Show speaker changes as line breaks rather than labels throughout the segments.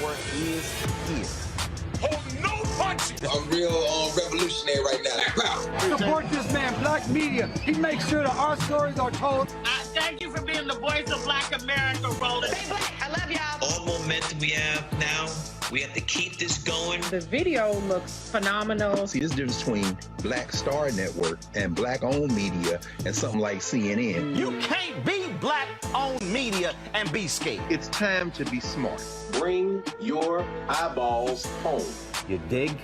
Network is here.
Oh, no punches!
I'm real revolutionary right now.
Support this man, Black Media. He makes sure that our stories are told.
Thank you for being the voice of Black America, Roland.
Stay black. I love y'all.
All momentum we have now. We have to keep this going.
The video looks phenomenal.
See, there's a difference between Black Star Network and Black-owned media and something like CNN.
You can't be Black-owned media and be scared.
It's time to be smart.
Bring your eyeballs home.
You dig?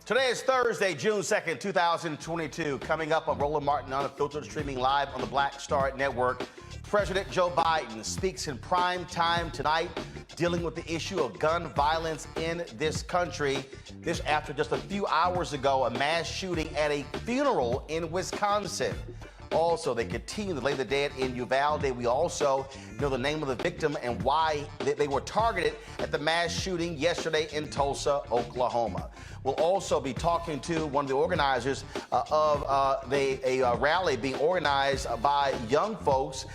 Today is Thursday, June 2nd, 2022. Coming up on Roland Martin Unfiltered, streaming live on the Black Star Network. President Joe Biden speaks in prime time tonight, dealing with the issue of gun violence in this country. This after just a few hours ago, a mass shooting at a funeral in Wisconsin. Also, they continue to lay the dead in Uvalde. We also know the name of the victim and why they were targeted at the mass shooting yesterday in Tulsa, Oklahoma. We'll also be talking to one of the organizers of a rally being organized by young folks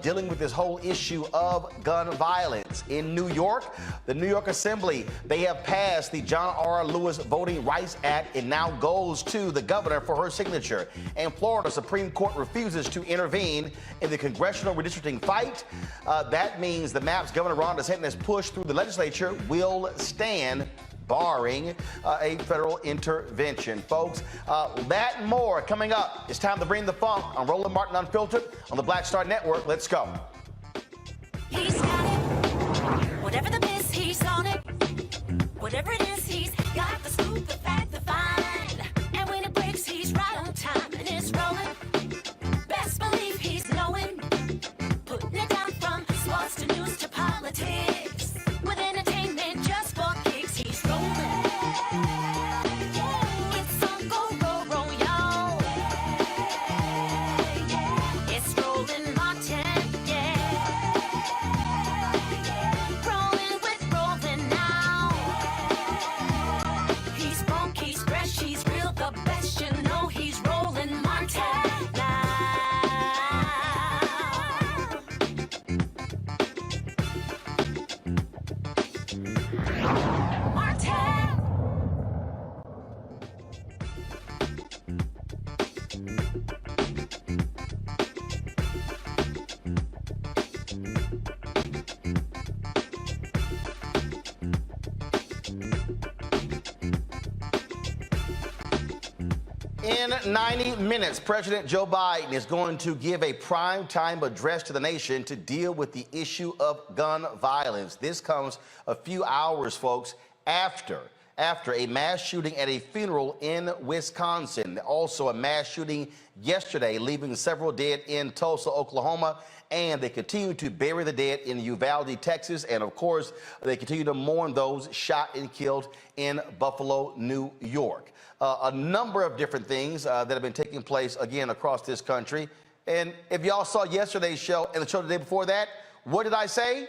dealing with this whole issue of gun violence. In New York, the New York Assembly, they have passed the John R. Lewis Voting Rights Act. It now goes to the governor for her signature. And Florida Supreme Court refuses to intervene in the congressional redistricting fight. That means the maps Governor Ron DeSantis pushed through the legislature will stand, barring a federal intervention. Folks, that and more coming up. It's time to bring the funk on Roland Martin Unfiltered on the Black Star Network. Let's go.
He's got it. Whatever the miss, he's on it. Whatever it is, he's got the scoop, the fact, the find. And when it breaks, he's right on time and it's rolling. Best believe he's knowing. Putting it down from sports to news to politics. With entertainment just for kicks, he's rolling. It's on go, roll, y'all. It's Roland Martin, yeah. Rolling with Roland now. He's funk, he's fresh, he's real, the best, you know he's Roland Martin now.
In 90 minutes, President Joe Biden is going to give a primetime address to the nation to deal with the issue of gun violence. This comes a few hours, folks, after a mass shooting at a funeral in Wisconsin. Also a mass shooting yesterday, leaving several dead in Tulsa, Oklahoma. And they continue to bury the dead in Uvalde, Texas. And of course, they continue to mourn those shot and killed in Buffalo, New York. A number of different things that have been taking place, again, across this country. And if y'all saw yesterday's show and the show the day before that, what did I say?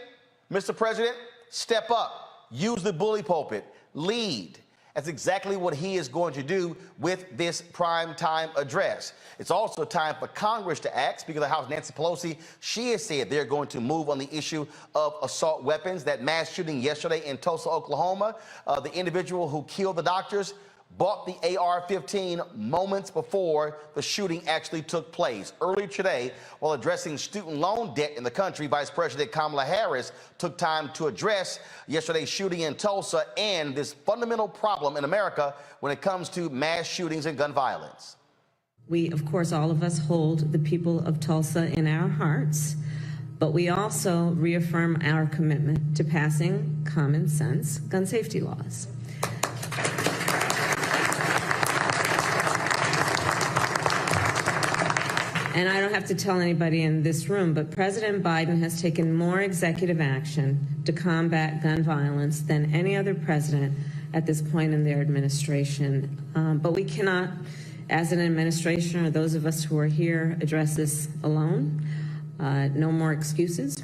Mr. President, step up, use the bully pulpit, lead. That's exactly what he is going to do with this primetime address. It's also time for Congress to act. Speaker of the House Nancy Pelosi, she has said they're going to move on the issue of assault weapons. That mass shooting yesterday in Tulsa, Oklahoma, the individual who killed the doctors bought the AR-15 moments before the shooting actually took place. Earlier today, while addressing student loan debt in the country, Vice President Kamala Harris took time to address yesterday's shooting in Tulsa and this fundamental problem in America when it comes to mass shootings and gun violence.
We, of course, all of us hold the people of Tulsa in our hearts, but we also reaffirm our commitment to passing common sense gun safety laws. And I don't have to tell anybody in this room, but President Biden has taken more executive action to combat gun violence than any other president at this point in their administration. But we cannot, as an administration or those of us who are here, address this alone. No more excuses.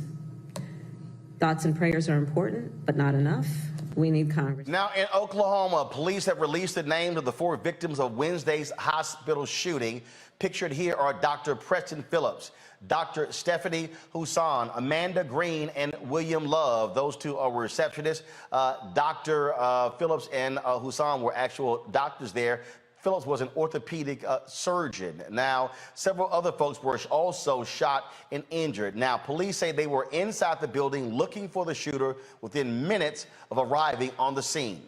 Thoughts and prayers are important, but not enough. We need Congress.
Now in Oklahoma, police have released the names of the 4 victims of Wednesday's hospital shooting. Pictured here are Dr. Preston Phillips, Dr. Stephanie Husson, Amanda Green, and William Love. Those 2 are receptionists. Dr. Phillips and Husson were actual doctors there. Phillips was an orthopedic surgeon. Now, several other folks were also shot and injured. Now, police say they were inside the building looking for the shooter within minutes of arriving on the scene.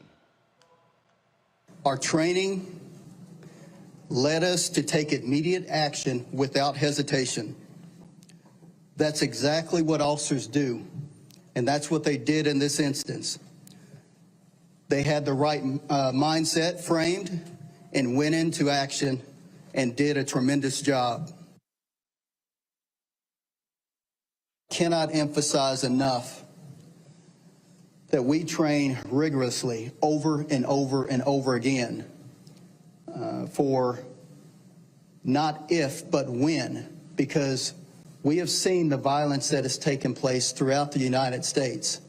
Our training led us to take immediate action without hesitation. That's exactly what officers do, and that's what they did in this instance. They had the right mindset framed and went into action and did a tremendous job. Cannot emphasize enough that we train rigorously over and over and over again for not if, but when, because we have seen the violence that has taken place throughout the United States.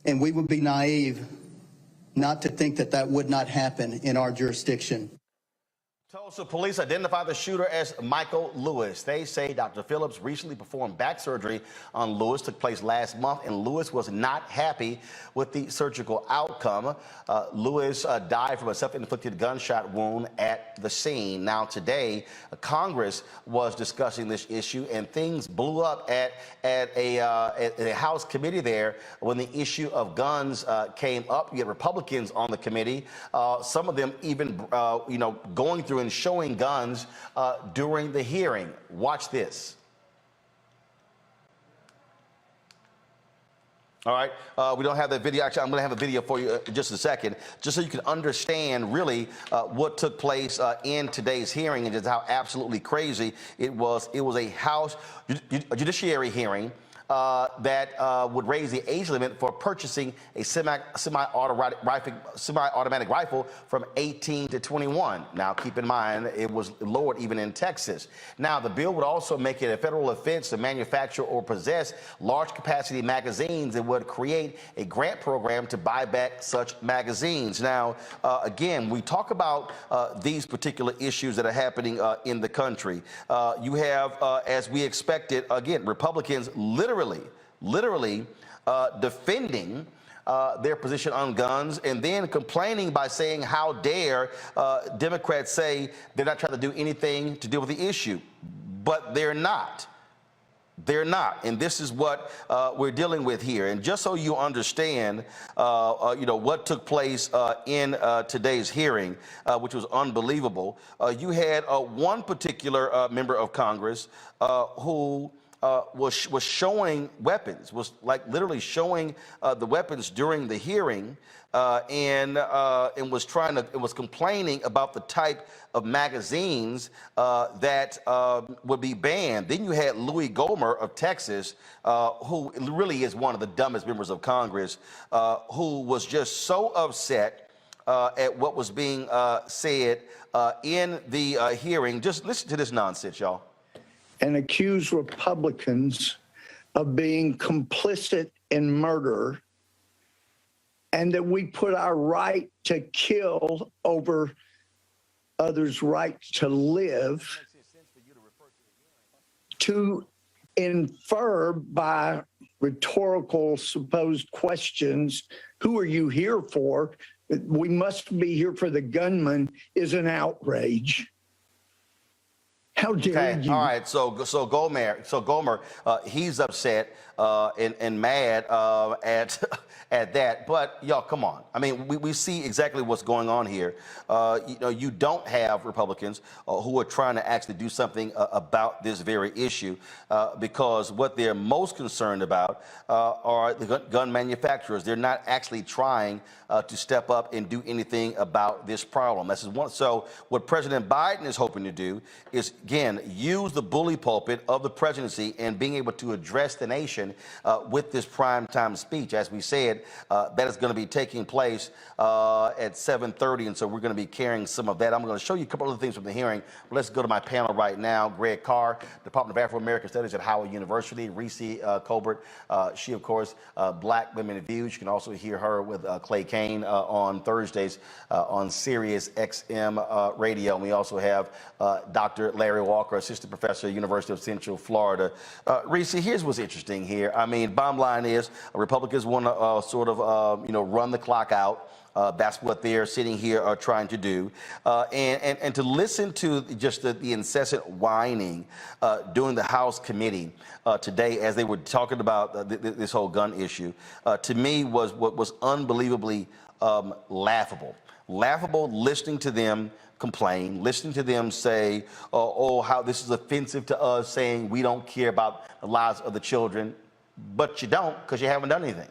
And we would be naive not to think that that would not happen in our jurisdiction.
Tulsa police identify the shooter as Michael Lewis. They say Dr. Phillips recently performed back surgery on Lewis. Took place last month, and Lewis was not happy with the surgical outcome. Lewis died from a self-inflicted gunshot wound at the scene. Now today, Congress was discussing this issue, and things blew up at a House committee there when the issue of guns came up. You had Republicans on the committee, some of them even going through and showing guns during the hearing. Watch this. All right, we don't have that video. Actually, I'm going to have a video for you in just a second, just so you can understand really what took place in today's hearing and just how absolutely crazy it was. It was a House Judiciary hearing that would raise the age limit for purchasing a semi-automatic rifle from 18 to 21. Now, keep in mind, it was lowered even in Texas. Now, the bill would also make it a federal offense to manufacture or possess large-capacity magazines and would create a grant program to buy back such magazines. Now, again, we talk about these particular issues that are happening in the country. You have, as we expected, again, Republicans literally defending their position on guns and then complaining by saying, how dare Democrats say they're not trying to do anything to deal with the issue. But they're not. They're not. And this is what we're dealing with here. And just so you understand, what took place in today's hearing, which was unbelievable, you had one particular member of Congress who was showing weapons, was like literally showing the weapons during the hearing, and was complaining about the type of magazines that would be banned. Then you had Louis Gohmert of Texas, who really is one of the dumbest members of Congress, who was just so upset at what was being said in the hearing. Just listen to this nonsense, y'all.
And accuse Republicans of being complicit in murder, and that we put our right to kill over others' right to live, to infer by rhetorical supposed questions, who are you here for? We must be here for the gunman, is an outrage. How dare you?
All right, so Gohmert, he's upset and mad at that. But y'all, come on. I mean, we see exactly what's going on here. You don't have Republicans who are trying to actually do something about this very issue, because what they're most concerned about are the gun manufacturers. They're not actually trying to step up and do anything about this problem. This is one. So what President Biden is hoping to do is, again, use the bully pulpit of the presidency and being able to address the nation nation with this primetime speech. As we said, that is going to be taking place at 7:30, and so we're going to be carrying some of that. I'm going to show you a couple of things from the hearing. But let's go to my panel right now. Greg Carr, Department of Afro-American Studies at Howard University. Reese Colbert, she, of course, Black Women Views. You can also hear her with Clay Kane on Thursdays on Sirius XM radio. And we also have Dr. Larry Walker, Assistant Professor at University of Central Florida. Reese, here's what's interesting here. I mean, bottom line is Republicans want to sort of, run the clock out. That's what they're sitting here trying to do. And to listen to just the incessant whining during the House committee today as they were talking about this whole gun issue, to me was what was unbelievably laughable. Laughable listening to them complain, listening to them say, oh, how this is offensive to us, saying we don't care about the lives of the children, but you don't because you haven't done anything.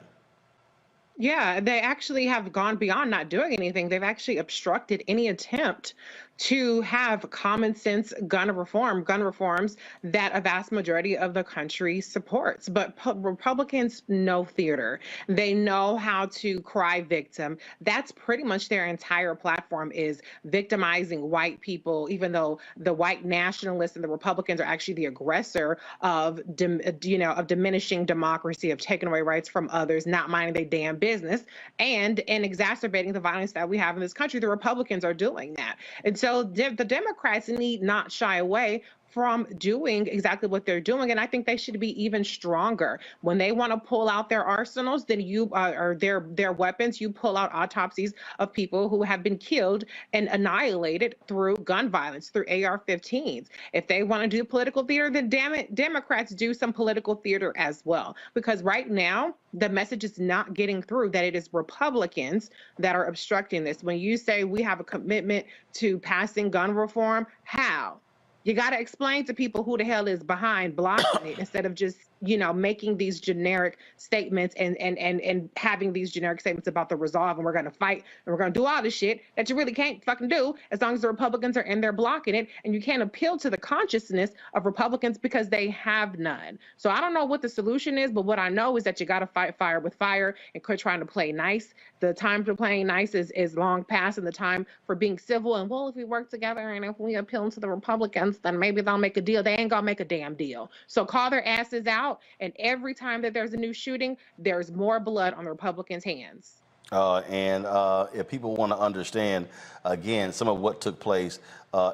Yeah, they actually have gone beyond not doing anything. They've actually obstructed any attempt to have common sense gun reforms that a vast majority of the country supports. But Republicans know theater. They know how to cry victim. That's pretty much their entire platform, is victimizing white people, even though the white nationalists and the Republicans are actually the aggressor of diminishing democracy, of taking away rights from others, not minding their damn business, and exacerbating the violence that we have in this country. The Republicans are doing that. And so the Democrats need not shy away from doing exactly what they're doing, and I think they should be even stronger. When they want to pull out their arsenals, then or their weapons, you pull out autopsies of people who have been killed and annihilated through gun violence, through AR-15s. If they want to do political theater, then damn it, Democrats do some political theater as well. Because right now, the message is not getting through that it is Republicans that are obstructing this. When you say we have a commitment to passing gun reform, how? You got to explain to people who the hell is behind blocking it, instead of just, making these generic statements and having these generic statements about the resolve, and we're going to fight and we're going to do all this shit that you really can't fucking do as long as the Republicans are in there blocking it. And you can't appeal to the consciousness of Republicans because they have none. So I don't know what the solution is, but what I know is that you got to fight fire with fire and quit trying to play nice. The time for playing nice is long past, and the time for being civil and, well, if we work together and if we appeal to the Republicans, then maybe they'll make a deal. They ain't gonna make a damn deal. So call their asses out, and every time that there's a new shooting, there's more blood on the Republicans' hands.
If people want to understand, again, some of what took place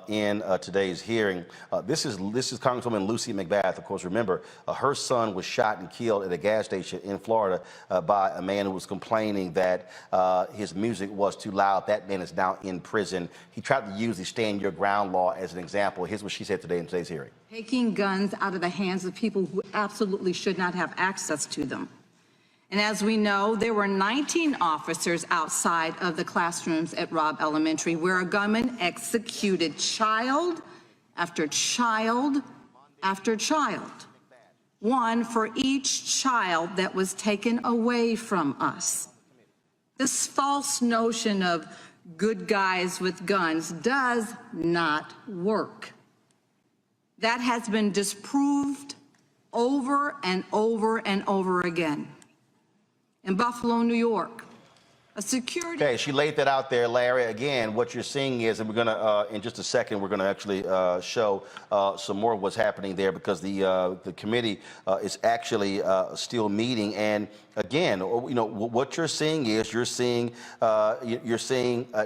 in today's hearing, this is Congresswoman Lucy McBath. Of course, remember, her son was shot and killed at a gas station in Florida by a man who was complaining that his music was too loud. That man is now in prison. He tried to use the Stand Your Ground law as an example. Here's what she said today in today's hearing.
Taking guns out of the hands of people who absolutely should not have access to them. And as we know, there were 19 officers outside of the classrooms at Robb Elementary where a gunman executed child after child after child. One for each child that was taken away from us. This false notion of good guys with guns does not work. That has been disproved over and over and over again. In Buffalo, New York, a security...
Okay, she laid that out there, Larry. Again, what you're seeing is, and we're going to, in just a second, we're going to actually show some more of what's happening there, because the committee is actually still meeting. And again, what you're seeing is you're seeing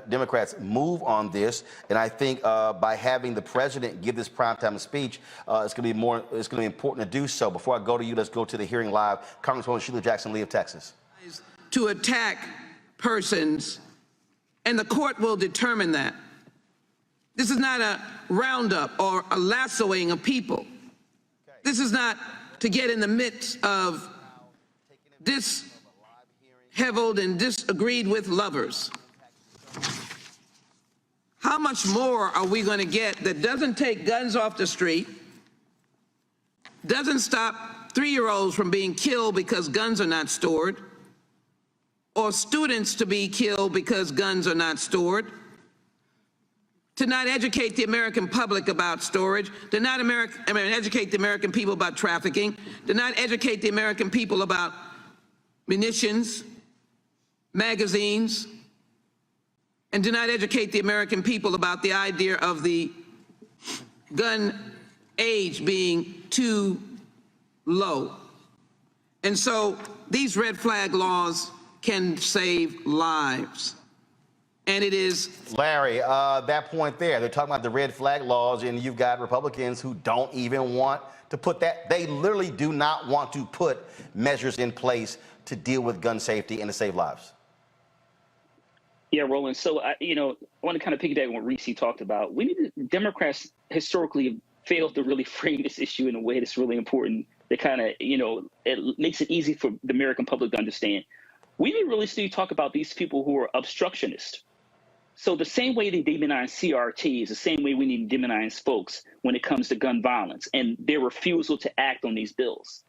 Democrats move on this, and I think by having the president give this primetime speech, it's going to be important to do so. Before I go to you, let's go to the hearing live. Congresswoman Sheila Jackson Lee of Texas.
To attack persons, and the court will determine that. This is not a roundup or a lassoing of people. This is not to get in the midst of disheveled and disagreed with lovers. How much more are we going to get that doesn't take guns off the street, doesn't stop 3-year-olds from being killed because guns are not stored, or students to be killed because guns are not stored, to not educate the American public about storage, to not educate the American people about trafficking, to not educate the American people about munitions, magazines, and to not educate the American people about the idea of the gun age being too low. And so these red flag laws can save lives. And it is...
Larry, that point there, they're talking about the red flag laws, and you've got Republicans who don't even want to put that. They literally do not want to put measures in place to deal with gun safety and to save lives.
Yeah, Roland. So, I want to kind of piggyback on what Reese talked about. Democrats historically failed to really frame this issue in a way that's really important. That kind of, it makes it easy for the American public to understand. We need to really talk about these people who are obstructionists. So the same way they demonize CRT is the same way we need to demonize folks when it comes to gun violence and their refusal to act on these bills.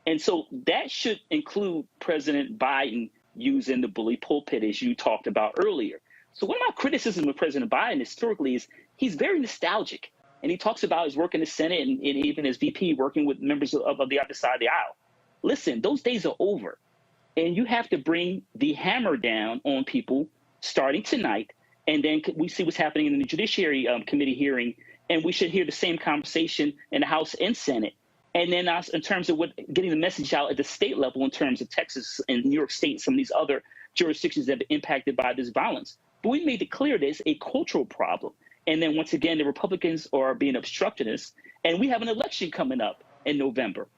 And so that should include President Biden using the bully pulpit, as you talked about earlier. So one of my criticisms of President Biden historically is he's very nostalgic. And he talks about his work in the Senate and even as VP working with members of the other side of the aisle. Listen, those days are over. And you have to bring the hammer down on people starting tonight. And then we see what's happening in the Judiciary Committee hearing. And we should hear the same conversation in the House and Senate. And then in terms of getting the message out at the state level in terms of Texas and New York State and some of these other jurisdictions that have been impacted by this violence. But we made it clear there's a cultural problem. And then once again, the Republicans are being obstructionists. And we have an election coming up in November.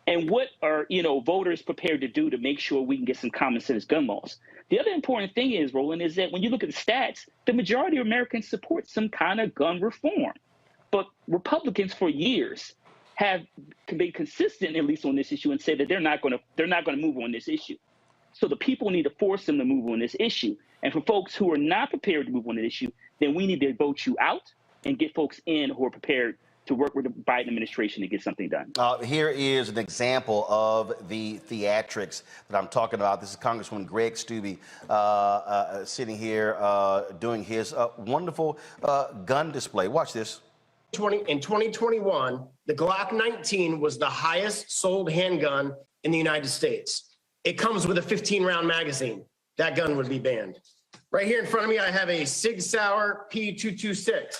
And what are, voters prepared to do to make sure we can get some common sense gun laws? The other important thing is, Roland, is that when you look at the stats, the majority of Americans support some kind of gun reform. But Republicans for years have been consistent, at least on this issue, and say that they're not going to move on this issue. So the people need to force them to move on this issue. And for folks who are not prepared to move on the issue, then we need to vote you out and get folks in who are prepared to work with the Biden administration to get something done.
Here is an example of the theatrics that I'm talking about. This is Congressman Greg Steube sitting here doing his wonderful gun display. Watch this.
In 2021, the Glock 19 was the highest sold handgun in the United States. It comes with a 15-round magazine. That gun would be banned. Right here in front of me, I have a Sig Sauer P226.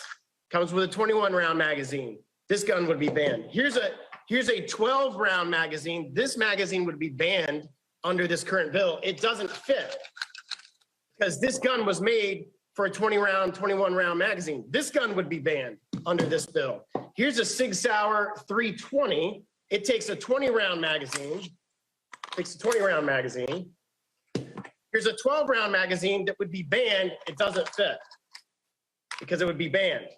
Comes with a 21-round magazine. This gun would be banned. Here's a 12-round magazine. This magazine would be banned under this current bill. It doesn't fit because this gun was made for a 20-round, 21-round magazine. This gun would be banned under this bill. Here's a Sig Sauer 320. It takes a 20-round magazine. Here's a 12-round magazine that would be banned. It doesn't fit because it would be banned.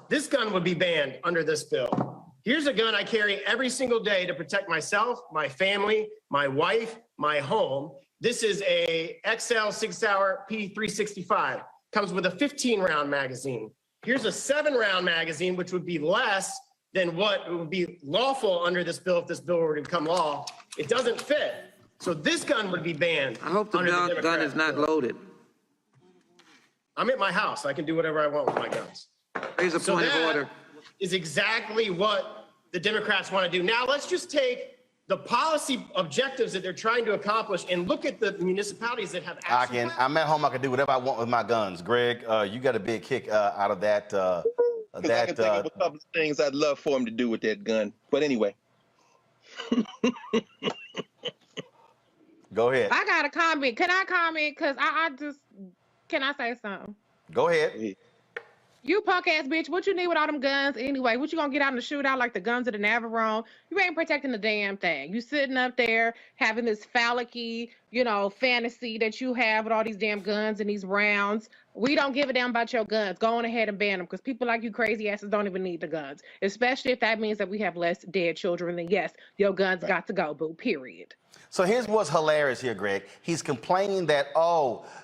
This gun would be banned under this bill. Here's a gun I carry every single day to protect myself, my family, my wife, my home. This is a XL Sig Sauer P365. Comes with a 15-round magazine. Here's a 7-round magazine, which would be less than what would be lawful under this bill if this bill were to become law. It doesn't fit. So this gun would be banned.
I hope the gun is not loaded.
I'm at my house. I can do whatever I want with my guns.
Here's a point of order.
Is exactly what the Democrats want to do. Now let's just take the policy objectives that they're trying to accomplish and look at the municipalities that have actually...
I'm at home. I can do whatever I want with my guns. Greg, you got a big kick out of that.
I can think of a couple of things I'd love for him to do with that gun. But anyway.
Go ahead.
I got a comment. Can I comment? Because can I say something?
Go ahead.
You punk ass bitch, what you need with all them guns anyway? What you gonna get out in the shootout like the guns of the Navarone? You ain't protecting the damn thing. You sitting up there having this phallic-y, fantasy that you have with all these damn guns and these rounds. We don't give a damn about your guns. Go on ahead and ban them because people like you crazy asses don't even need the guns. Especially if that means that we have less dead children, then yes, your guns got to go, boo, period.
So here's what's hilarious here, Greg. He's complaining that,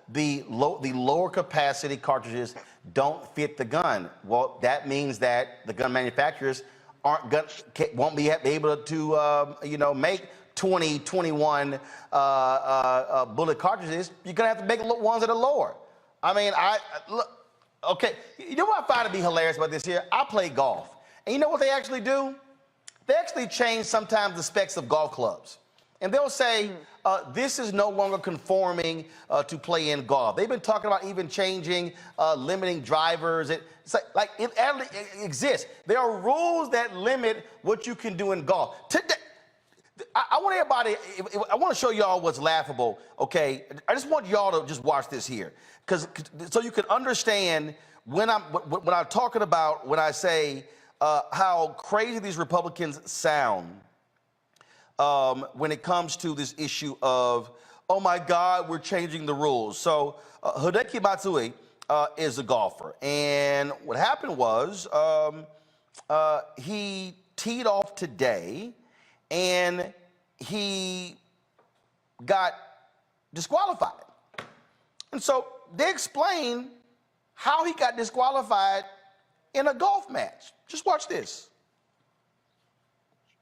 the lower capacity cartridges don't fit the gun. Well, that means that the gun manufacturers won't be able to, make 20, 21 bullet cartridges. You're gonna have to make ones that are lower. I mean, look, Okay, you know what I find to be hilarious about this here? I play golf. And you know what they actually do? They actually change sometimes the specs of golf clubs. And they'll say, this is no longer conforming to play in golf. They've been talking about even changing, limiting drivers. It's like it exists. There are rules that limit what you can do in golf. Today, I want everybody, I want to show y'all what's laughable, okay? I just want y'all to just watch this here, so you can understand when I'm talking about, when I say how crazy these Republicans sound when it comes to this issue of, oh my God, we're changing the rules. So Hideki Matsui is a golfer, and what happened was he teed off today, and he got disqualified. And so they explain how he got disqualified in a golf match. Just watch this.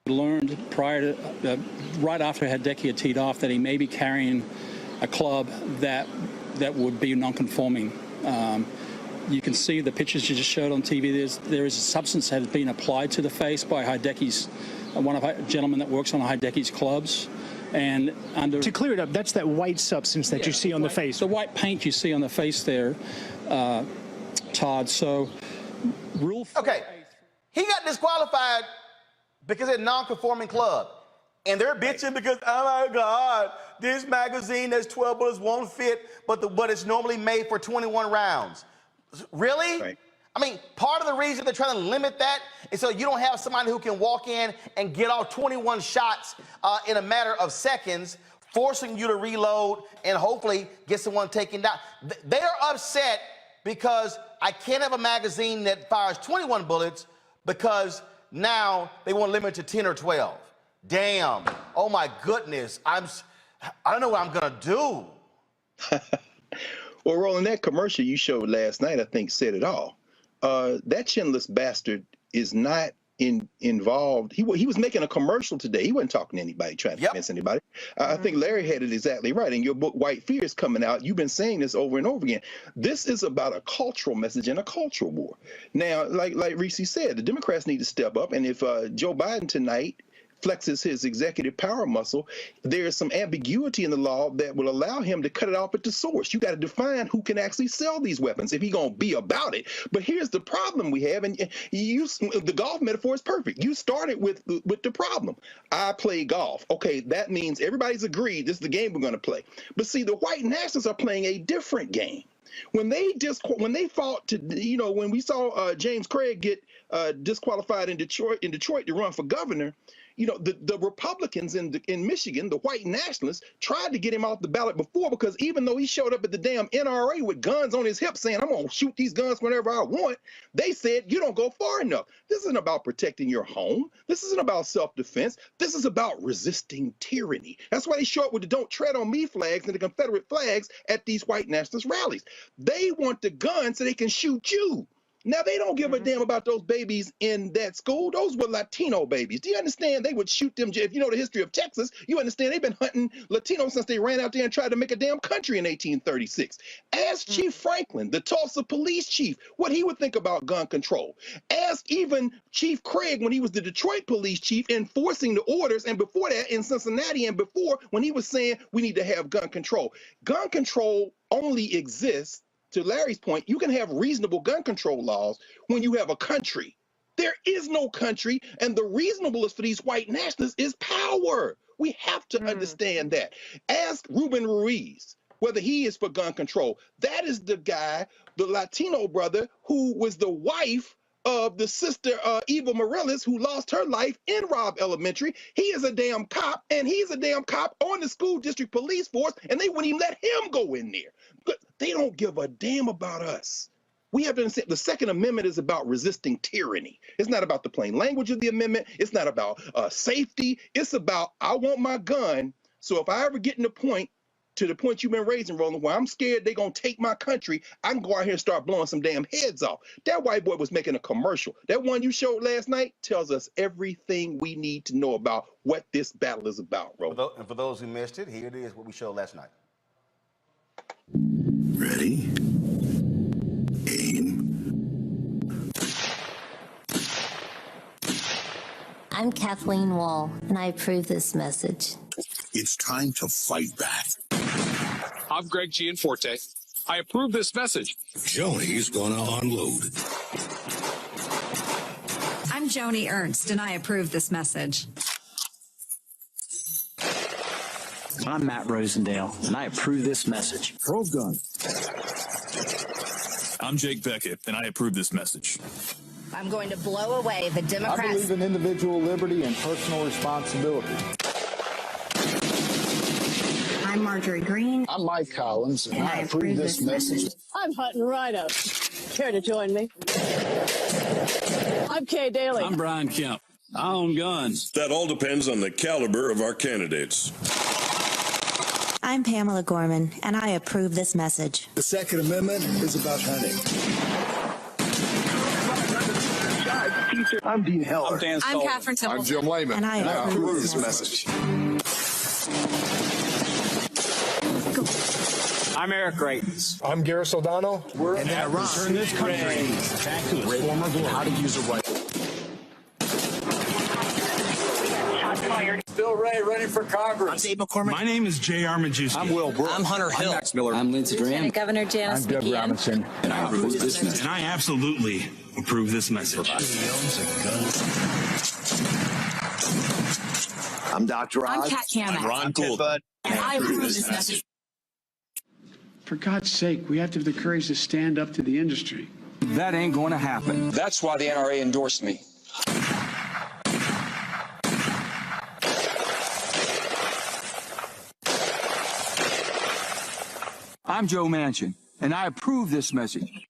Learned prior to, right after Hideki had teed off, that he may be carrying a club that would be non-conforming. You can see the pictures you just showed on TV. There is a substance that has been applied to the face by Hideki's, one of the gentlemen that works on Hideki's clubs. And under,
to clear it up, that's that white substance that you see on the face.
The white paint you see on the face there, Todd. So,
Okay, he got disqualified because it's a non-conforming club. And they're bitching because, oh my God, this magazine that's 12 bullets won't fit, but it's normally made for 21 rounds. Really?
Right.
I mean, part of the reason they're trying to limit that is so you don't have somebody who can walk in and get off 21 shots in a matter of seconds, forcing you to reload and hopefully get someone taken down. They are upset because I can't have a magazine that fires 21 bullets because now they want to limit to 10 or 12. Damn. Oh my goodness. I don't know what I'm gonna do.
Well, Roland, that commercial you showed last night, I think, said it all. That chinless bastard is not involved. He was making a commercial today. He wasn't talking to anybody, trying to convince anybody. I think Larry had it exactly right. In your book, White Fear, is coming out. You've been saying this over and over again. This is about a cultural message and a cultural war. Now, like Reese said, the Democrats need to step up. And if Joe Biden tonight flexes his executive power muscle, there is some ambiguity in the law that will allow him to cut it off at the source. You got to define who can actually sell these weapons if he's going to be about it. But here's the problem we have, and the golf metaphor is perfect. You started with the problem. I play golf. Okay, that means everybody's agreed this is the game we're going to play. But see, the white nationalists are playing a different game. When they fought to, when we saw James Craig get disqualified in Detroit to run for governor, the Republicans in Michigan, the white nationalists, tried to get him off the ballot before, because even though he showed up at the damn NRA with guns on his hips saying, I'm going to shoot these guns whenever I want, they said, you don't go far enough. This isn't about protecting your home. This isn't about self-defense. This is about resisting tyranny. That's why they show up with the Don't Tread on Me flags and the Confederate flags at these white nationalist rallies. They want the gun so they can shoot you. Now, they don't give a damn about those babies in that school. Those were Latino babies. Do you understand? They would shoot them. If you know the history of Texas, you understand they've been hunting Latinos since they ran out there and tried to make a damn country in 1836. Ask Chief Franklin, the Tulsa police chief, what he would think about gun control. Ask even Chief Craig when he was the Detroit police chief enforcing the orders, and before that in Cincinnati, and before when he was saying we need to have gun control. Gun control only exists, to Larry's point, you can have reasonable gun control laws when you have a country. There is no country, and the reasonableness for these white nationalists is power. We have to understand that. Ask Ruben Ruiz whether he is for gun control. That is the guy, the Latino brother, who was the wife of the sister Eva Morales, who lost her life in Robb Elementary. He is a damn cop, and he's a damn cop on the school district police force, and they wouldn't even let him go in there. But they don't give a damn about us. We have to understand the Second Amendment is about resisting tyranny. It's not about the plain language of the amendment. It's not about safety. It's about, I want my gun, so if I ever get to the point you've been raising, Roland, where I'm scared they're going to take my country, I can go out here and start blowing some damn heads off. That white boy was making a commercial. That one you showed last night tells us everything we need to know about what this battle is about, Roland.
And for those who missed it, here it is, what we showed last night.
Ready? Aim.
I'm Kathleen Wall, and I approve this message.
It's time to fight back.
I'm Greg Gianforte. I approve this message.
Joni's gonna unload.
I'm Joni Ernst, and I approve this message.
I'm Matt Rosendale, and I approve this message.
Pro-gun.
I'm Jake Beckett, and I approve this message.
I'm going to blow away the
I
Democrats.
believe in individual liberty and personal responsibility.
I'm Marjorie Green.
I'm Mike Collins, and I approve this message.
I'm Hutton Rhino. Care to join me? I'm Kay Daly.
I'm Brian Kemp. I own guns.
That all depends on the caliber of our candidates.
I'm Pamela Gorman, and I approve this message.
The Second Amendment is about hunting.
I'm Dean Heller.
I'm Dan
I'm
Sullivan.
Catherine Templeton.
I'm Jim Lehman,
And I approve
this message.
I'm Eric Greitens.
I'm Garris O'Donnell.
And that return this country back to its former glory. How to use a rifle. Bill Ray running for Congress. I'm Dave McCormick.
My name is J.R. Majewski.
I'm Will Brooks. I'm Hunter Hill. I'm Max Miller. I'm Lindsey Graham.
Governor Janice
I'm Deb
McKeon.
Robinson. And I approve this message.
And I absolutely approve this message.
I'm Dr.
I'm
Oz.
Kat Kamak.
Ron Gould.
And I approve this message.
For God's sake, we have to have the courage to stand up to the industry. That ain't going to happen.
That's why the NRA endorsed me.
I'm Joe Manchin, and I approve this message.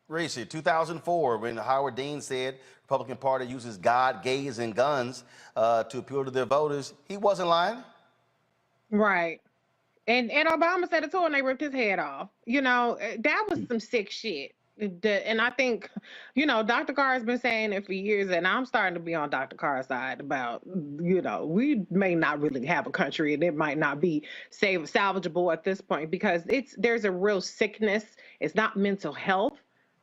Reese, 2004, when Howard Dean said Republican Party uses God, gays, and guns to appeal to their voters, he wasn't lying.
Right. And Obama said it too, and they ripped his head off. You know, that was some sick shit. And I think, you know, Dr. Carr has been saying it for years, and I'm starting to be on Dr. Carr's side about, you know, we may not really have a country, and it might not be salvageable at this point, because there's a real sickness. It's not mental health.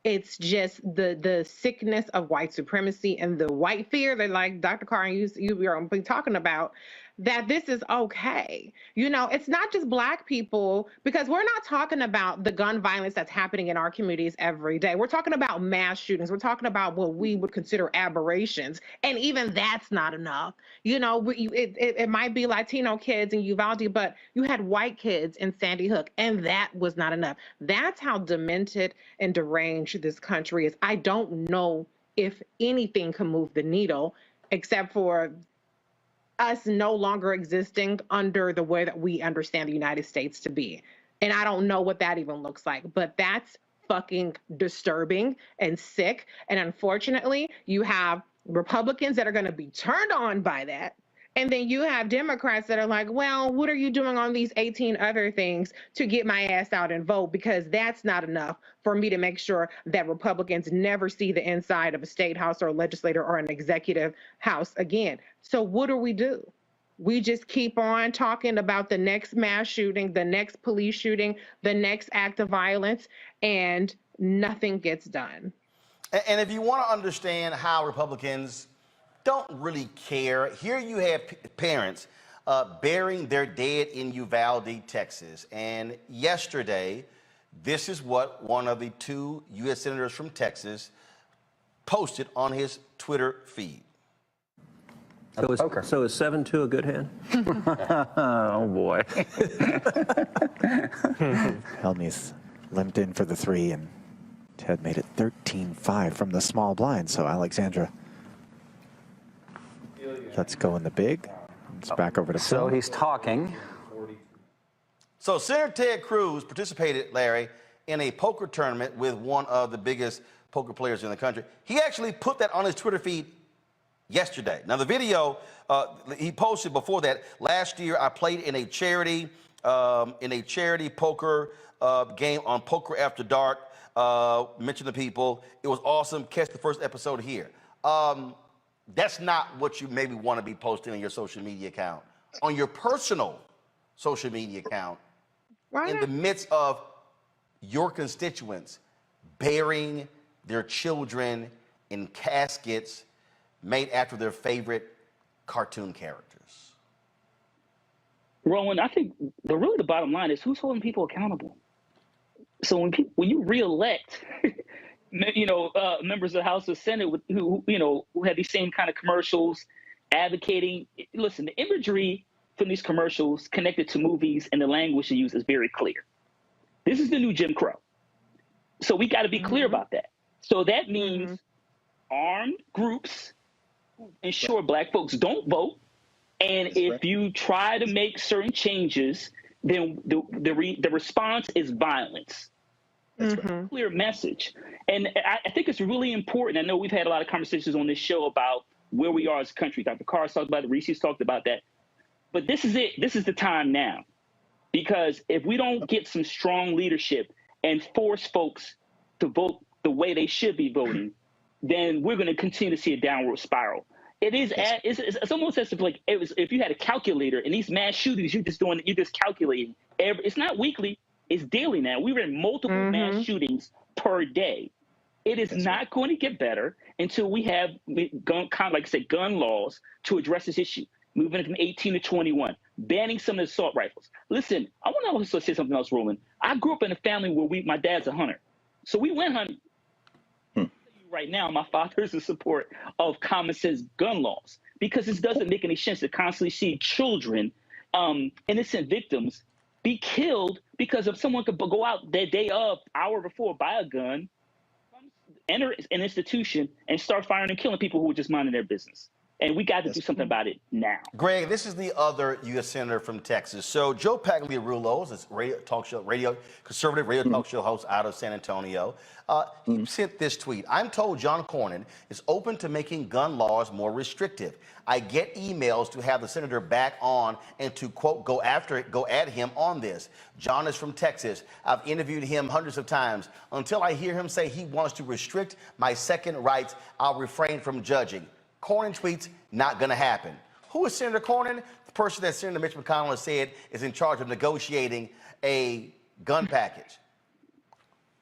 It's just the sickness of white supremacy and the white fear that, like Dr. Carr and you are been talking about, that this is okay. You know, it's not just Black people, because we're not talking about the gun violence that's happening in our communities every day. We're talking about mass shootings. We're talking about what we would consider aberrations. And even that's not enough. You know, it might be Latino kids in Uvalde, but you had white kids in Sandy Hook, and that was not enough. That's how demented and deranged this country is. I don't know if anything can move the needle except for us no longer existing under the way that we understand the United States to be. And I don't know what that even looks like, but that's fucking disturbing and sick. And unfortunately, you have Republicans that are going to be turned on by that. And then you have Democrats that are like, well, what are you doing on these 18 other things to get my ass out and vote? Because that's not enough for me to make sure that Republicans never see the inside of a state house or a legislature or an executive house again. So what do? We just keep on talking about the next mass shooting, the next police shooting, the next act of violence, and nothing gets done.
And if you want to understand how Republicans don't really care, here you have parents burying their dead in Uvalde, Texas. And yesterday, this is what one of the two U.S. senators from Texas posted on his Twitter feed.
So is 7-2 a good hand?
Oh, boy. Helmuth limped in for the 3, and Ted made it 13-5 from the small blind. So Alexandra, let's go in the big. It's back over to Phil.
So he's talking.
So Senator Ted Cruz participated, Larry, in a poker tournament with one of the biggest poker players in the country. He actually put that on his Twitter feed yesterday. Now, the video he posted before that, last year I played in a charity poker game on Poker After Dark, mentioned the people. It was awesome. Catch the first episode here. That's not what you maybe want to be posting on your social media account. On your personal social media account, in the midst of your constituents burying their children in caskets, made after their favorite cartoon characters?
Rowan, I think the bottom line is who's holding people accountable. So when you reelect, members of the House or Senate who had these same kind of commercials, advocating. Listen, the imagery from these commercials connected to movies and the language they use is very clear. This is the new Jim Crow. So we got to be clear about that. So that means armed groups ensure black folks don't vote. And if you try to make certain changes, then the response is violence. That's a clear message. And I think it's really important. I know we've had a lot of conversations on this show about where we are as a country. Dr. Carr's talked about it. Reese's talked about that. But this is it. This is the time now. Because if we don't get some strong leadership and force folks to vote the way they should be voting, then we're going to continue to see a downward spiral. It is it's almost as if you had a calculator and these mass shootings you're just calculating. It's not weekly, it's daily now. We were in multiple mass shootings per day. It is not going to get better until we have gun laws to address this issue. Moving it from 18 to 21, banning some of the assault rifles. Listen, I want to also say something else, Roland. I grew up in a family where my dad's a hunter. So we went hunting. Right now, my father is in support of common sense gun laws because it doesn't make any sense to constantly see children, innocent victims, be killed because if someone could go out that day of, hour before, buy a gun, enter an institution, and start firing and killing people who were just minding their business. And we got to do something about it now.
Greg, this is the other U.S. Senator from Texas. So Joe Pagliarulo is a conservative radio talk show host out of San Antonio. He sent this tweet. I'm told John Cornyn is open to making gun laws more restrictive. I get emails to have the senator back on and to, quote, go at him on this. John is from Texas. I've interviewed him hundreds of times. Until I hear him say he wants to restrict my second rights, I'll refrain from judging. Cornyn tweets, not going to happen. Who is Senator Cornyn? The person that Senator Mitch McConnell has said is in charge of negotiating a gun package.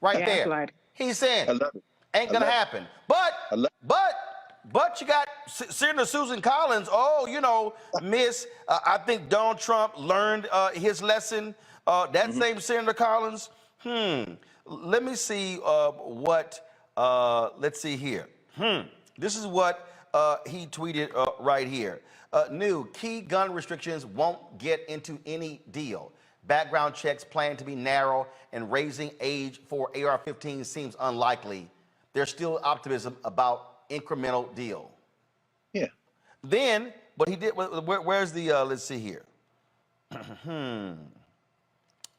Right there. Right. He's saying, ain't going to happen. But you got Senator Susan Collins. Oh, Miss, I think Donald Trump learned his lesson. That same Senator Collins. Let me see let's see here. This is what he tweeted right here. New key gun restrictions won't get into any deal. Background checks plan to be narrow and raising age for AR-15 seems unlikely. There's still optimism about incremental deal.
Yeah.
Then, but he did, where's the, let's see here.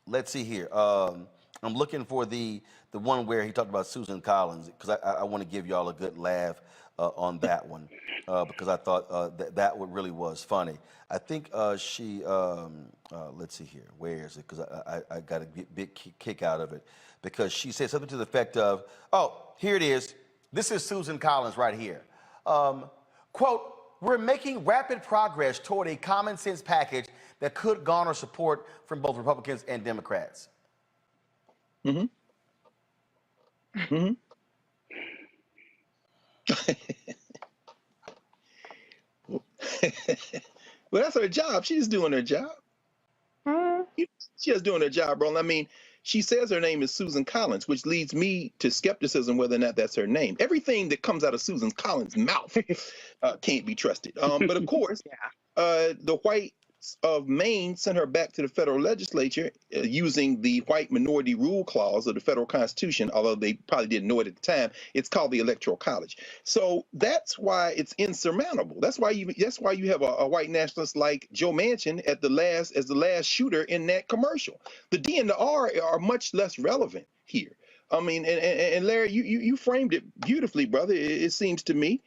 Let's see here. I'm looking for the one where he talked about Susan Collins because I want to give y'all a good laugh on that one because I thought that one really was funny. I think she, let's see here, where is it? Because I got a big kick out of it because she said something to the effect of, here it is. This is Susan Collins right here. Quote, we're making rapid progress toward a common sense package that could garner support from both Republicans and Democrats.
Well, that's her job. She's doing her job. She's doing her job, bro. I mean, she says her name is Susan Collins, which leads me to skepticism whether or not that's her name. Everything that comes out of Susan Collins' mouth can't be trusted. But of course, the whites of Maine sent her back to the federal legislature using the white minority rule clause of the federal constitution, although they probably didn't know it at the time. It's called the Electoral College. So that's why it's insurmountable. That's why you have a white nationalist like Joe Manchin as the last shooter in that commercial. The D and the R are much less relevant here. I mean, and Larry, you framed it beautifully, brother. It seems to me,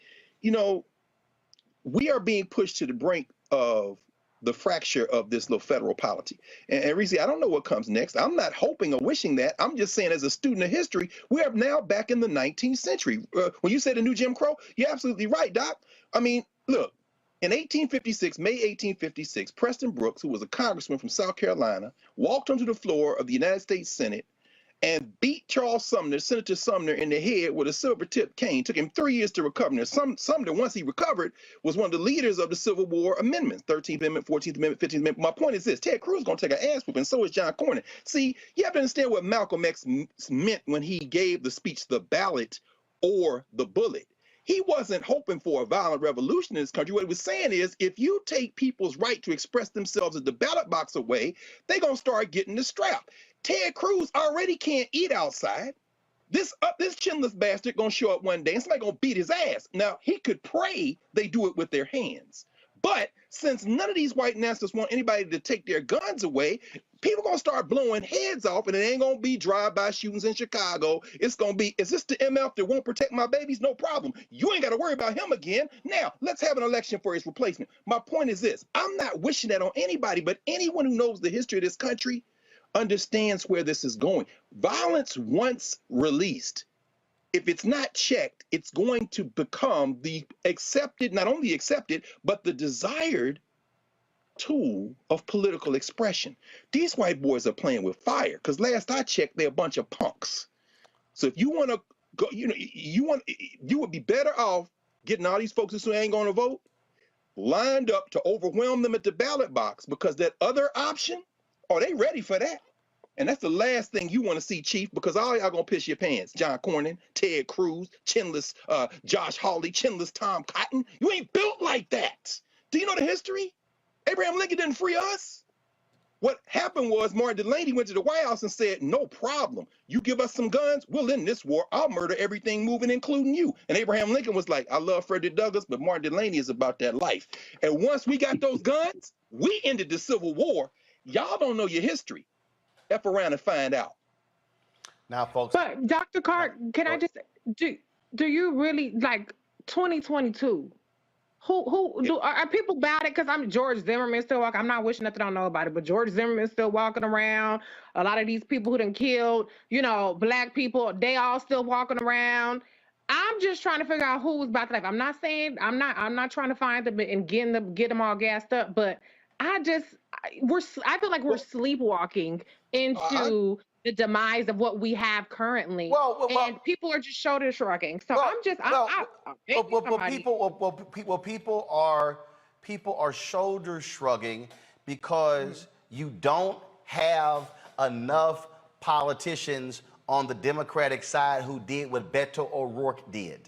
we are being pushed to the brink of the fracture of this little federal polity. And Reese, I don't know what comes next. I'm not hoping or wishing that. I'm just saying, as a student of history, we are now back in the 19th century. When you said the new Jim Crow, you're absolutely right, Doc. I mean, look, in May 1856, Preston Brooks, who was a congressman from South Carolina, walked onto the floor of the United States Senate and beat Charles Sumner, Senator Sumner, in the head with a silver-tipped cane. Took him 3 years to recover. Now, Sumner, once he recovered, was one of the leaders of the Civil War amendments, 13th Amendment, 14th Amendment, 15th Amendment. My point is this: Ted Cruz is going to take an ass whooping, and so is John Cornyn. See, you have to understand what Malcolm X meant when he gave the speech, the ballot or the bullet. He wasn't hoping for a violent revolution in this country. What he was saying is, if you take people's right to express themselves at the ballot box away, they're going to start getting the strap. Ted Cruz already can't eat outside. This chinless bastard going to show up one day and somebody going to beat his ass. Now, he could pray they do it with their hands. But since none of these white nationalists want anybody to take their guns away, people going to start blowing heads off, and it ain't going to be drive-by shootings in Chicago. It's going to be, is this the MF that won't protect my babies? No problem. You ain't got to worry about him again. Now, let's have an election for his replacement. My point is this: I'm not wishing that on anybody, but anyone who knows the history of this country understands where this is going. Violence once released, if it's not checked, it's going to become the accepted, not only accepted, but the desired tool of political expression. These white boys are playing with fire, because last I checked, they're a bunch of punks. So if you want to go, you would be better off getting all these folks who ain't going to vote lined up to overwhelm them at the ballot box, because that other option, oh, they ready for that. And that's the last thing you want to see, Chief, because all y'all gonna piss your pants. John Cornyn, Ted Cruz, chinless Josh Hawley, chinless Tom Cotton. You ain't built like that. Do you know the history? Abraham Lincoln didn't free us. What happened was Martin Delany went to the White House and said, no problem. You give us some guns, we'll end this war. I'll murder everything moving, including you. And Abraham Lincoln was like, I love Frederick Douglass, but Martin Delany is about that life. And once we got those guns, we ended the Civil War. Y'all don't know your history. F around and find out.
Now, folks.
But Dr. Cart, can I just do you really, like, 2022? Are people about it? Because I'm George Zimmerman still walking. I'm not wishing nothing on nobody, but George Zimmerman still walking around. A lot of these people who done killed, black people, they all still walking around. I'm just trying to figure out who was about to life. I'm not saying I'm not trying to find them and get them all gassed up, but I feel like we're sleepwalking into the demise of what we have currently. And people are just shoulder shrugging. So
people are shoulder shrugging because you don't have enough politicians on the Democratic side who did what Beto O'Rourke did.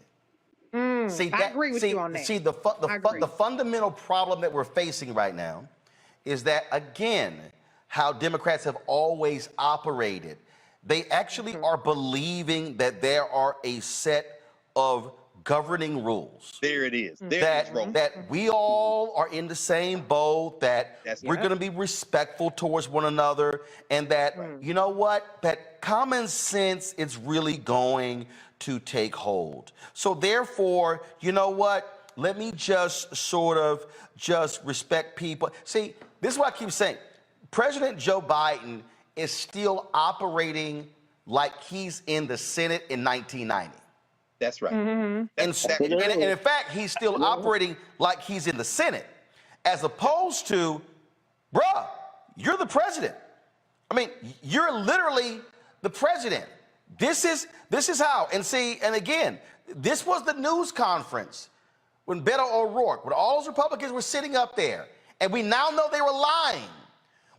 I agree with you on that.
See, the fundamental problem that we're facing right now is that, again, how Democrats have always operated. They actually are believing that there are a set of governing rules.
There it is.
That we all are in the same boat, that we're going to be respectful towards one another, and that, you know what, that common sense is really going to take hold. So therefore, you know what, let me just sort of just respect people. See, this is what I keep saying. President Joe Biden is still operating like he's in the Senate in 1990.
That's right.
And in fact, he's still operating like he's in the Senate, as opposed to, bruh, you're the president. I mean, you're literally the president. This is how. And see, and again, this was the news conference when Beto O'Rourke, when all those Republicans were sitting up there, and we now know they were lying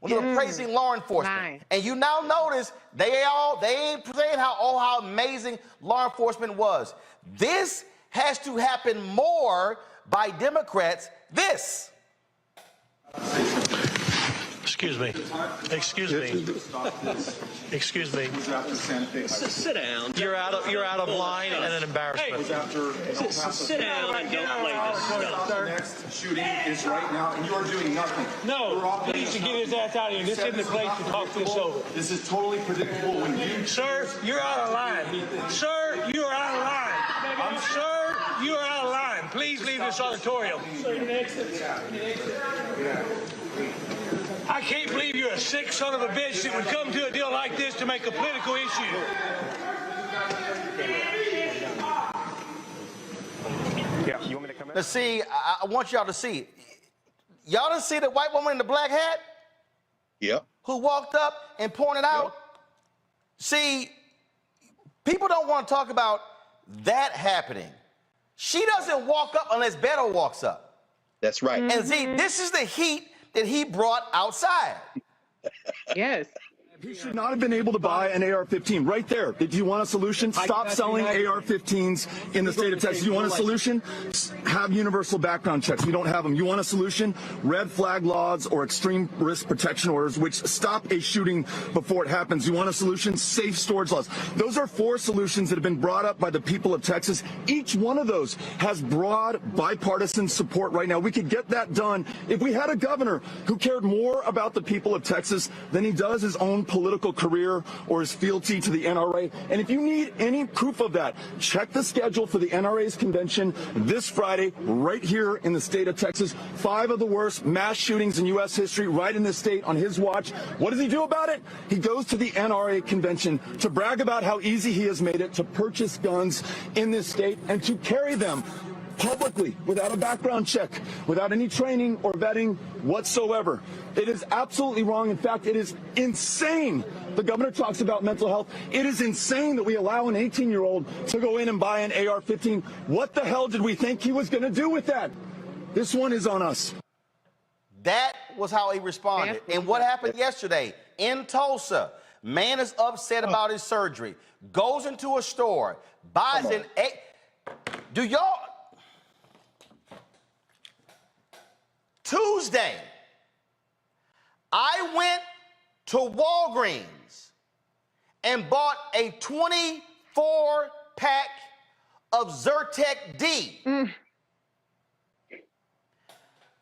when they were praising law enforcement. And you now notice they ain't saying how amazing law enforcement was. This has to happen more by Democrats.
Excuse me. Excuse me. Excuse me. Sit down. You're out of line and an embarrassment. Hey, sit down and don't play this stuff.
The next shooting is right now, and you are doing nothing.
No, he needs to get his ass out of here. This isn't the place to talk this over.
This is totally predictable when you...
Sir, you're out of line. Sir, you are out of line. Sir, you are out of line. Please leave this auditorium. I can't believe you're a sick son of a bitch that would come to a deal like this to make a political issue.
Yeah, you want me to come in? Now see, I want y'all to see. Y'all didn't see the white woman in the black hat?
Yep.
Who walked up and pointed out? See, people don't want to talk about that happening. She doesn't walk up unless Beto walks up.
That's right.
And see, this is the heat that he brought outside.
Yes.
He should not have been able to buy an AR-15 right there. Did you want a solution? Stop selling AR-15s in the state of Texas. You want a solution? Have universal background checks. We don't have them. You want a solution? Red flag laws or extreme risk protection orders, which stop a shooting before it happens. You want a solution? Safe storage laws. Those are 4 solutions that have been brought up by the people of Texas. Each one of those has broad bipartisan support right now. We could get that done if we had a governor who cared more about the people of Texas than he does his own political career or his fealty to the NRA. And if you need any proof of that, check the schedule for the NRA's convention this Friday right here in the state of Texas. 5 of the worst mass shootings in U.S. history right in this state on his watch. What does he do about it? He goes to the NRA convention to brag about how easy he has made it to purchase guns in this state and to carry them publicly without a background check, without any training or vetting whatsoever. It is absolutely wrong. In fact, it is insane. The governor talks about mental health. It is insane that we allow an 18-year-old to go in and buy an AR-15. What the hell did we think he was going to do with that? This one is on us.
That was how he responded. And what happened yesterday in Tulsa? Man is upset about his surgery, goes into a store, buys an A. Do y'all? Tuesday, I went to Walgreens and bought a 24-pack of Zyrtec D.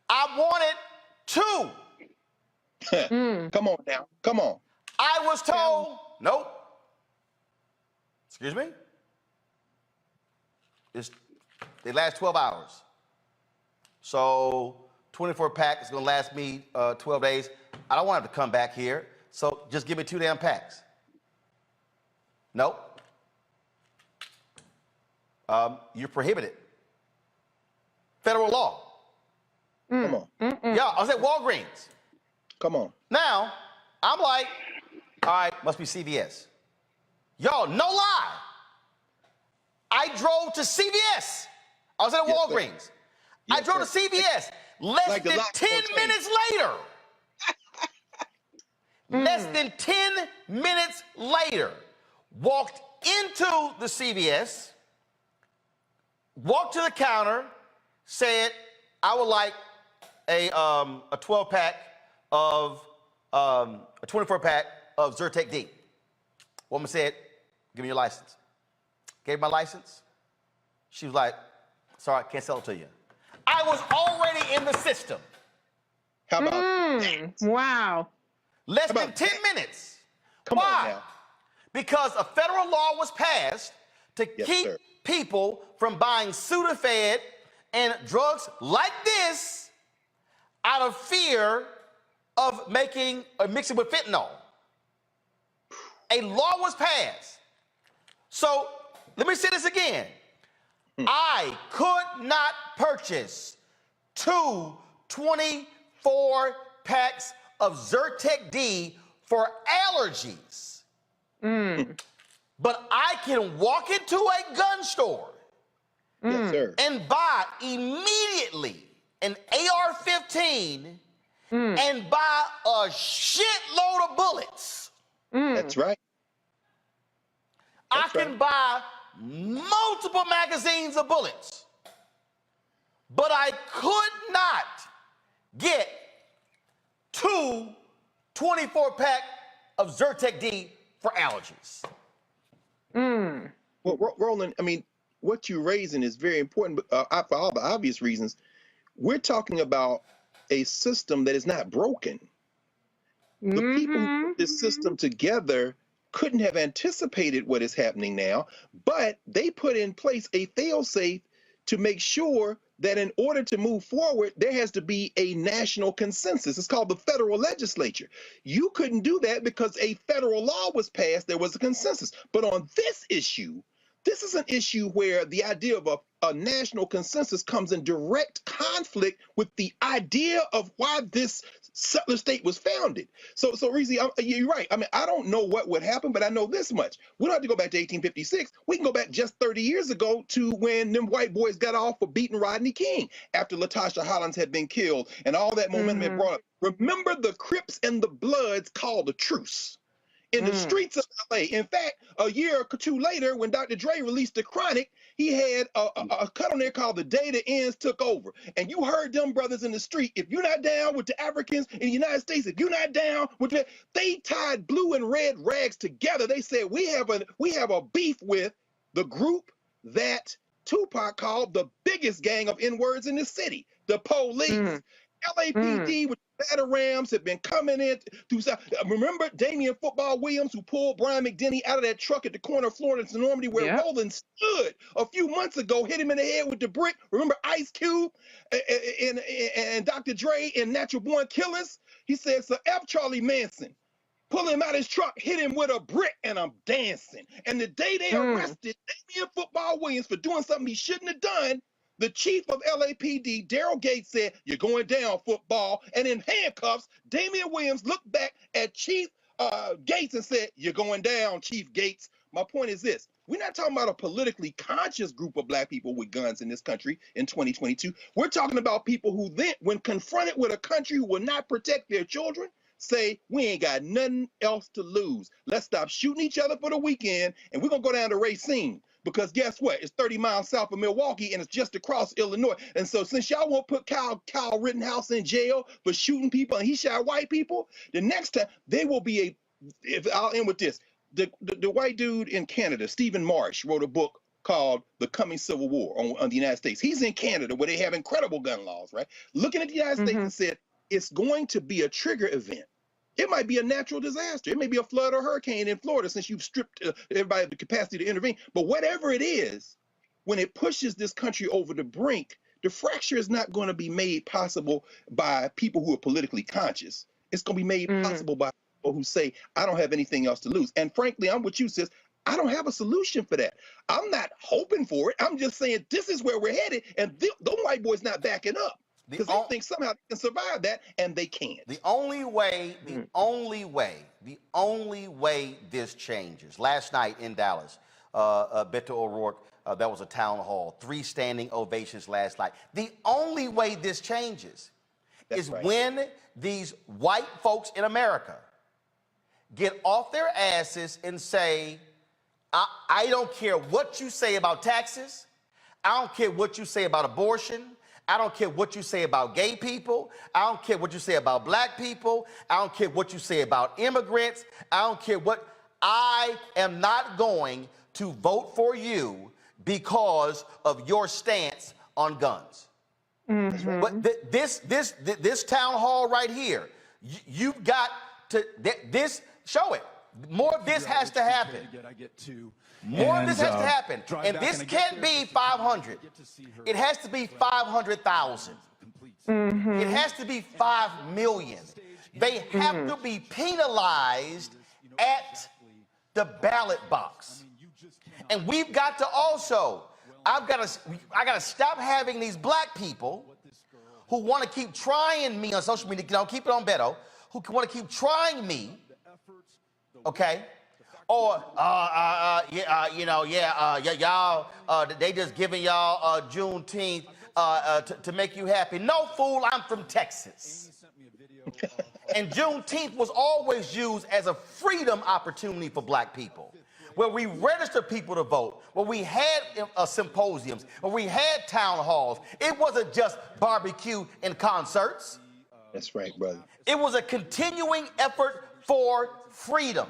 I wanted 2.
Come on now. Come on.
I was told, nope. Excuse me? They last 12 hours. So 24-pack is going to last me 12 days. I don't want to have to come back here, so just give me 2 damn packs. Nope. You're prohibited. Federal law.
Come on.
Yeah, I was at Walgreens.
Come on.
Now, I'm like, all right, must be CVS. Y'all, no lie. I drove to CVS. I was at Walgreens. I drove to CVS. Less than 10 minutes later. Less than 10 minutes later, walked into the CVS, walked to the counter, said, I would like a 12-pack of, a 24-pack of Zyrtec D. Woman said, give me your license. Gave my license. She was like, sorry, I can't sell it to you. I was already in the system.
How about that?
Wow.
Less than 10 minutes. Why? Because a federal law was passed to keep people from buying Sudafed and drugs like this out of fear of making or mixing with fentanyl. A law was passed. So let me say this again. I could not purchase 2 24-packs of Zyrtec D for allergies. But I can walk into a gun store and buy immediately an AR-15 and buy a shitload of bullets.
That's right.
I can buy multiple magazines of bullets, but I could not get 2 24-pack of Zyrtec D for allergies.
Well, Roland, I mean, what you're raising is very important, but for all the obvious reasons. We're talking about a system that is not broken. The people who put this system together couldn't have anticipated what is happening now, but they put in place a fail-safe to make sure that in order to move forward, there has to be a national consensus. It's called the federal legislature. You couldn't do that because a federal law was passed. There was a consensus. But on this issue, This is an issue where the idea of a national consensus comes in direct conflict with the idea of why this settler state was founded. So Reese, you're right. I mean, I don't know what would happen, but I know this much. We don't have to go back to 1856. We can go back just 30 years ago to when them white boys got off for beating Rodney King after Latasha Hollins had been killed and all that momentum had brought up. Remember the Crips and the Bloods called a truce in the streets of LA. In fact, a year or two later, when Dr. Dre released The Chronic, he had a cut on there called The Day the Ends Took Over. And you heard them brothers in the street, if you're not down with the Africans in the United States, if you're not down with the, they tied blue and red rags together. They said, we have a beef with the group that Tupac called the biggest gang of N-words in the city, the police. LAPD with Batarams have been coming in through South. Remember Damian Football Williams, who pulled Brian McDenny out of that truck at the corner of Florence and Normandy where Roland stood a few months ago, hit him in the head with the brick. Remember Ice Cube and Dr. Dre and Natural Born Killers? He said, so F. Charlie Manson, pull him out of his truck, hit him with a brick, and I'm dancing. And the day they arrested Damian Football Williams for doing something he shouldn't have done, the chief of LAPD, Daryl Gates, said, you're going down, football. And in handcuffs, Damian Williams looked back at Chief Gates and said, you're going down, Chief Gates. My point is this. We're not talking about a politically conscious group of black people with guns in this country in 2022. We're talking about people who then, when confronted with a country who will not protect their children, say, we ain't got nothing else to lose. Let's stop shooting each other for the weekend, and we're going to go down to Racine. Because guess what? It's 30 miles south of Milwaukee, and it's just across Illinois. And so since y'all won't put Kyle Rittenhouse in jail for shooting people, and he shot white people, the next time they will be I'll end with this. The white dude in Canada, Stephen Marsh, wrote a book called The Coming Civil War on the United States. He's in Canada where they have incredible gun laws, right? Looking at the United States and said, it's going to be a trigger event. It might be a natural disaster. It may be a flood or hurricane in Florida since you've stripped everybody of the capacity to intervene. But whatever it is, when it pushes this country over the brink, the fracture is not going to be made possible by people who are politically conscious. It's going to be made possible by people who say, I don't have anything else to lose. And frankly, I'm with you, sis. I don't have a solution for that. I'm not hoping for it. I'm just saying this is where we're headed. And those white boys not backing up. Because they think somehow they can survive that, and they can't.
The only way this changes. Last night in Dallas, Beto O'Rourke, that was a town hall, 3 standing ovations last night. The only way this changes is when these white folks in America get off their asses and say, I don't care what you say about taxes. I don't care what you say about abortion. I don't care what you say about gay people. I don't care what you say about black people. I don't care what you say about immigrants. I don't care what. I am not going to vote for you because of your stance on guns. But this town hall right here, you've got to show it. More of this has to happen. More of this has to happen. And this can't be 500. It has to be 500,000. It has to be 5 million. They have to be penalized at the ballot box. And we've got to also, I got to stop having these black people who want to keep trying me on social media, keep it on Beto, who want to keep trying me, okay? Or, y'all, they just giving y'all Juneteenth to make you happy. No, fool, I'm from Texas. And Juneteenth was always used as a freedom opportunity for black people, where we registered people to vote, where we had symposiums, where we had town halls. It wasn't just barbecue and concerts.
That's right, brother.
It was a continuing effort for freedom.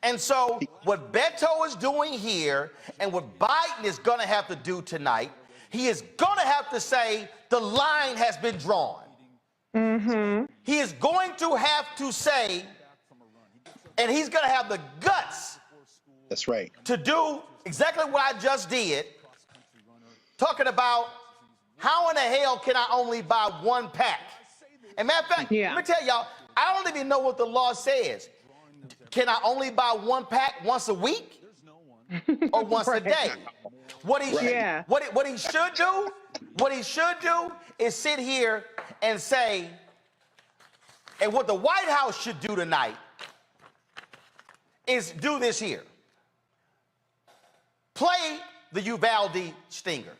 And so what Beto is doing here and what Biden is going to have to do tonight, he is going to have to say the line has been drawn. He is going to have to say, and he's going to have the guts.
That's right.
To do exactly what I just did, talking about how in the hell can I only buy 1 pack? And matter of fact, let me tell y'all, I don't even know what the law says. Can I only buy 1 pack once a week? or once a day. What he should do is sit here and say, and what the White House should do tonight is do this here. Play the Uvalde stinger.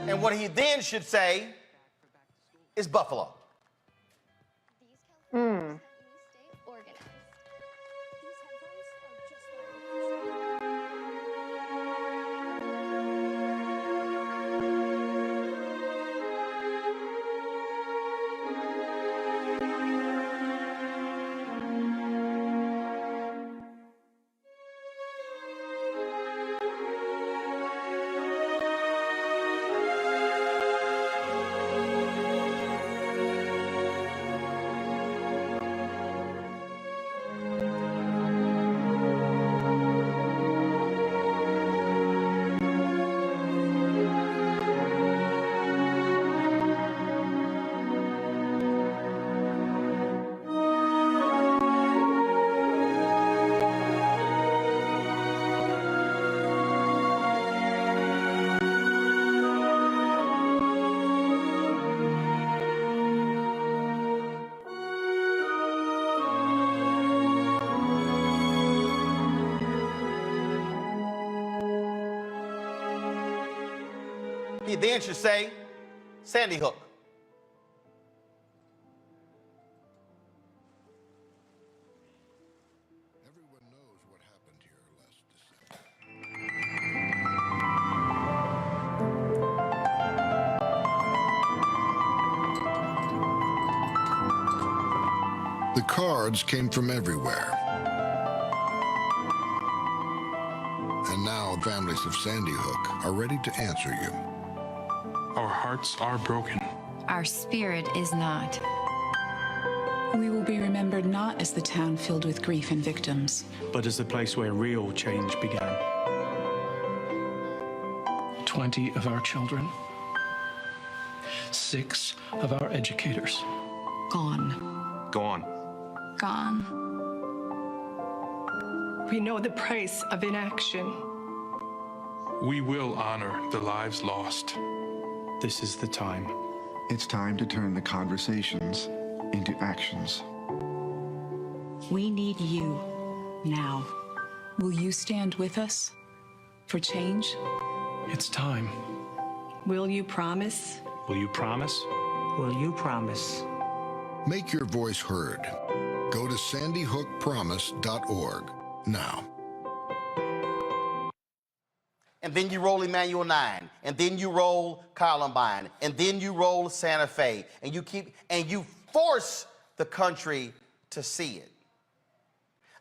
And what he then should say is Buffalo. He then should say Sandy Hook.
Everyone knows what happened here last December. The cards came from everywhere. And now families of Sandy Hook are ready to answer you.
Our hearts are broken.
Our spirit is not.
We will be remembered not as the town filled with grief and victims,
but as the place where real change began. 20 of our children, 6 of our educators.
gone.
Gone.
Gone.
We know the price of inaction.
We will honor the lives lost.
This is the time.
It's time to turn the conversations into actions.
We need you now. Will you stand with us for change?
It's time.
Will you promise?
Will you promise?
Will you promise?
Make your voice heard. Go to sandyhookpromise.org now.
And then you roll Emanuel 9, and then you roll Columbine, and then you roll Santa Fe, and you force the country to see it.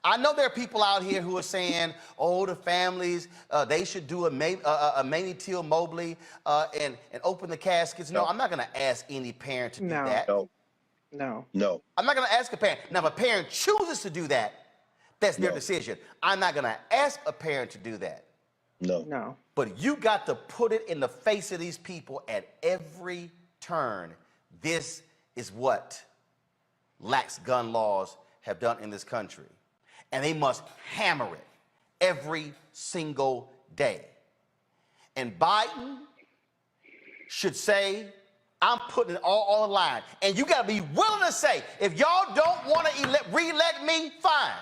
I know there are people out here who are saying, oh, the families, they should do a Mamie Till Mobley and open the caskets. No, I'm not going to ask any parent to do that.
No.
I'm not going to ask a parent. Now, if a parent chooses to do that, that's their decision. I'm not going to ask a parent to do that.
No.
But you got to put it in the face of these people at every turn. This is what lax gun laws have done in this country. and they must hammer it every single day. And Biden should say, I'm putting it all on the line. And you got to be willing to say, if y'all don't want to re-elect me, fine.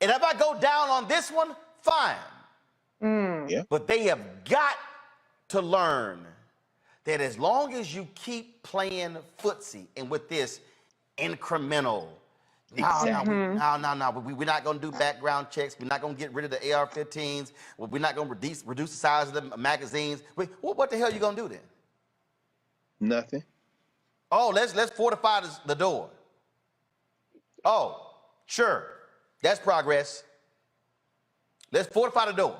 And if I go down on this one, fine.
Yeah.
But they have got to learn that as long as you keep playing footsie and with this incremental, no, we're not going to do background checks. We're not going to get rid of the AR-15s. We're not going to reduce the size of the magazines. What the hell are you going to do then?
Nothing.
Oh, let's fortify the door. Oh, sure. That's progress. Let's fortify the door.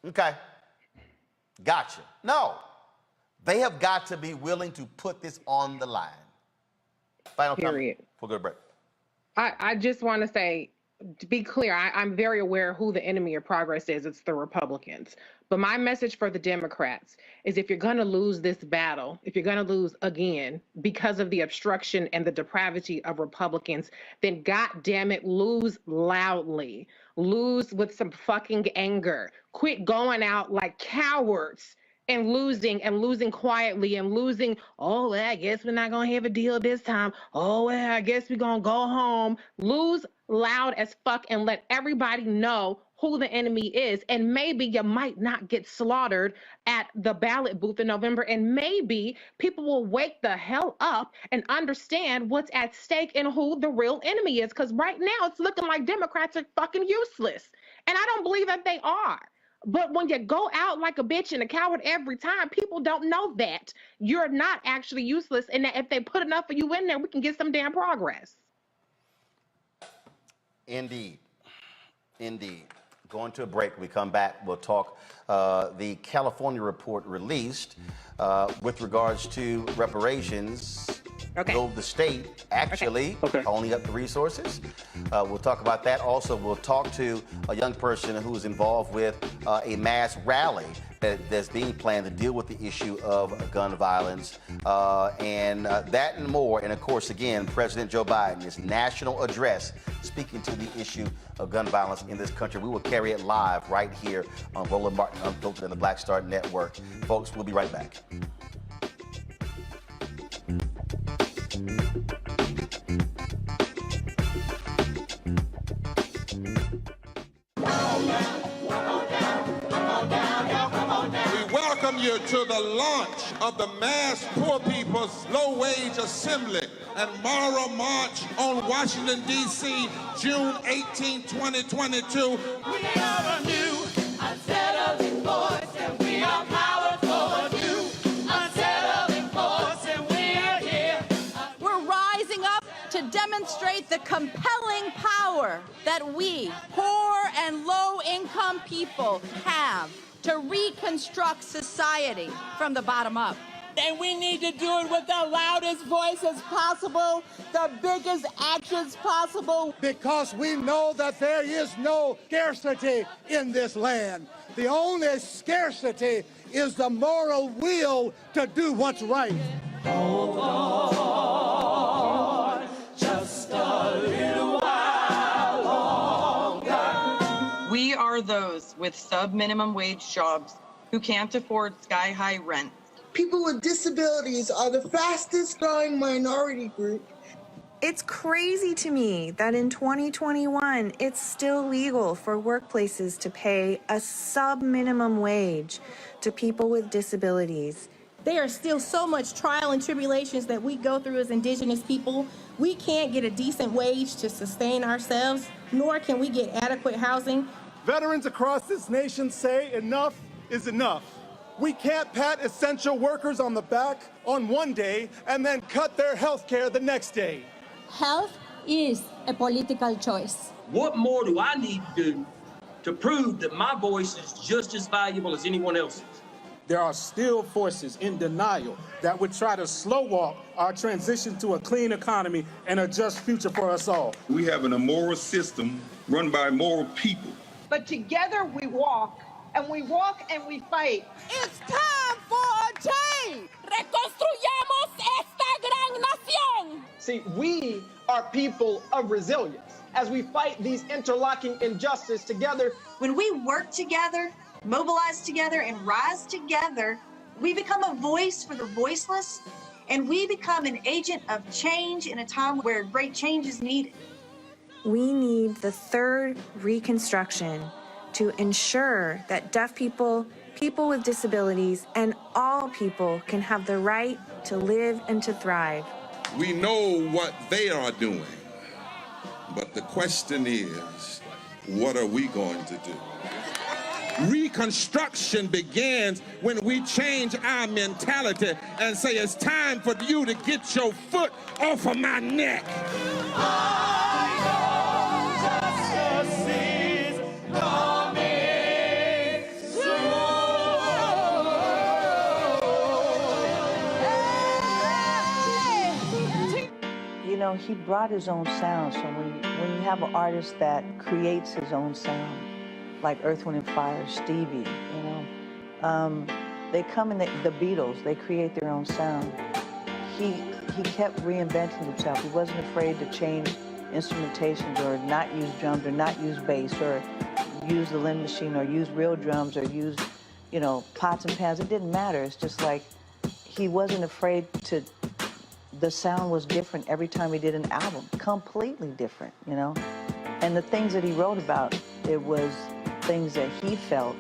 Okay. Gotcha. No. They have got to be willing to put this on the line. Final comment before we go to break.
I just want to say, to be clear, I'm very aware who the enemy of progress is. It's the Republicans. But my message for the Democrats is if you're going to lose this battle, if you're going to lose again because of the obstruction and the depravity of Republicans, then goddamn it, lose loudly. Lose with some fucking anger. Quit going out like cowards and losing quietly and losing, oh, well, I guess we're not going to have a deal this time. Oh, well, I guess we're going to go home. Lose loud as fuck and let everybody know who the enemy is. And maybe you might not get slaughtered at the ballot booth in November. And maybe people will wake the hell up and understand what's at stake and who the real enemy is. Because right now it's looking like Democrats are fucking useless. And I don't believe that they are. But when you go out like a bitch and a coward every time, people don't know that you're not actually useless, and that if they put enough of you in there, we can get some damn progress.
Indeed. Going to a break. When we come back, we'll talk the California report released with regards to reparations. Will the state actually pony up the resources? We'll talk about that. Also, we'll talk to a young person who is involved with a mass rally that's being planned to deal with the issue of gun violence, and that and more. And of course, again, President Joe Biden, his national address speaking to the issue of gun violence in this country. We will carry it live right here on Roland Martin Unfiltered and the Black Star Network. Folks, we'll be right back.
Welcome you to the launch of the Mass Poor People's Low Wage Assembly and Moral March on Washington, D.C., June 18, 2022. We are a new, unsettling force, and we are powerful, a new, unsettling force, and we're here.
We're rising up to demonstrate the compelling power that we, poor and low-income people, have to reconstruct society from the bottom up.
And we need to do it with the loudest voices possible, the biggest actions possible.
Because we know that there is no scarcity in this land. The only scarcity is the moral will to do what's right.
Hold on, just a little while longer.
We are those with sub-minimum wage jobs who can't afford sky-high rent.
People with disabilities are the fastest growing minority group.
It's crazy to me that in 2021, it's still legal for workplaces to pay a sub-minimum wage to people with disabilities.
There are still so much trial and tribulations that we go through as Indigenous people. We can't get a decent wage to sustain ourselves, nor can we get adequate housing.
Veterans across this nation say enough is enough. We can't pat essential workers on the back on one day and then cut their health care the next day.
Health is a political choice.
What more do I need to do to prove that my voice is just as valuable as anyone else's?
There are still forces in denial that would try to slow walk our transition to a clean economy and a just future for us all.
We have an immoral system run by immoral people.
But together we walk, and we walk and we fight.
It's time for a change. Reconstruyamos esta gran nación.
See, we are people of resilience.
as we fight these interlocking injustices together.
When we work together, mobilize together, and rise together, we become a voice for the voiceless, and we become an agent of change in a time where great change is needed.
We need the third Reconstruction to ensure that deaf people, people with disabilities, and all people can have the right to live and to thrive.
We know what they are doing, but the question is, what are we going to do? Reconstruction begins when we change our mentality and say it's time for you to get your foot off of my neck.
You know, he brought his own sound, so when you have an artist that creates his own sound, like Earth, Wind & Fire, Stevie, you know, they come in, the Beatles, they create their own sound. He kept reinventing himself. He wasn't afraid to change instrumentations or not use drums or not use bass or use the Lynn machine or use real drums or use, you know, pots and pans. It didn't matter. It's just like he wasn't afraid to, the sound was different every time he did an album, completely different, you know? And the things that he wrote about, it was things that he felt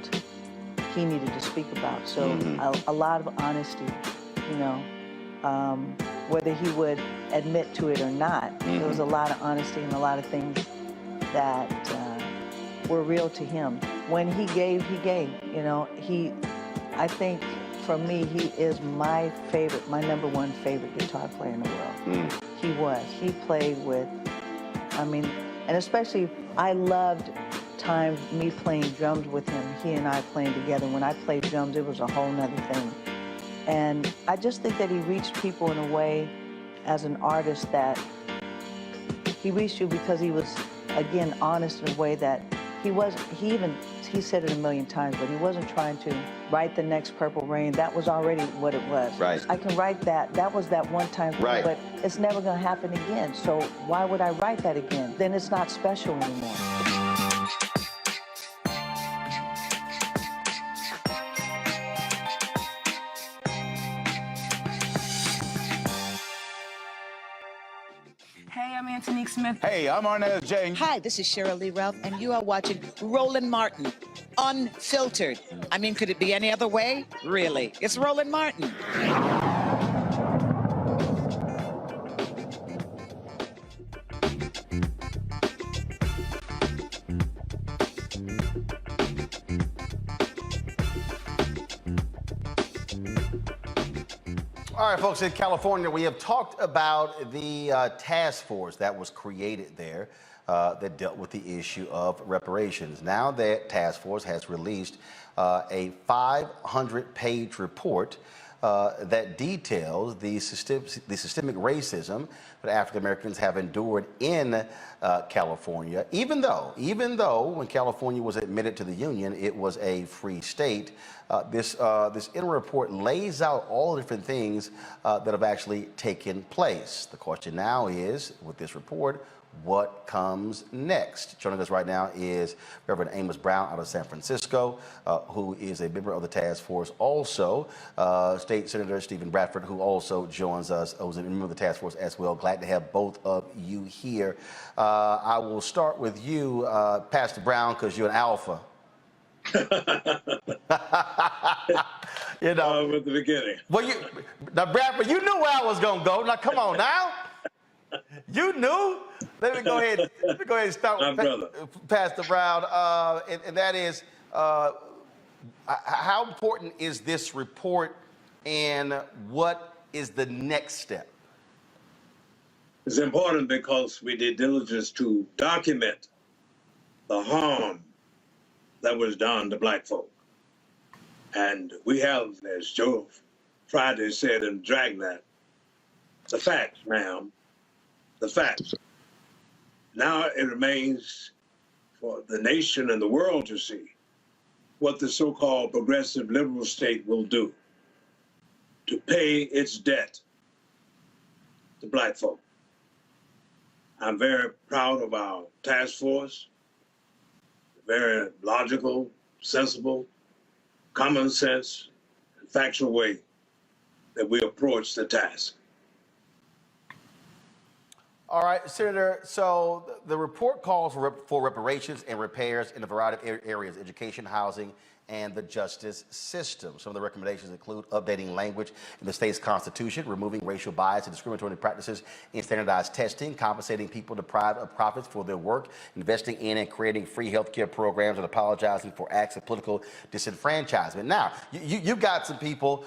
he needed to speak about. So a lot of honesty, you know, whether he would admit to it or not, there was a lot of honesty and a lot of things that were real to him. When he gave, you know, I think for me, he is my favorite, my #1 favorite guitar player in the world. He was. He played with, I mean, and especially I loved times me playing drums with him, he and I playing together. When I played drums, it was a whole nother thing. And I just think that he reached people in a way as an artist that he reached you because he was, again, honest in a way that he said it a million times, but he wasn't trying to write the next Purple Rain. That was already what it was.
Right.
I can write that. That was that one time thing,
right,
but it's never going to happen again. So why would I write that again? Then it's not special anymore.
Hey, I'm Antonique Smith.
Hey, I'm Arnez J.
Hi, this is Cheryl Lee Ralph, and you are watching Roland Martin, Unfiltered. I mean, could it be any other way? Really? It's Roland Martin.
All right, folks, in California, we have talked about the task force that was created there that dealt with the issue of reparations. Now that task force has released a 500-page report that details the systemic racism that African Americans have endured in California, even though when California was admitted to the Union, it was a free state. This interim report lays out all the different things that have actually taken place. The question now is, with this report, what comes next? Joining us right now is Reverend Amos Brown out of San Francisco, who is a member of the task force. Also, State Senator Stephen Bradford, who also joins us, who's a member of the task force as well. Glad to have both of you here. I will start with you, Pastor Brown, because you're an alpha. You know,
at the beginning.
Well, now, Bradford, you knew where I was going to go. Now, come on now. You knew. Let me go ahead and start with Pastor Brown, and that is, how important is this report, and what is the next step?
It's important because we did diligence to document the harm that was done to black folk. And we have, as Joe Friday said in Dragnet, the facts, ma'am, the facts. Now it remains for the nation and the world to see what the so-called progressive liberal state will do to pay its debt to black folk. I'm very proud of our task force, very logical, sensible, common sense, and factual way that we approach the task.
All right, Senator, so the report calls for reparations and repairs in a variety of areas: education, housing, and the justice system. Some of the recommendations include updating language in the state's constitution, removing racial bias and discriminatory practices in standardized testing, compensating people deprived of profits for their work, investing in and creating free health care programs, and apologizing for acts of political disenfranchisement. Now, you've got some people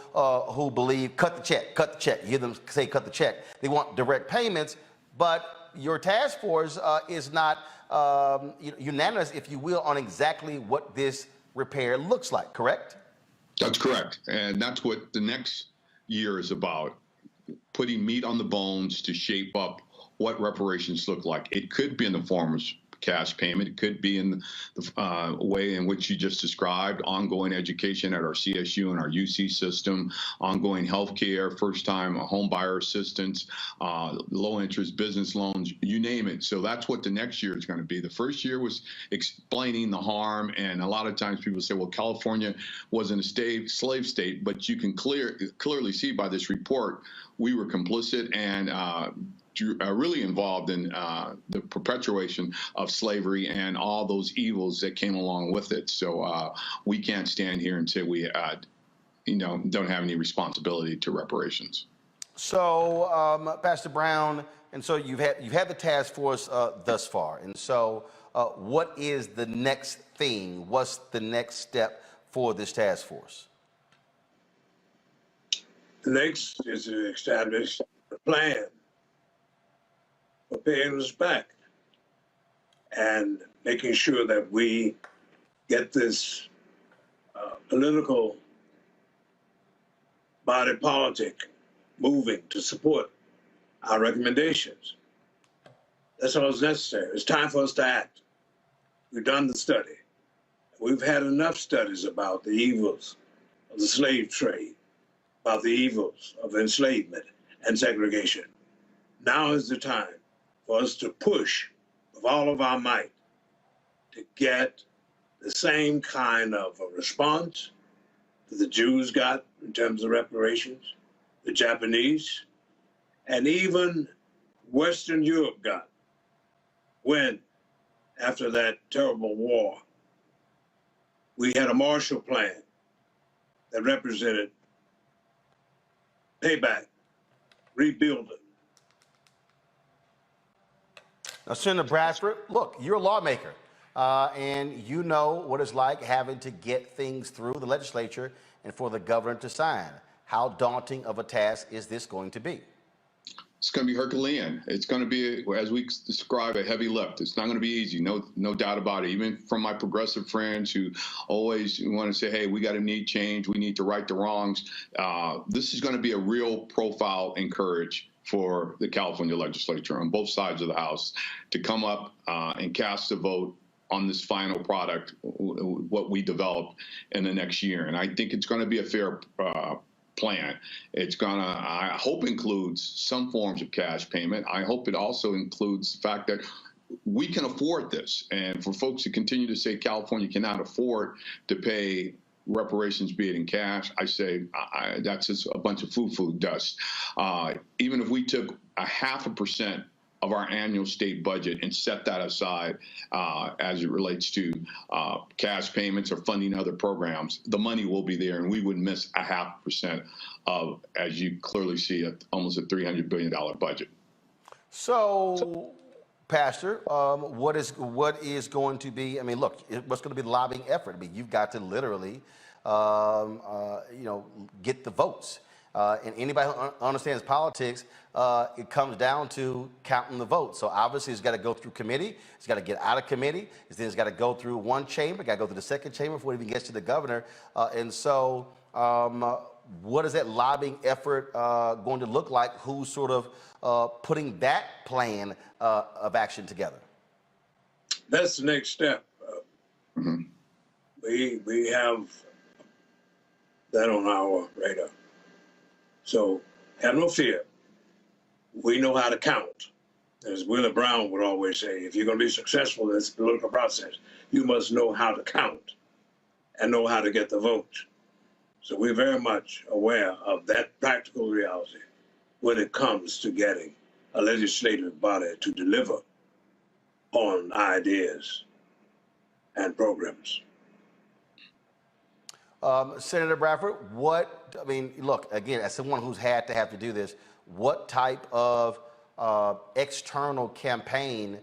who believe cut the check. You hear them say cut the check. They want direct payments, but your task force is not unanimous, if you will, on exactly what this repair looks like, correct?
That's correct. And that's what the next year is about, putting meat on the bones to shape up what reparations look like. It could be in the form of cash payment. It could be in the way in which you just described, ongoing education at our CSU and our UC system, ongoing health care, first-time home buyer assistance, low-interest business loans, you name it. So that's what the next year is going to be. The first year was explaining the harm, and a lot of times people say, well, California wasn't a slave state, but you can clearly see by this report, we were complicit and really involved in the perpetuation of slavery and all those evils that came along with it. So we can't stand here and say we, don't have any responsibility to reparations.
So, Pastor Brown, and so you've had the task force thus far, and so what is the next thing? What's the next step for this task force?
The next is to establish a plan for paying us back and making sure that we get this political body politic moving to support our recommendations. That's all that's necessary. It's time for us to act. We've done the study. We've had enough studies about the evils of the slave trade, about the evils of enslavement and segregation. Now is the time for us to push with all of our might to get the same kind of a response that the Jews got in terms of reparations, the Japanese, and even Western Europe got when, after that terrible war, we had a Marshall Plan that represented payback, rebuilding.
Now, Senator Bradford, look, you're a lawmaker, and you know what it's like having to get things through the legislature and for the governor to sign. How daunting of a task is this going to be?
It's going to be Herculean. It's going to be, as we describe, a heavy lift. It's not going to be easy, no doubt about it. Even from my progressive friends who always want to say, hey, we got to need change, we need to right the wrongs. This is going to be a real profile and courage for the California legislature on both sides of the House to come up and cast a vote on this final product, what we develop in the next year. And I think it's going to be a fair plan. It's going to, I hope, includes some forms of cash payment. I hope it also includes the fact that we can afford this. And for folks who continue to say California cannot afford to pay reparations, be it in cash, I say that's just a bunch of foo-foo dust. Even if we took 0.5% of our annual state budget and set that aside as it relates to cash payments or funding other programs, the money will be there, and we would miss 0.5% of, as you clearly see, almost a $300 billion budget.
So, Pastor, what is going to be, I mean, look, what's going to be the lobbying effort? I mean, you've got to literally, get the votes. And anybody who understands politics, it comes down to counting the votes. So obviously it's got to go through committee, it's got to get out of committee, then it's got to go through one chamber, got to go through the second chamber before it even gets to the governor. And so what is that lobbying effort going to look like? Who's sort of putting that plan of action together?
That's the next step. We have that on our radar. So have no fear. We know how to count. As Willie Brown would always say, if you're going to be successful in this political process, you must know how to count and know how to get the vote. So we're very much aware of that practical reality when it comes to getting a legislative body to deliver on ideas and programs.
Senator Bradford, look, again, as someone who's had to have to do this, what type of external campaign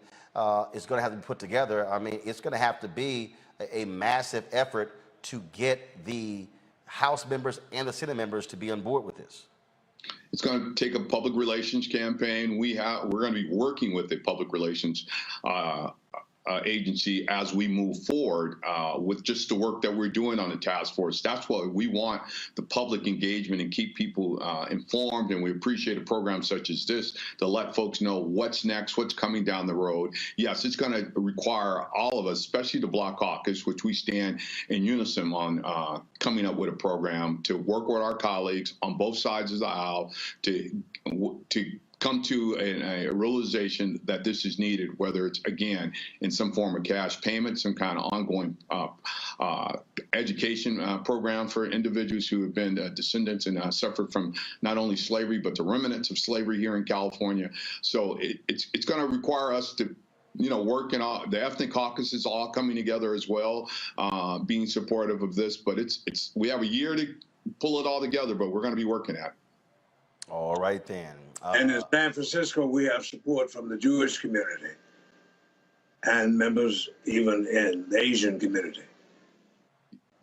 is going to have to be put together? I mean, it's going to have to be a massive effort to get the House members and the Senate members to be on board with this.
It's going to take a public relations campaign. We're going to be working with the public relations agency as we move forward with just the work that we're doing on the task force. That's what we want, the public engagement, and keep people informed. And we appreciate a program such as this to let folks know what's next, what's coming down the road. Yes, it's going to require all of us, especially the Black Caucus, which we stand in unison on coming up with a program to work with our colleagues on both sides of the aisle to come to a realization that this is needed, whether it's, again, in some form of cash payment, some kind of ongoing education program for individuals who have been descendants and suffered from not only slavery, but the remnants of slavery here in California. So it's going to require us to work in all the ethnic caucuses all coming together as well, being supportive of this. But we have a year to pull it all together, but we're going to be working at it.
All right, then.
And in San Francisco, we have support from the Jewish community and members even in the Asian community.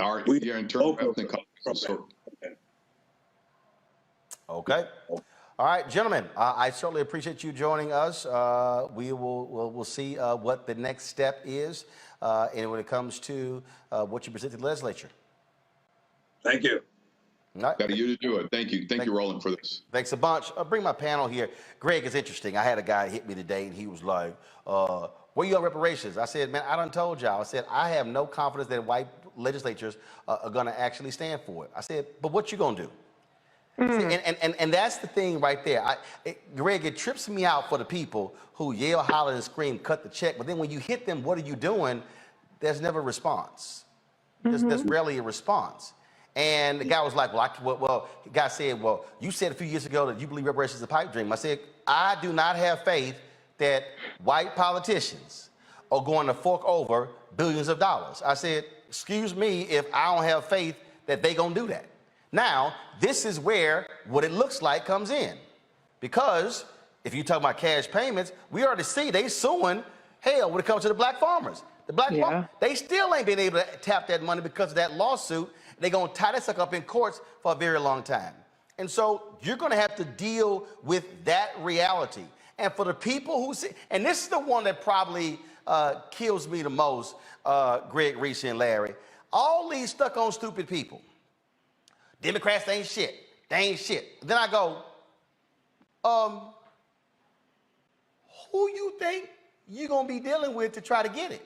All right, you're in terms of ethnic caucus.
Okay. All right, gentlemen, I certainly appreciate you joining us. We'll see what the next step is and when it comes to what you present to the legislature.
Thank you.
Right.
Got a year to do it. Thank you. Thank you, Roland, for this.
Thanks a bunch. I'll bring my panel here. Greg, is interesting. I had a guy hit me today, and he was like, where you on reparations? I said, man, I done told y'all. I said, I have no confidence that white legislatures are going to actually stand for it. I said, but what you going to do? See, and that's the thing right there. Greg, it trips me out for the people who yell, holler, and scream, cut the check. But then when you hit them, what are you doing? There's never a response. There's rarely a response. And the guy was like, the guy said, well, you said a few years ago that you believe reparations is a pipe dream. I said, I do not have faith that white politicians are going to fork over billions of dollars. I said, excuse me if I don't have faith that they going to do that. Now, this is where what it looks like comes in. Because if you talk about cash payments, we already see they suing hell when it comes to the black farmers. The black farmers, they still ain't been able to tap that money because of that lawsuit. They're going to tie that sucker up in courts for a very long time. And so you're going to have to deal with that reality. And for the people who see, and this is the one that probably kills me the most, Greg, Reese, and Larry, all these stuck on stupid people. Democrats ain't shit. They ain't shit. Then I go, who you think you're going to be dealing with to try to get it?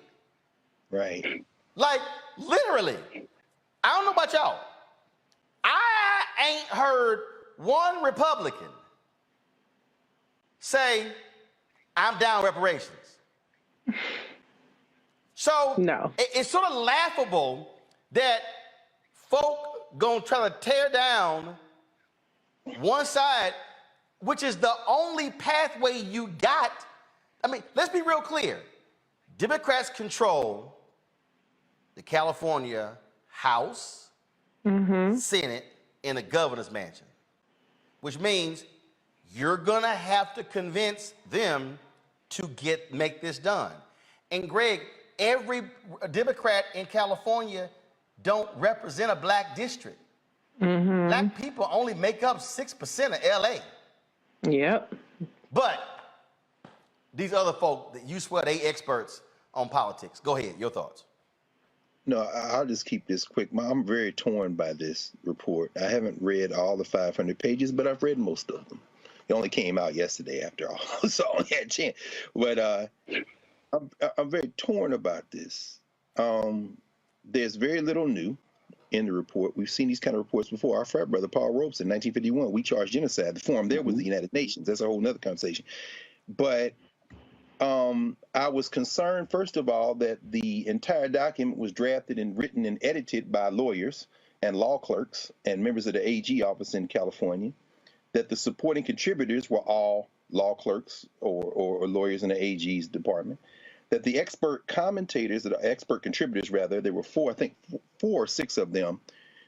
Right.
Like, literally. I don't know about y'all. I ain't heard one Republican say, I'm down reparations. So no. It's sort of laughable that folk gonna try to tear down one side, which is the only pathway you got. I mean, let's be real clear. Democrats control the California House, Senate, and the governor's mansion, which means you're gonna have to convince them to make this done. And Greg, every Democrat in California don't represent a black district. Black people only make up 6% of LA.
Yep.
But these other folk that you swear they experts on politics. Go ahead, your thoughts.
No, I'll just keep this quick. I'm very torn by this report. I haven't read all the 500 pages, but I've read most of them. It only came out yesterday after all, so I only had a chance. But I'm very torn about this. There's very little new in the report. We've seen these kind of reports before. Our frat brother, Paul Robeson, in 1951, we charged genocide. The forum there was the United Nations. That's a whole nother conversation. But I was concerned, first of all, that the entire document was drafted and written and edited by lawyers and law clerks and members of the AG office in California, that the supporting contributors were all law clerks or lawyers in the AG's department, that the expert commentators, the expert contributors rather, there were four, I think 4 or 6 of them,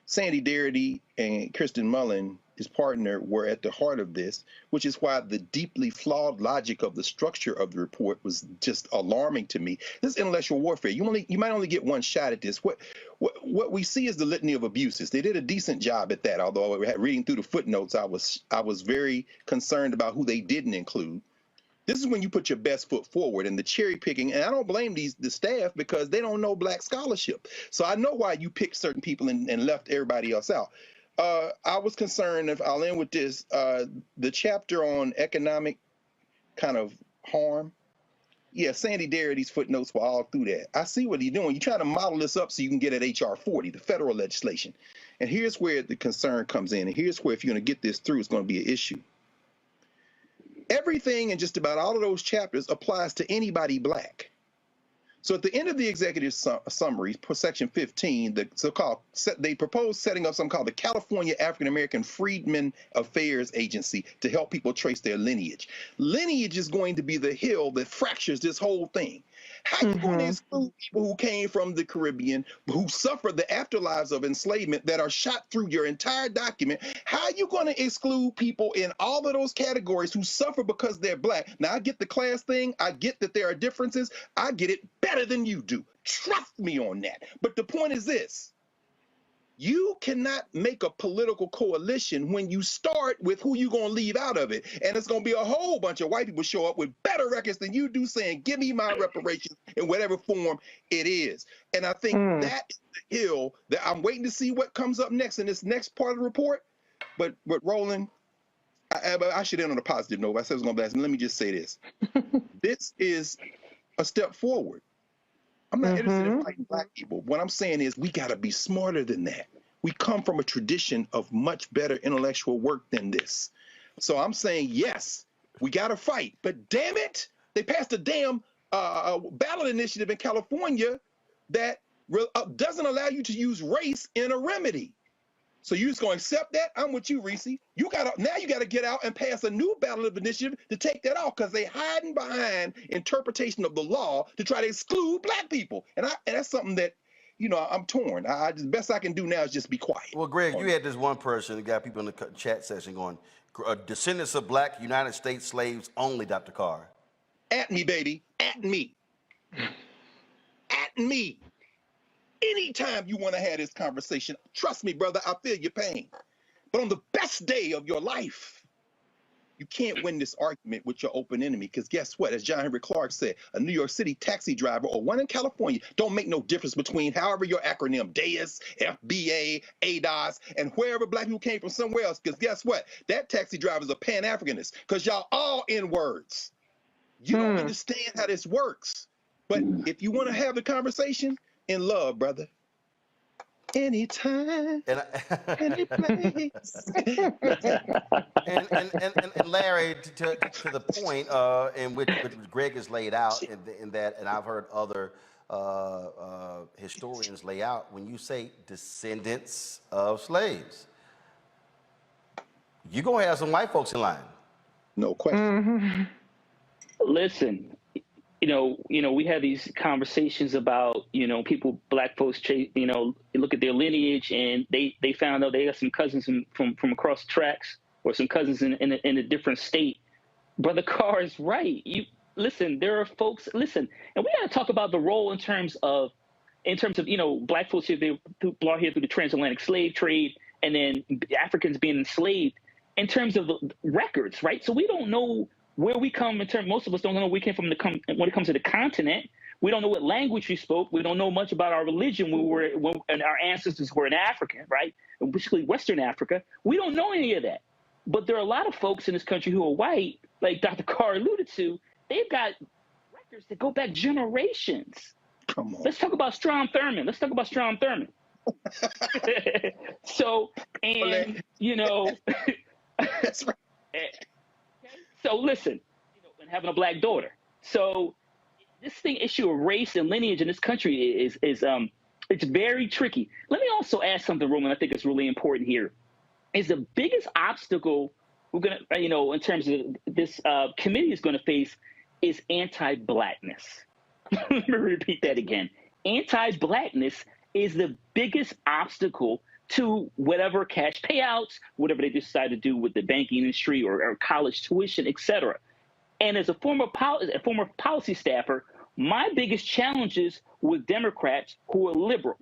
Sandy Darity and Kirsten Mullen, his partner, were at the heart of this, which is why the deeply flawed logic of the structure of the report was just alarming to me. This is intellectual warfare. You might only get one shot at this. What we see is the litany of abuses. They did a decent job at that, although reading through the footnotes, I was very concerned about who they didn't include. This is when you put your best foot forward, and the cherry picking, and I don't blame the staff because they don't know black scholarship. So I know why you picked certain people and left everybody else out. I was concerned, if I'll end with this, the chapter on economic kind of harm. Yeah, Sandy Darity's footnotes were all through that. I see what you're doing. You're trying to model this up so you can get at H.R. 40, the federal legislation. And here's where the concern comes in. And here's where, if you're going to get this through, it's going to be an issue. Everything in just about all of those chapters applies to anybody black. So at the end of the executive summary, section 15, they proposed setting up something called the California African American Freedmen Affairs Agency to help people trace their lineage. Lineage is going to be the hill that fractures this whole thing. How are you going to exclude people who came from the Caribbean, who suffered the afterlives of enslavement, that are shot through your entire document? How are you going to exclude people in all of those categories who suffer because they're black? Now, I get the class thing. I get that there are differences. I get it better than you do. Trust me on that. But the point is this. You cannot make a political coalition when you start with who you're going to leave out of it. And it's going to be a whole bunch of white people show up with better records than you do, saying, give me my reparations in whatever form it is. And I think that is the hill that I'm waiting to see what comes up next in this next part of the report. But Roland, I should end on a positive note. I said I was going to blast. Let me just say this. This is a step forward. I'm not interested in fighting black people. What I'm saying is we got to be smarter than that. We come from a tradition of much better intellectual work than this. So I'm saying, yes, we got to fight. But damn it, they passed a damn ballot initiative in California that doesn't allow you to use race in a remedy. So you just going to accept that? I'm with you, Reese. You got to get out and pass a new ballot initiative to take that off, because they hiding behind interpretation of the law to try to exclude black people. And that's something that, I'm torn. The best I can do now is just be quiet.
Well, Greg, you had this one person that got people in the chat session going, descendants of black United States slaves only, Dr. Carr.
At me, baby. At me. At me. Anytime you want to have this conversation, trust me, brother, I feel your pain. But on the best day of your life, you can't win this argument with your open enemy, because guess what? As John Henry Clark said, a New York City taxi driver or one in California don't make no difference between however your acronym, DAIS, FBA, ADOS, and wherever black people came from somewhere else, because guess what? That taxi driver is a Pan-Africanist, because y'all all N-words. You don't understand how this works. But if you want to have the conversation, in love, brother. Anytime, any place.
and Larry, to the point in which Greg has laid out in that, and I've heard other historians lay out, when you say descendants of slaves, you're going to have some white folks in line.
No question.
Listen. We have these conversations about, people, black folks, look at their lineage, and they found out they got some cousins from across the tracks, or some cousins in a different state. Brother Carr is right. There are folks, and we got to talk about the role in terms of, black folks here, they brought here through the transatlantic slave trade, and then Africans being enslaved, in terms of records, right? So we don't know where we come in terms. Most of us don't know where we came from when it comes to the continent. We don't know what language we spoke. We don't know much about our religion and our ancestors were in Africa, right? And particularly Western Africa. We don't know any of that. But there are a lot of folks in this country who are white, like Dr. Carr alluded to. They've got records that go back generations.
Come on.
Let's talk about Strom Thurmond. So, and,
That's right.
So listen, and having a black daughter. So this issue of race and lineage in this country is it's very tricky. Let me also ask something, Roman. I think it's really important here. Is the biggest obstacle we're gonna, in terms of this committee is going to face is anti-blackness. Let me repeat that again. Anti-blackness is the biggest obstacle to whatever cash payouts, whatever they decide to do with the banking industry or college tuition, et cetera. And as a former policy staffer, my biggest challenges with Democrats who are liberal.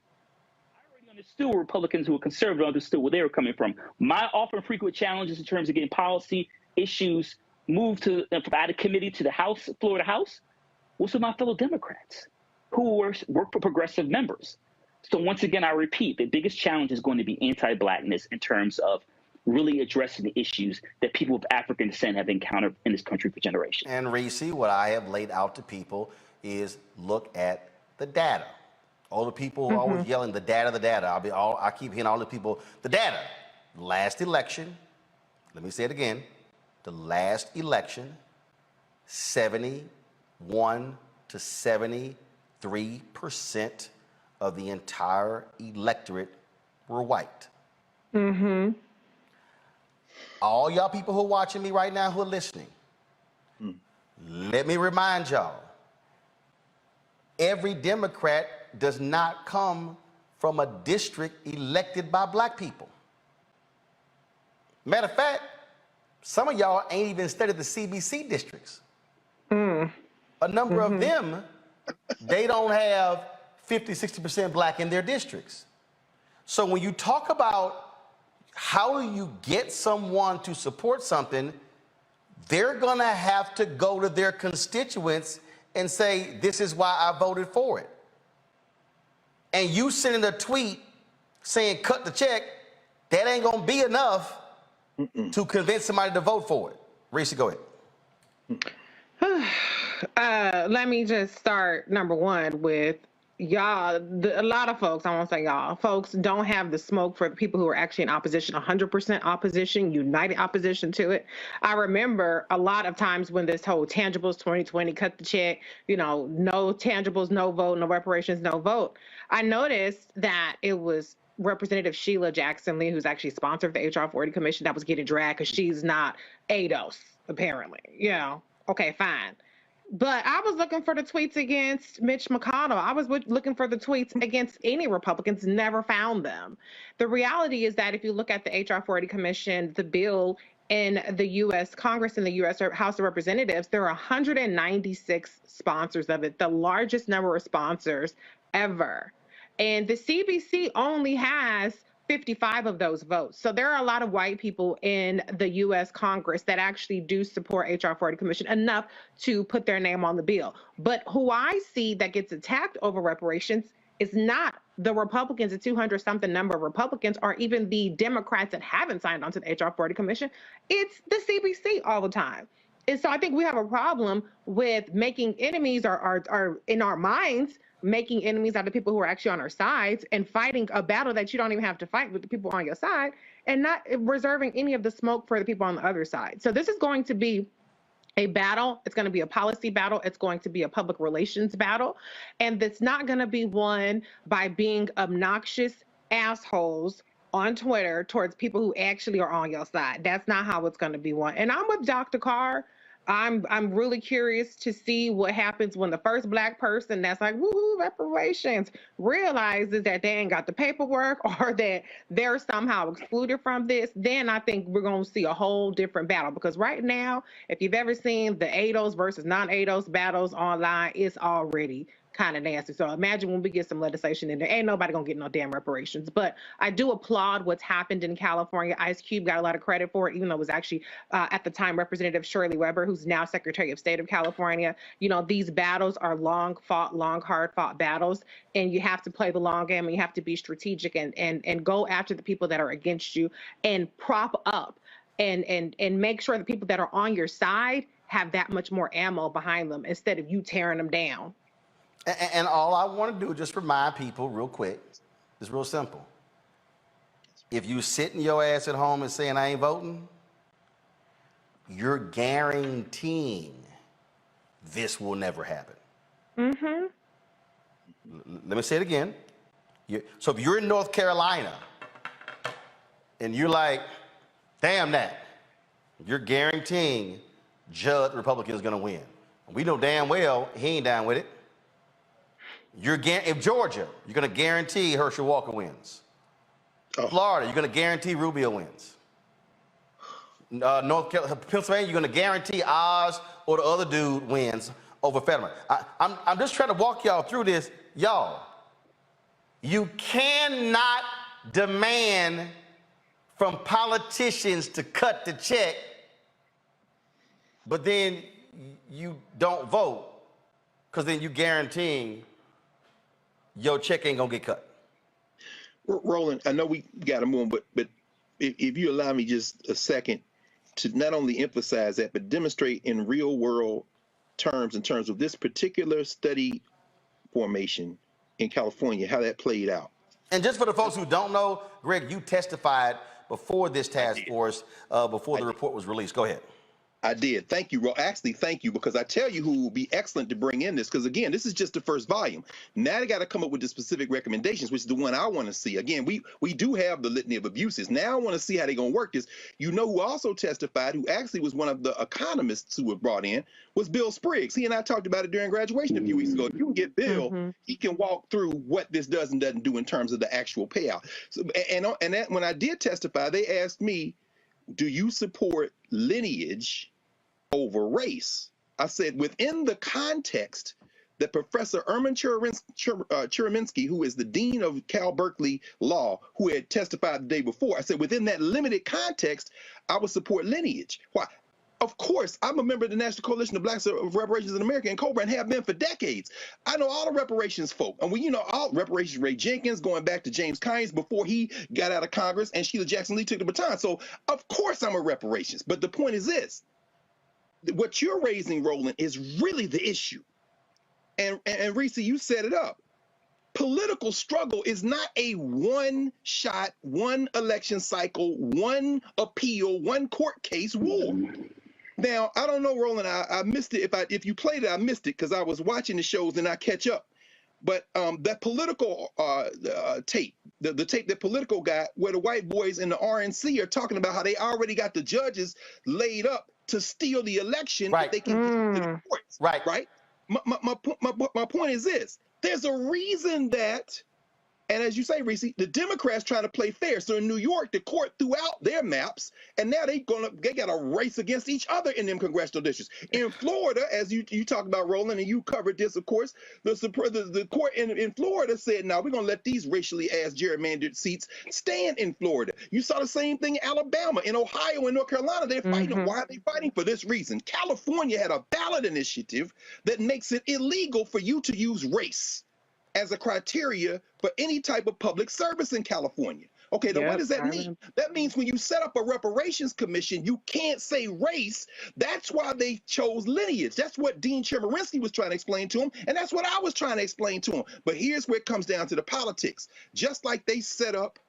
I already understood Republicans who are conservative understood where they were coming from. My often frequent challenges in terms of getting policy issues moved out of committee to the House, floor of the House, was with my fellow Democrats who work for progressive members. So once again, I repeat, the biggest challenge is going to be anti-blackness in terms of really addressing the issues that people of African descent have encountered in this country for generations.
And Reese, what I have laid out to people is look at the data. All the people who are always yelling, the data, the data. I keep hearing all the people, the data. Last election, let me say it again, the last election, 71 to 73% of the entire electorate were white. All y'all people who are watching me right now, who are listening, let me remind y'all, every Democrat does not come from a district elected by black people. Matter of fact, some of y'all ain't even studied the CBC districts. A number of them, they don't have 50, 60% black in their districts. So when you talk about how do you get someone to support something, they're gonna have to go to their constituents and say, this is why I voted for it. And you sending a tweet saying cut the check, that ain't gonna be enough to convince somebody to vote for it. Reese, go ahead.
Let me just start, number one, with y'all, a lot of folks, I won't say y'all, folks don't have the smoke for the people who are actually in opposition, 100% opposition, united opposition to it. I remember a lot of times when this whole tangibles 2020, cut the check, no tangibles, no vote, no reparations, no vote. I noticed that it was Representative Sheila Jackson Lee, who's actually sponsored the HR 40 Commission, that was getting dragged because she's not ADOS, apparently. Okay, fine. But I was looking for the tweets against Mitch McConnell. I was looking for the tweets against any Republicans, never found them. The reality is that if you look at the HR 40 Commission, the bill in the U.S. Congress and the U.S. House of Representatives, there are 196 sponsors of it, the largest number of sponsors ever. And the CBC only has 55 of those votes. So there are a lot of white people in the U.S. Congress that actually do support HR 40 Commission enough to put their name on the bill. But who I see that gets attacked over reparations is not the Republicans, the 200-something number of Republicans, or even the Democrats that haven't signed on to the HR 40 Commission. It's the CBC all the time. And so I think we have a problem with making enemies or in our minds, making enemies out of people who are actually on our sides and fighting a battle that you don't even have to fight with the people on your side and not reserving any of the smoke for the people on the other side. So this is going to be a battle. It's going to be a policy battle. It's going to be a public relations battle. And it's not going to be won by being obnoxious assholes on Twitter towards people who actually are on your side. That's not how it's going to be won. And I'm with Dr. Carr. I'm really curious to see what happens when the first black person that's like, woohoo, reparations, realizes that they ain't got the paperwork or that they're somehow excluded from this. Then I think we're going to see a whole different battle, because right now, if you've ever seen the ADOS versus non-ADOS battles online, it's already kind of nasty. So imagine when we get some legislation in there, ain't nobody gonna get no damn reparations. But I do applaud what's happened in California. Ice Cube got a lot of credit for it, even though it was actually at the time Representative Shirley Weber, who's now Secretary of State of California. These battles are long, hard fought battles, and you have to play the long game, and you have to be strategic and go after the people that are against you and prop up and make sure the people that are on your side have that much more ammo behind them instead of you tearing them down.
And all I want to do is just remind people real quick, it's real simple. If you sitting your ass at home and saying I ain't voting, you're guaranteeing this will never happen.
Mm-hmm.
Let me say it again. So if you're in North Carolina and you're like, damn that, you're guaranteeing Judd, the Republican, is going to win. We know damn well he ain't down with it. If Georgia, you're going to guarantee Herschel Walker wins. Florida, you're going to guarantee Rubio wins. North Carolina, Pennsylvania, you're going to guarantee Oz or the other dude wins over Fetterman. I'm just trying to walk y'all through this. Y'all, you cannot demand from politicians to cut the check, but then you don't vote, because then you guaranteeing your check ain't gonna get cut.
Roland, I know we got to move on, but if you allow me just a second to not only emphasize that, but demonstrate in real world terms, in terms of this particular study formation in California, how that played out.
And just for the folks who don't know, Greg, you testified before this task force, before the report was released. Go ahead.
I did. Thank you, actually, thank you, because I tell you who will be excellent to bring in this, because again, this is just the first volume. Now they got to come up with the specific recommendations, which is the one I want to see. Again, we do have the litany of abuses. Now I want to see how they're going to work this. You know who also testified, who actually was one of the economists who were brought in, was Bill Spriggs. He and I talked about it during graduation a few weeks ago. If you can get Bill, he can walk through what this does and doesn't do in terms of the actual payout. So, and that, when I did testify, they asked me, do you support lineage over race? I said, within the context that Professor Erman Churaminsky, who is the dean of Cal Berkeley Law, who had testified the day before, I said, within that limited context, I would support lineage. Why? Of course, I'm a member of the National Coalition of Blacks of Reparations in America and COBRA, and have been for decades. I know all the reparations folk. And all reparations, Ray Jenkins, going back to James Kynes before he got out of Congress, and Sheila Jackson Lee took the baton. So, of course, I'm a reparations. But the point is this. What you're raising, Roland, is really the issue. And Reese, you set it up. Political struggle is not a one-shot, one election cycle, one appeal, one court case war. Now, I don't know, Roland, I missed it. If you played it, I missed it because I was watching the shows and I catch up. But that political tape, the tape that Politico got, where the white boys in the RNC are talking about how they already got the judges laid up to steal the election, right? They can get to the courts, right? My point is this: there's a reason that, and as you say, Reese, the Democrats trying to play fair. So in New York, the court threw out their maps, and now they got a race against each other in them congressional districts. In Florida, as you talk about, Roland, and you covered this, of course, the court in Florida said, "Now we're gonna let these racially gerrymandered seats stand in Florida." You saw the same thing in Alabama, in Ohio, and North Carolina. They're fighting. Why are they fighting? For this reason. California had a ballot initiative that makes it illegal for you to use race as a criteria for any type of public service in California. Okay, now what does that mean? That means when you set up a reparations commission, you can't say race. That's why they chose lineage. That's what Dean Chemerinsky was trying to explain to him, and that's what I was trying to explain to him. But here's where it comes down to the politics. Just like they set up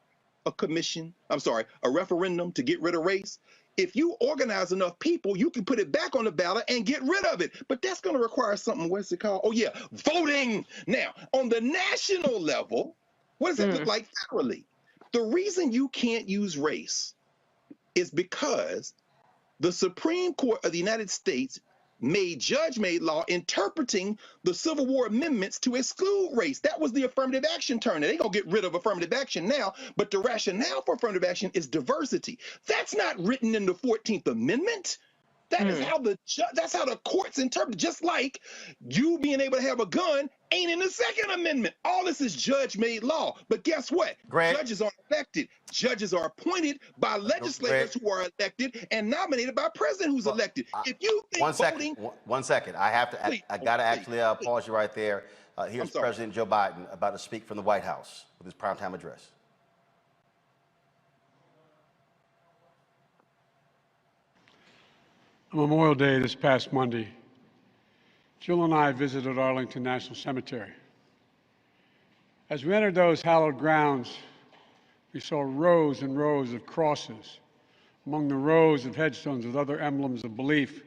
a referendum to get rid of race, if you organize enough people, you can put it back on the ballot and get rid of it. But that's going to require something, what's it called? Oh, yeah, voting. Now, on the national level, what does that look like federally? The reason you can't use race is because the Supreme Court of the United States judge-made law interpreting the Civil War amendments to exclude race. That was the affirmative action turn. They're going to get rid of affirmative action now, but the rationale for affirmative action is diversity. That's not written in the 14th Amendment. That is how that's how the courts interpret. Just like you being able to have a gun ain't in the Second Amendment. All this is judge-made law. But guess what?
Greg,
judges aren't elected. Judges are appointed by legislators who are elected and nominated by a president who's elected. If you think
one second. I got to actually pause you right there. Here's President Joe Biden about to speak from the White House with his primetime address.
On Memorial Day this past Monday, Jill and I visited Arlington National Cemetery. As we entered those hallowed grounds, we saw rows and rows of crosses among the rows of headstones with other emblems of belief,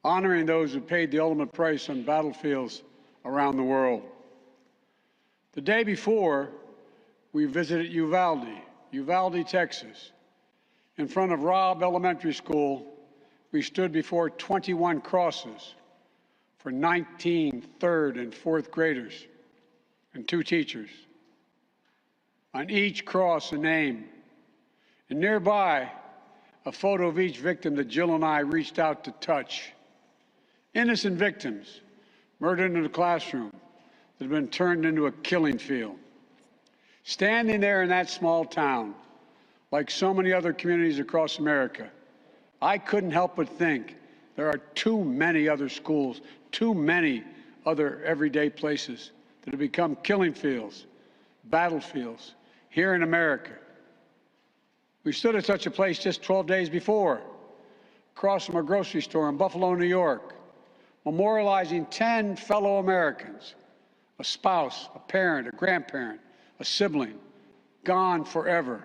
honoring those who paid the ultimate price on battlefields around the world. The day before, we visited Uvalde, Texas. In front of Robb Elementary School, we stood before 21 crosses for 19 third and fourth graders and 2 teachers. On each cross, a name, and nearby, a photo of each victim that Jill and I reached out to touch. Innocent victims murdered in a classroom that have been turned into a killing field. Standing there in that small town, like so many other communities across America, I couldn't help but think there are too many other schools, too many other everyday places that have become killing fields, battlefields here in America. We stood at such a place just 12 days before, across from a grocery store in Buffalo, New York, memorializing 10 fellow Americans, a spouse, a parent, a grandparent, a sibling, gone forever.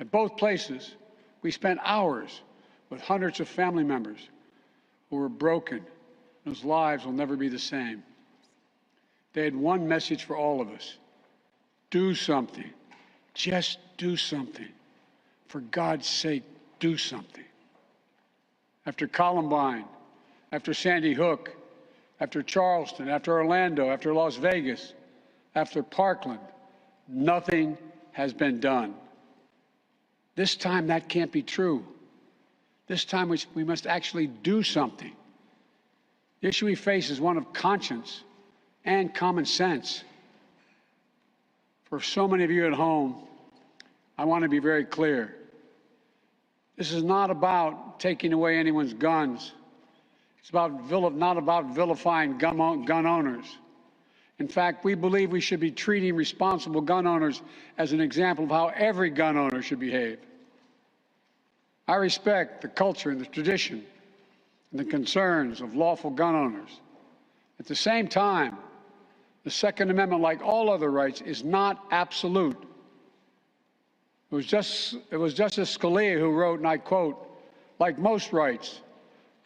At both places, we spent hours with hundreds of family members who were broken, whose lives will never be the same. They had one message for all of us: do something. Just do something. For God's sake, do something. After Columbine, after Sandy Hook, after Charleston, after Orlando, after Las Vegas, after Parkland, nothing has been done. This time that can't be true. This time we must actually do something. The issue we face is one of conscience and common sense. For so many of you at home, I want to be very clear. This is not about taking away anyone's guns. It's not about vilifying gun owners. In fact, we believe we should be treating responsible gun owners as an example of how every gun owner should behave. I respect the culture and the tradition and the concerns of lawful gun owners. At the same time, the Second Amendment, like all other rights, is not absolute. It was Justice Scalia who wrote, and I quote, "Like most rights,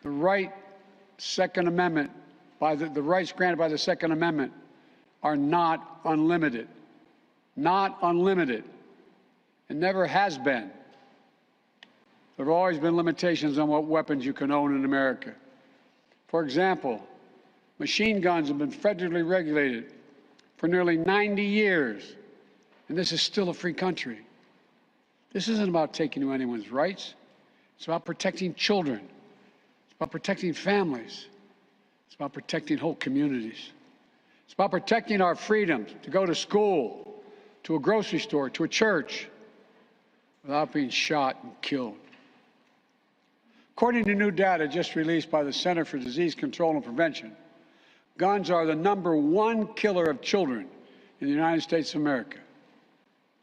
the rights granted by the Second Amendment are not unlimited." Not unlimited. It never has been. There have always been limitations on what weapons you can own in America. For example, machine guns have been federally regulated for nearly 90 years, and this is still a free country. This isn't about taking away anyone's rights. It's about protecting children. It's about protecting families. It's about protecting whole communities. It's about protecting our freedoms to go to school, to a grocery store, to a church, without being shot and killed. According to new data just released by the Center for Disease Control and Prevention, guns are the #1 killer of children in the United States of America.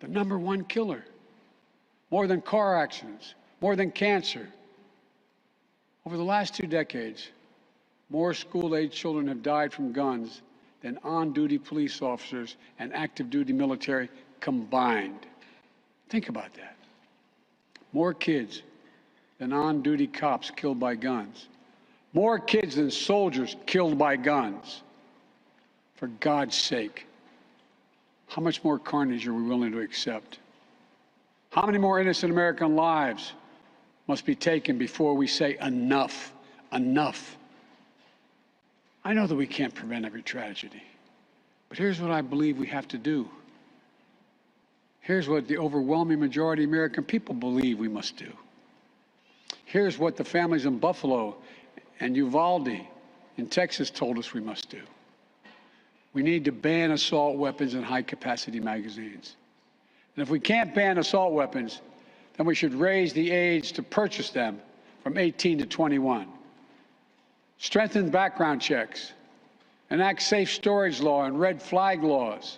The #1 killer. More than car accidents, more than cancer. Over the last 2 decades, more school-age children have died from guns than on-duty police officers and active-duty military combined. Think about that. More kids than on-duty cops killed by guns. More kids than soldiers killed by guns. For God's sake, how much more carnage are we willing to accept? How many more innocent American lives must be taken before we say enough, enough? I know that we can't prevent every tragedy, but here's what I believe we have to do. Here's what the overwhelming majority of American people believe we must do. Here's what the families in Buffalo and Uvalde in Texas told us we must do. We need to ban assault weapons and high-capacity magazines. And if we can't ban assault weapons, then we should raise the age to purchase them from 18 to 21. Strengthen background checks, enact safe storage law and red flag laws.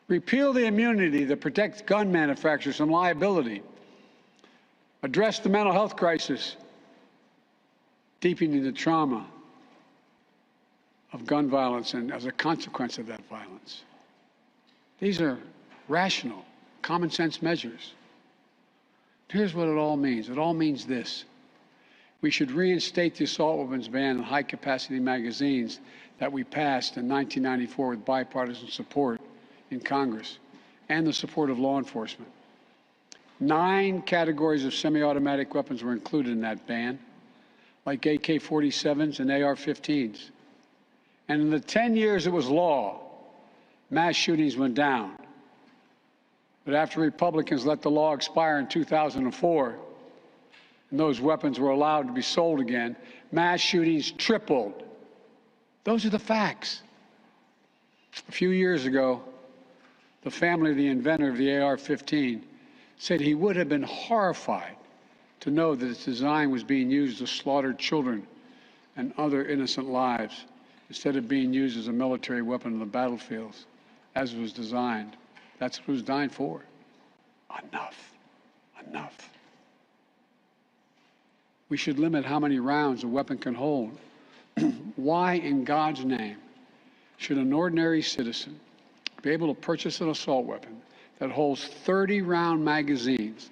Repeal the immunity that protects gun manufacturers from liability. Address the mental health crisis, deepening the trauma of gun violence and as a consequence of that violence. These are rational, common sense measures. Here's what it all means. It all means this. We should reinstate the assault weapons ban on high-capacity magazines that we passed in 1994 with bipartisan support in Congress and the support of law enforcement. 9 categories of semi-automatic weapons were included in that ban, like AK-47s and AR-15s. And in the 10 years it was law, mass shootings went down. But after Republicans let the law expire in 2004, and those weapons were allowed to be sold again, mass shootings tripled. Those are the facts. A few years ago, the family of the inventor of the AR-15 said he would have been horrified to know that its design was being used to slaughter children and other innocent lives instead of being used as a military weapon on the battlefields as it was designed. That's what it was designed for. Enough. Enough. We should limit how many rounds a weapon can hold. Why in God's name should an ordinary citizen be able to purchase an assault weapon that holds 30-round magazines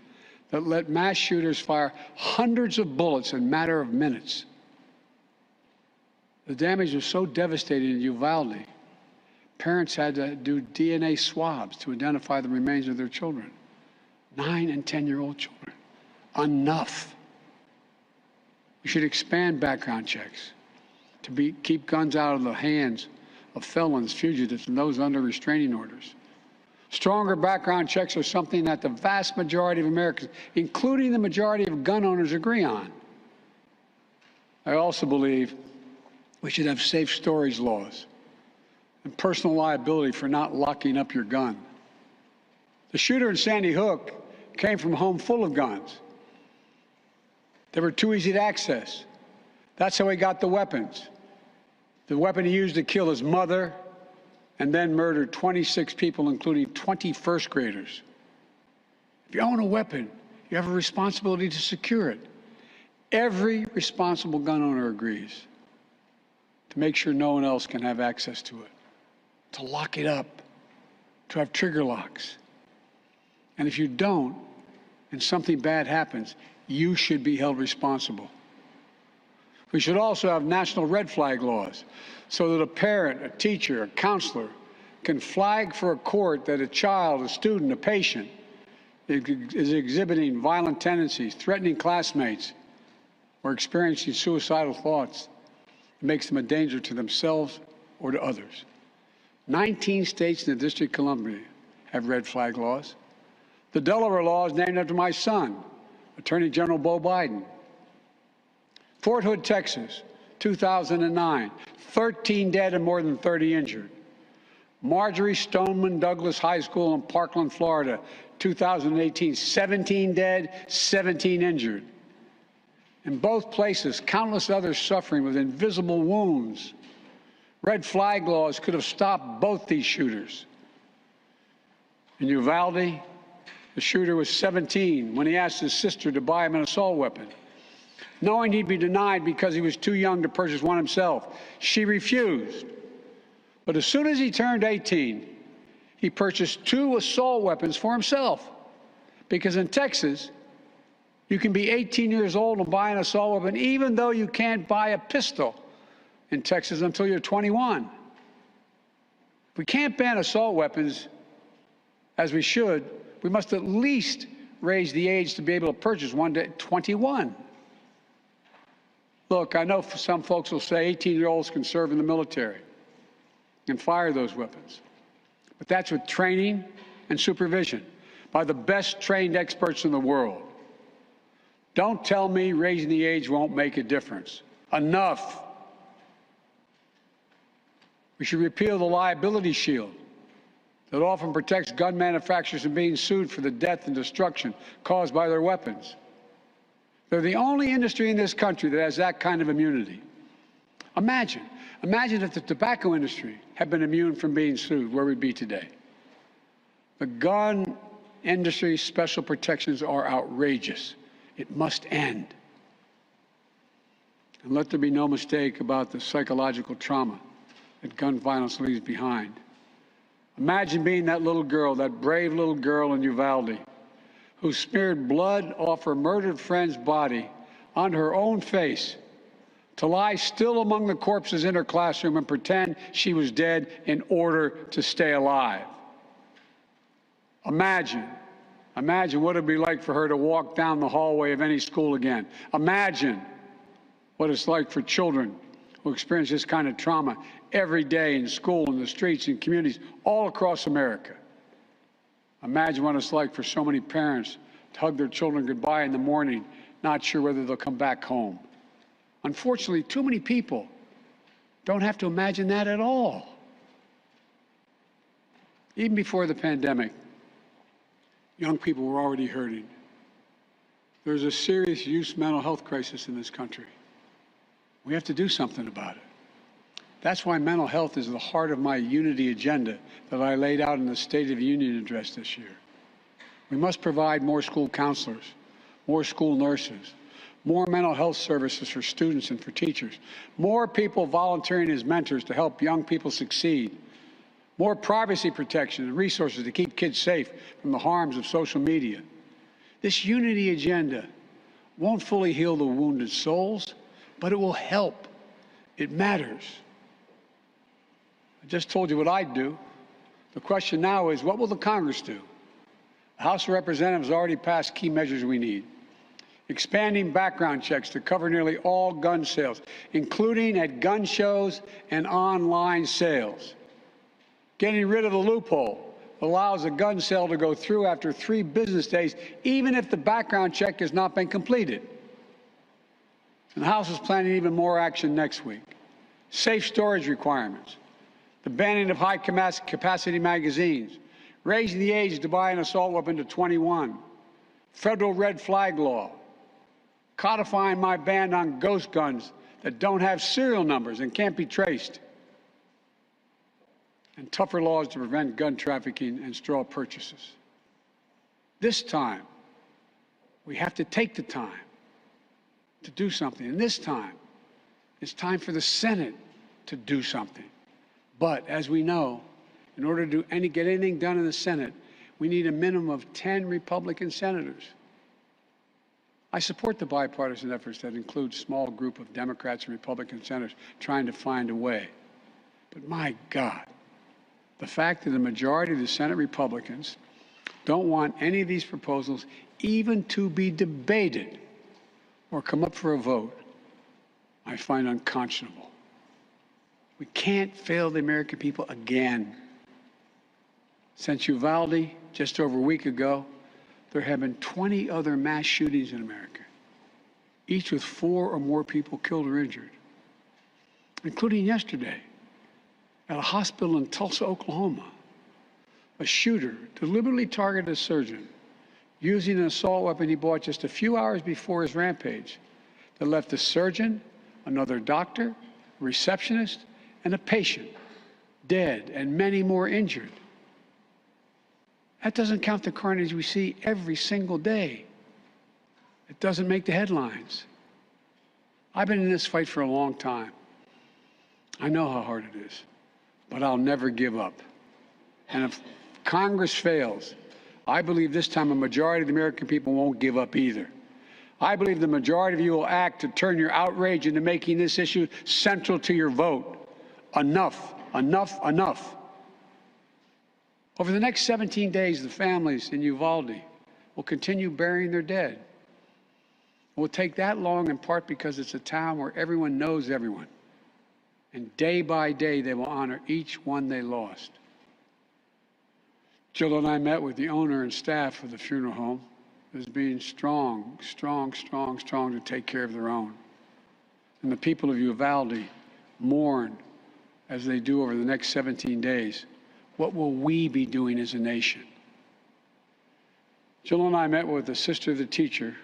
that let mass shooters fire hundreds of bullets in a matter of minutes? The damage was so devastating in Uvalde, parents had to do DNA swabs to identify the remains of their children. 9 and 10-year-old children. Enough. We should expand background checks to keep guns out of the hands of felons, fugitives, and those under restraining orders. Stronger background checks are something that the vast majority of Americans, including the majority of gun owners, agree on. I also believe we should have safe storage laws and personal liability for not locking up your gun. The shooter in Sandy Hook came from a home full of guns. They were too easy to access. That's how he got the weapons. The weapon he used to kill his mother and then murdered 26 people, including 20 first graders. If you own a weapon, you have a responsibility to secure it. Every responsible gun owner agrees to make sure no one else can have access to it, to lock it up, to have trigger locks. And if you don't, and something bad happens, you should be held responsible. We should also have national red flag laws so that a parent, a teacher, a counselor can flag for a court that a child, a student, a patient is exhibiting violent tendencies, threatening classmates, or experiencing suicidal thoughts. It makes them a danger to themselves or to others. 19 states in the District of Columbia have red flag laws. The Delaware law is named after my son, Attorney General Beau Biden. Fort Hood, Texas, 2009, 13 dead and more than 30 injured. Marjorie Stoneman Douglas High School in Parkland, Florida, 2018, 17 dead, 17 injured. In both places, countless others suffering with invisible wounds. Red flag laws could have stopped both these shooters. In Uvalde, the shooter was 17 when he asked his sister to buy him an assault weapon, knowing he'd be denied because he was too young to purchase one himself. She refused. But as soon as he turned 18, he purchased 2 assault weapons for himself. Because in Texas, you can be 18 years old and buy an assault weapon, even though you can't buy a pistol in Texas until you're 21. If we can't ban assault weapons, as we should, we must at least raise the age to be able to purchase one to 21. Look, I know some folks will say 18-year-olds can serve in the military and fire those weapons. But that's with training and supervision by the best trained experts in the world. Don't tell me raising the age won't make a difference. Enough. We should repeal the liability shield that often protects gun manufacturers from being sued for the death and destruction caused by their weapons. They're the only industry in this country that has that kind of immunity. Imagine if the tobacco industry had been immune from being sued, where we'd be today. The gun industry's special protections are outrageous. It must end. And let there be no mistake about the psychological trauma that gun violence leaves behind. Imagine being that little girl, that brave little girl in Uvalde, who smeared blood off her murdered friend's body on her own face to lie still among the corpses in her classroom and pretend she was dead in order to stay alive. Imagine what it'd be like for her to walk down the hallway of any school again. Imagine what it's like for children who experience this kind of trauma every day in school, in the streets, in communities all across America. Imagine what it's like for so many parents to hug their children goodbye in the morning, not sure whether they'll come back home. Unfortunately, too many people don't have to imagine that at all. Even before the pandemic, young people were already hurting. There's a serious youth mental health crisis in this country. We have to do something about it. That's why mental health is the heart of my unity agenda that I laid out in the State of the Union address this year. We must provide more school counselors, more school nurses, more mental health services for students and for teachers, more people volunteering as mentors to help young people succeed, more privacy protection and resources to keep kids safe from the harms of social media. This unity agenda won't fully heal the wounded souls, but it will help. It matters. I just told you what I'd do. The question now is, what will the Congress do? The House of Representatives already passed key measures we need. Expanding background checks to cover nearly all gun sales, including at gun shows and online sales. Getting rid of the loophole that allows a gun sale to go through after 3 business days, even if the background check has not been completed. And the House is planning even more action next week. Safe storage requirements, the banning of high-capacity magazines, raising the age to buy an assault weapon to 21, federal red flag law, codifying my ban on ghost guns that don't have serial numbers and can't be traced, and tougher laws to prevent gun trafficking and straw purchases. This time, we have to take the time to do something. And this time, it's time for the Senate to do something. But as we know, in order to get anything done in the Senate, we need a minimum of 10 Republican senators. I support the bipartisan efforts that include a small group of Democrats and Republican senators trying to find a way. But my God, the fact that the majority of the Senate Republicans don't want any of these proposals even to be debated or come up for a vote, I find unconscionable. We can't fail the American people again. Since Uvalde, just over a week ago, there have been 20 other mass shootings in America, each with 4 or more people killed or injured, including yesterday at a hospital in Tulsa, Oklahoma. A shooter deliberately targeted a surgeon using an assault weapon he bought just a few hours before his rampage that left the surgeon, another doctor, a receptionist, and a patient dead and many more injured. That doesn't count the carnage we see every single day. It doesn't make the headlines. I've been in this fight for a long time. I know how hard it is, but I'll never give up. And if Congress fails, I believe this time a majority of the American people won't give up either. I believe the majority of you will act to turn your outrage into making this issue central to your vote. Enough, enough, enough. Over the next 17 days, the families in Uvalde will continue burying their dead. It will take that long in part because it's a town where everyone knows everyone. And day by day, they will honor each one they lost. Jill and I met with the owner and staff of the funeral home as being strong to take care of their own. And the people of Uvalde mourn as they do over the next 17 days. What will we be doing as a nation? Jill and I met with the sister of the teacher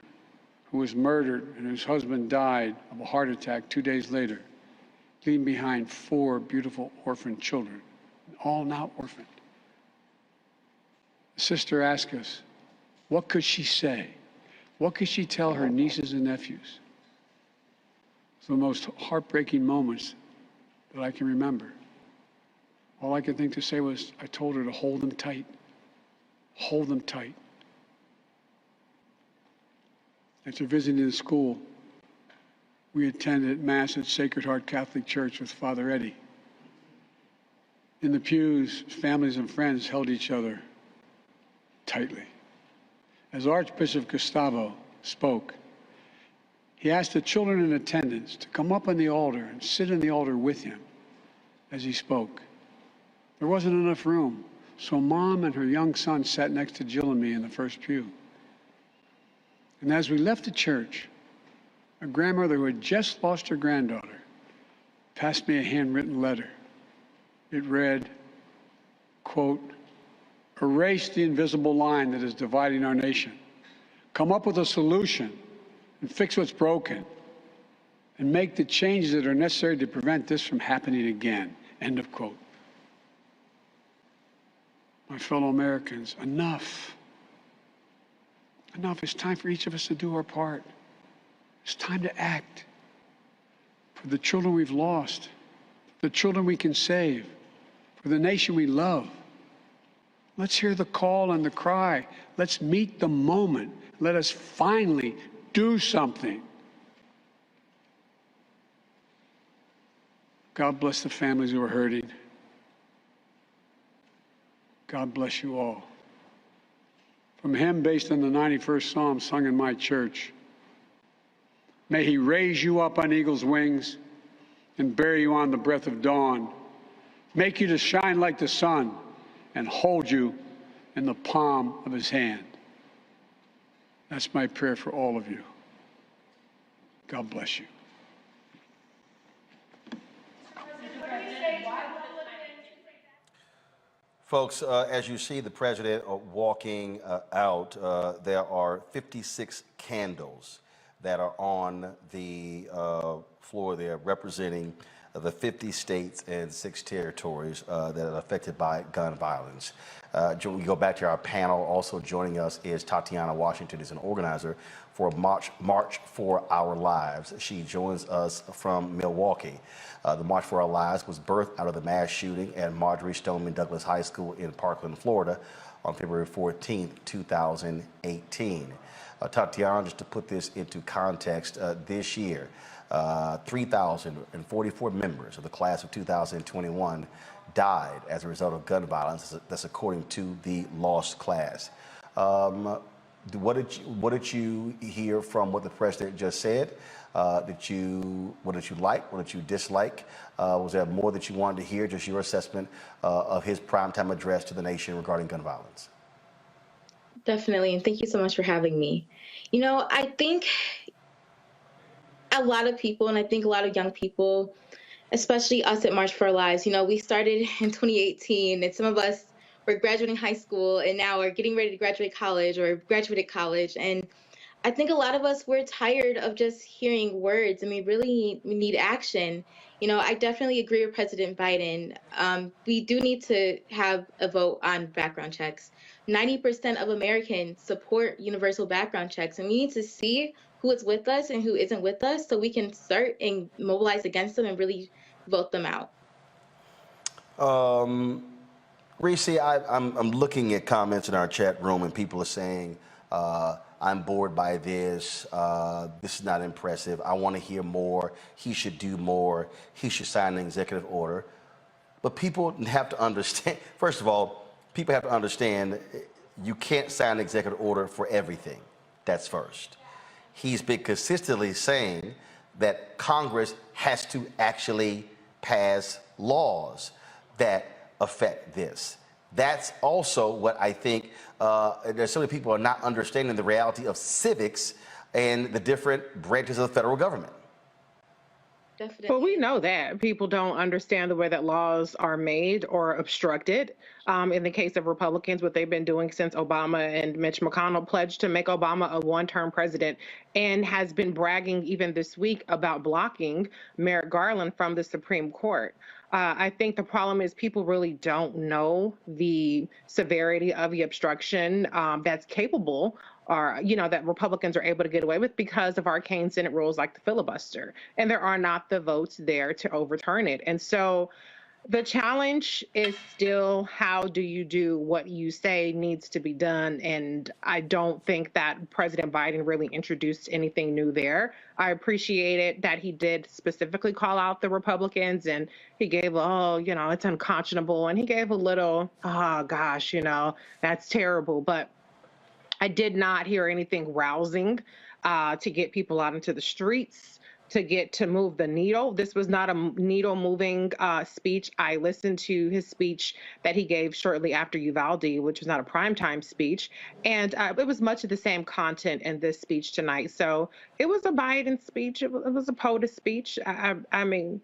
who was murdered and whose husband died of a heart attack 2 days later, leaving behind 4 beautiful orphaned children, all now orphaned. The sister asked us, what could she say? What could she tell her nieces and nephews? It's the most heartbreaking moments that I can remember. All I could think to say was, I told her to hold them tight. Hold them tight. After visiting the school, we attended Mass at Sacred Heart Catholic Church with Father Eddie. In the pews, families and friends held each other tightly. As Archbishop Gustavo spoke, he asked the children in attendance to come up on the altar and sit in the altar with him as he spoke. There wasn't enough room, so Mom and her young son sat next to Jill and me in the first pew. And as we left the church, a grandmother who had just lost her granddaughter passed me a handwritten letter. It read, quote, "Erase the invisible line that is dividing our nation. Come up with a solution and fix what's broken and make the changes that are necessary to prevent this from happening again." End of quote. My fellow Americans, enough. Enough. It's time for each of us to do our part. It's time to act for the children we've lost, the children we can save, for the nation we love. Let's hear the call and the cry. Let's meet the moment. Let us finally do something. God bless the families who are hurting. God bless you all. From a hymn based on the 91st Psalm sung in my church. May he raise you up on eagle's wings and bear you on the breath of dawn, make you to shine like the sun and hold you in the palm of his hand. That's my prayer for all of you. God bless you.
Folks, as you see the president walking out, there are 56 candles that are on the floor there representing the 50 states and 6 territories that are affected by gun violence. We go back to our panel. Also joining us is Tatiana Washington, who's an organizer for March for Our Lives. She joins us from Milwaukee. The March for Our Lives was birthed out of the mass shooting at Marjorie Stoneman Douglas High School in Parkland, Florida on February 14th, 2018. Tatiana, just to put this into context, this year, 3,044 members of the class of 2021 died as a result of gun violence. That's according to the lost class. What did you hear from what the president just said? What did you like? What did you dislike? Was there more that you wanted to hear? Just your assessment of his primetime address to the nation regarding gun violence.
Definitely, and thank you so much for having me. You know, I think a lot of people, and I think a lot of young people, especially us at March for Our Lives, you know, we started in 2018, and some of us were graduating high school, and now we're getting ready to graduate college or graduated college. And I think a lot of us, we're tired of just hearing words, and we really need action. You know, I definitely agree with President Biden. We do need to have a vote on background checks. 90% of Americans support universal background checks, and we need to see who is with us and who isn't with us so we can start and mobilize against them and really vote them out.
Reese, I'm looking at comments in our chat room, and people are saying, I'm bored by this. This is not impressive. I want to hear more. He should do more. He should sign an executive order. But people have to understand, first of all, people have to understand you can't sign an executive order for everything. That's first. He's been consistently saying that Congress has to actually pass laws that affect this. That's also what I think there's so many people are not understanding the reality of civics and the different branches of the federal government.
Definitely. But we know that people don't understand the way that laws are made or obstructed. In the case of Republicans, what they've been doing since Obama and Mitch McConnell pledged to make Obama a one-term president, and has been bragging even this week about blocking Merrick Garland from the Supreme Court. I think the problem is people really don't know the severity of the obstruction that's capable, or, you know, that Republicans are able to get away with because of arcane Senate rules like the filibuster. And there are not the votes there to overturn it. And so The challenge is still, how do you do what you say needs to be done? And I don't think that President Biden really introduced anything new there. I appreciated that he did specifically call out the Republicans, and he gave, it's unconscionable. And he gave a little, oh gosh, that's terrible. But I did not hear anything rousing to get people out into the streets, to move the needle. This was not a needle moving speech. I listened to his speech that he gave shortly after Uvalde, which was not a primetime speech. And it was much of the same content in this speech tonight. So it was a Biden speech. It was a POTUS speech. I mean,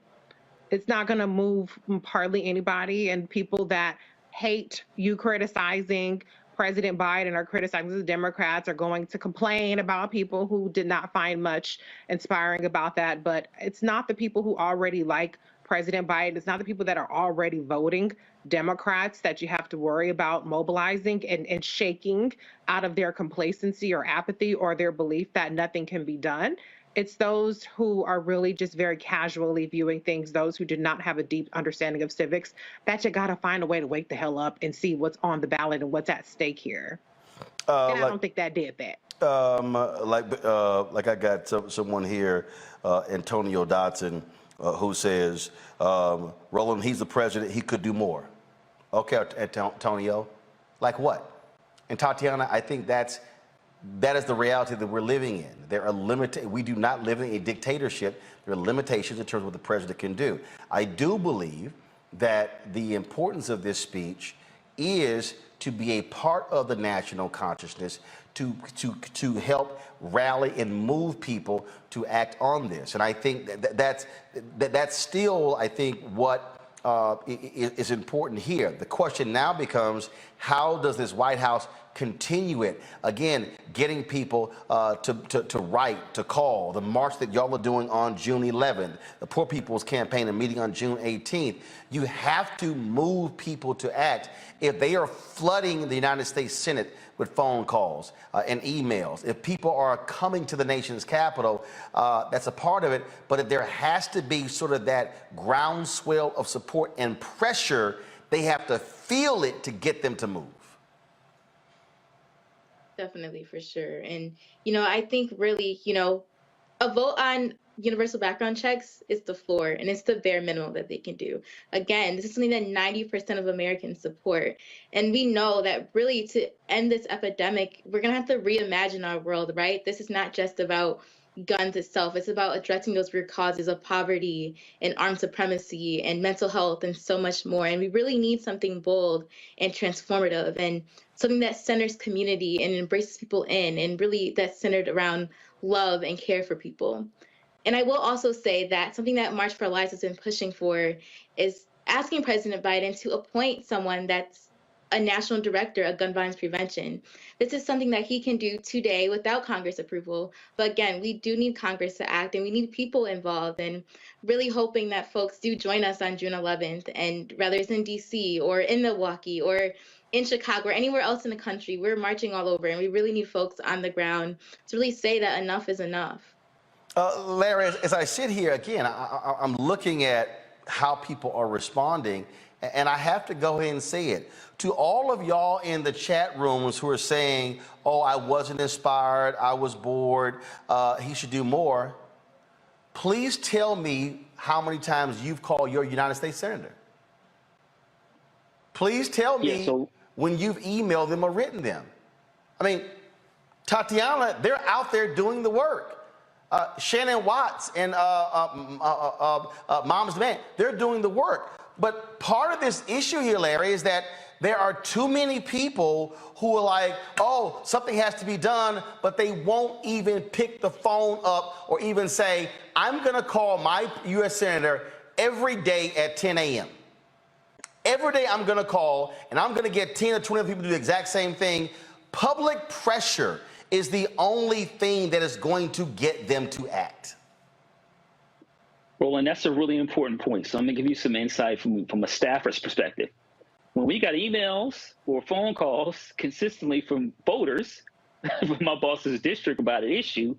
it's not going to move hardly anybody. And people that hate you criticizing President Biden or criticizing the Democrats are going to complain about people who did not find much inspiring about that. But it's not the people who already like President Biden. It's not the people that are already voting Democrats that you have to worry about mobilizing and shaking out of their complacency or apathy or their belief that nothing can be done. It's those who are really just very casually viewing things, those who did not have a deep understanding of civics, that you got to find a way to wake the hell up and see what's on the ballot and what's at stake here. And I don't think that did that.
Like I got someone here, Antonio Dotson, who says, Roland, he's the president, he could do more. Okay, Antonio, like what? And Tatiana, I think that is the reality that we're living in. There are we do not live in a dictatorship. There are limitations in terms of what the president can do. I do believe that the importance of this speech is to be a part of the national consciousness, to help rally and move people to act on this. And I think that's still, I think, what is important here. The question now becomes, how does this White House continue it? Again, getting people to write, to call, the march that y'all are doing on June 11th, the Poor People's Campaign, a meeting on June 18th. You have to move people to act. If they are flooding the United States Senate with phone calls and emails, if people are coming to the nation's capital, that's a part of it. But if there has to be sort of that groundswell of support and pressure, they have to feel it to get them to move.
Definitely, for sure. And, I think really, a vote on universal background checks is the floor, and it's the bare minimum that they can do. Again, this is something that 90% of Americans support. And we know that really to end this epidemic, we're going to have to reimagine our world, right? This is not just about guns itself. It's about addressing those root causes of poverty and armed supremacy and mental health and so much more. And we really need something bold and transformative and something that centers community and embraces people in, and really that's centered around love and care for people. And I will also say that something that March for Our Lives has been pushing for is asking President Biden to appoint someone that's a national director of gun violence prevention. This is something that he can do today without Congress approval. But again, we do need Congress to act, and we need people involved, and really hoping that folks do join us on June 11th. And whether it's in DC or in Milwaukee or in Chicago or anywhere else in the country, we're marching all over, and we really need folks on the ground to really say that enough is enough.
Larry, as I sit here again, I'm looking at how people are responding, and I have to go ahead and say it. To all of y'all in the chat rooms who are saying, oh, I wasn't inspired, I was bored, he should do more, please tell me how many times you've called your United States Senator. Please tell me when you've emailed them or written them. I mean, Tatiana, they're out there doing the work. Shannon Watts and Mom's Demand, they're doing the work. But part of this issue here, Larry, is that there are too many people who are like, oh, something has to be done, but they won't even pick the phone up or even say, I'm going to call my U.S. Senator every day at 10 a.m. Every day I'm going to call, and I'm going to get 10 or 20 people to do the exact same thing. Public pressure is the only thing that is going to get them to act.
Roland, that's a really important point. So I'm going to give you some insight from a staffer's perspective. When we got emails or phone calls consistently from voters from my boss's district about an issue,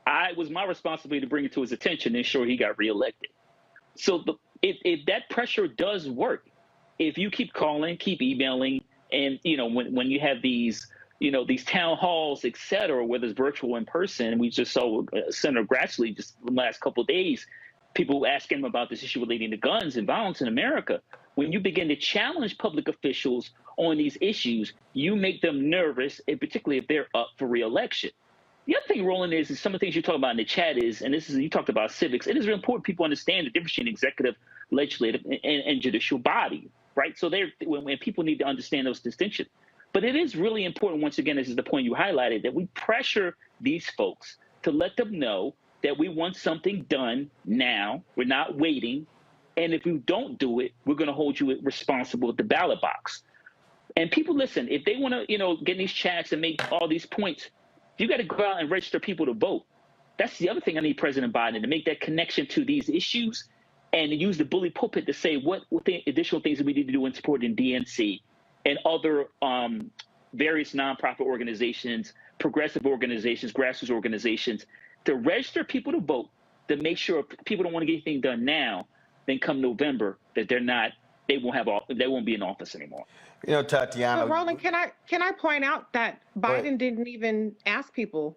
it was my responsibility to bring it to his attention and ensure he got reelected. So if that pressure does work, if you keep calling, keep emailing, and when you have these these town halls, et cetera, whether it's virtual or in person, we just saw Senator Grassley just the last couple of days, people asking him about this issue relating to guns and violence in America. When you begin to challenge public officials on these issues, you make them nervous, and particularly if they're up for re-election. The other thing, Roland, is some of the things you talk about in the chat you talked about civics. It is really important people understand the difference between executive, legislative, and judicial body, right? So when people need to understand those distinctions. But it is really important, once again, this is the point you highlighted, that we pressure these folks to let them know that we want something done now. We're not waiting. And if you don't do it, we're going to hold you responsible at the ballot box. And people, listen, if they want to, get in these chats and make all these points, you got to go out and register people to vote. That's the other thing I need President Biden to make that connection to these issues and use the bully pulpit to say what the additional things that we need to do in supporting DNC and other various nonprofit organizations, progressive organizations, grassroots organizations, to register people to vote, to make sure if people don't want to get anything done now, then come November that they won't be in office anymore.
Tatiana.
But Roland, can I point out that Biden didn't even ask people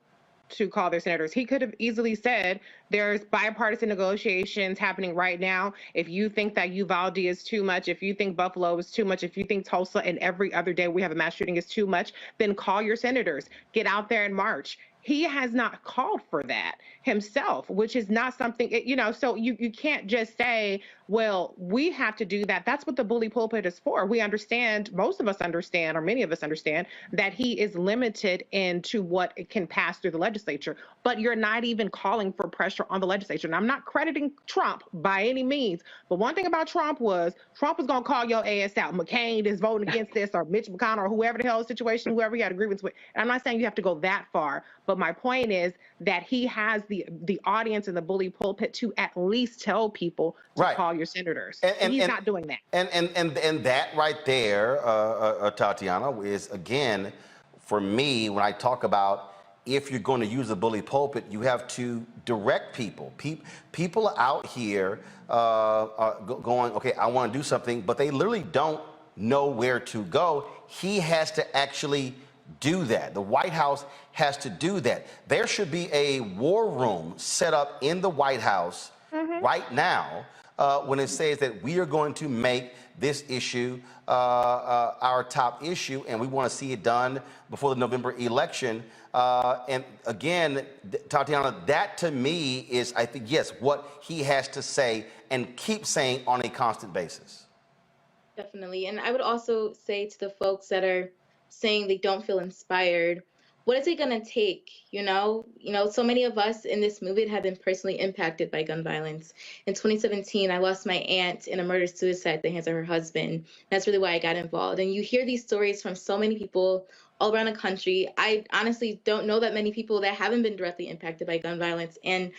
to call their senators? He could have easily said there's bipartisan negotiations happening right now. If you think that Uvalde is too much, if you think Buffalo is too much, if you think Tulsa and every other day we have a mass shooting is too much, then call your senators. Get out there and march. He has not called for that himself, which is not something, so you can't just say, well, we have to do that. That's what the bully pulpit is for. We understand, most of us understand, or many of us understand, that he is limited into what it can pass through the legislature, but you're not even calling for pressure on the legislature. And I'm not crediting Trump by any means, but one thing about Trump was going to call your ass out. McCain is voting against this, or Mitch McConnell, or whoever the hell the situation, whoever he had a grievance with. And I'm not saying you have to go that far, but my point is that he has the audience in the bully pulpit to at least tell people to call your senators. And he's not doing that.
And that right there, Tatiana, is, again, for me, when I talk about if you're going to use the bully pulpit, you have to direct people. People out here going, okay, I want to do something, but they literally don't know where to go. He has to actually do that. The White House has to do that. There should be a war room set up in the White House right now when it says that we are going to make this issue our top issue, and we want to see it done before the November election. And again, Tatiana, that to me is, I think, yes, what he has to say and keep saying on a constant basis.
Definitely. And I would also say to the folks that are saying they don't feel inspired, what is it going to take? So many of us in this movement have been personally impacted by gun violence. In 2017, I lost my aunt in a murder-suicide at the hands of her husband. That's really why I got involved. And you hear these stories from so many people all around the country. I honestly don't know that many people that haven't been directly impacted by gun violence. And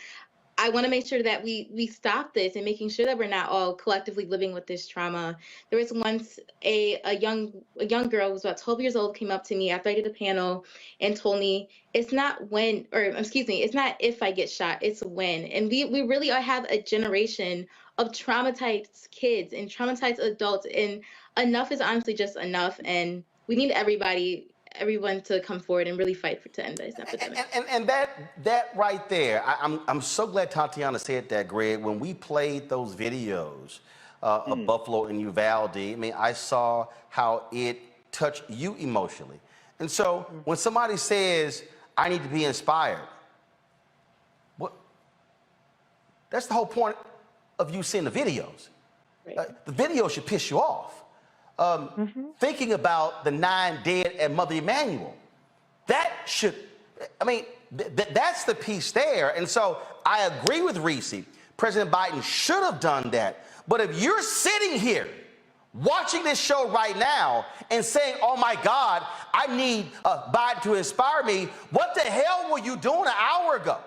I want to make sure that we stop this and making sure that we're not all collectively living with this trauma. There was once a young girl who was about 12 years old came up to me after I did a panel and told me, it's not if I get shot, it's when. And we really have a generation of traumatized kids and traumatized adults, and enough is honestly just enough. And we need everyone to come forward and really fight to end this epidemic.
And that right there, I'm so glad Tatiana said that, Greg. When we played those videos of Buffalo and Uvalde, I mean, I saw how it touched you emotionally. And so when somebody says, I need to be inspired, that's the whole point of you seeing the videos. Right. The video should piss you off. Thinking about the 9 dead at Mother Emanuel, that should, that's the piece there. And so I agree with Reese. President Biden should have done that. But if you're sitting here watching this show right now and saying, oh my God, I need Biden to inspire me, what the hell were you doing an hour ago?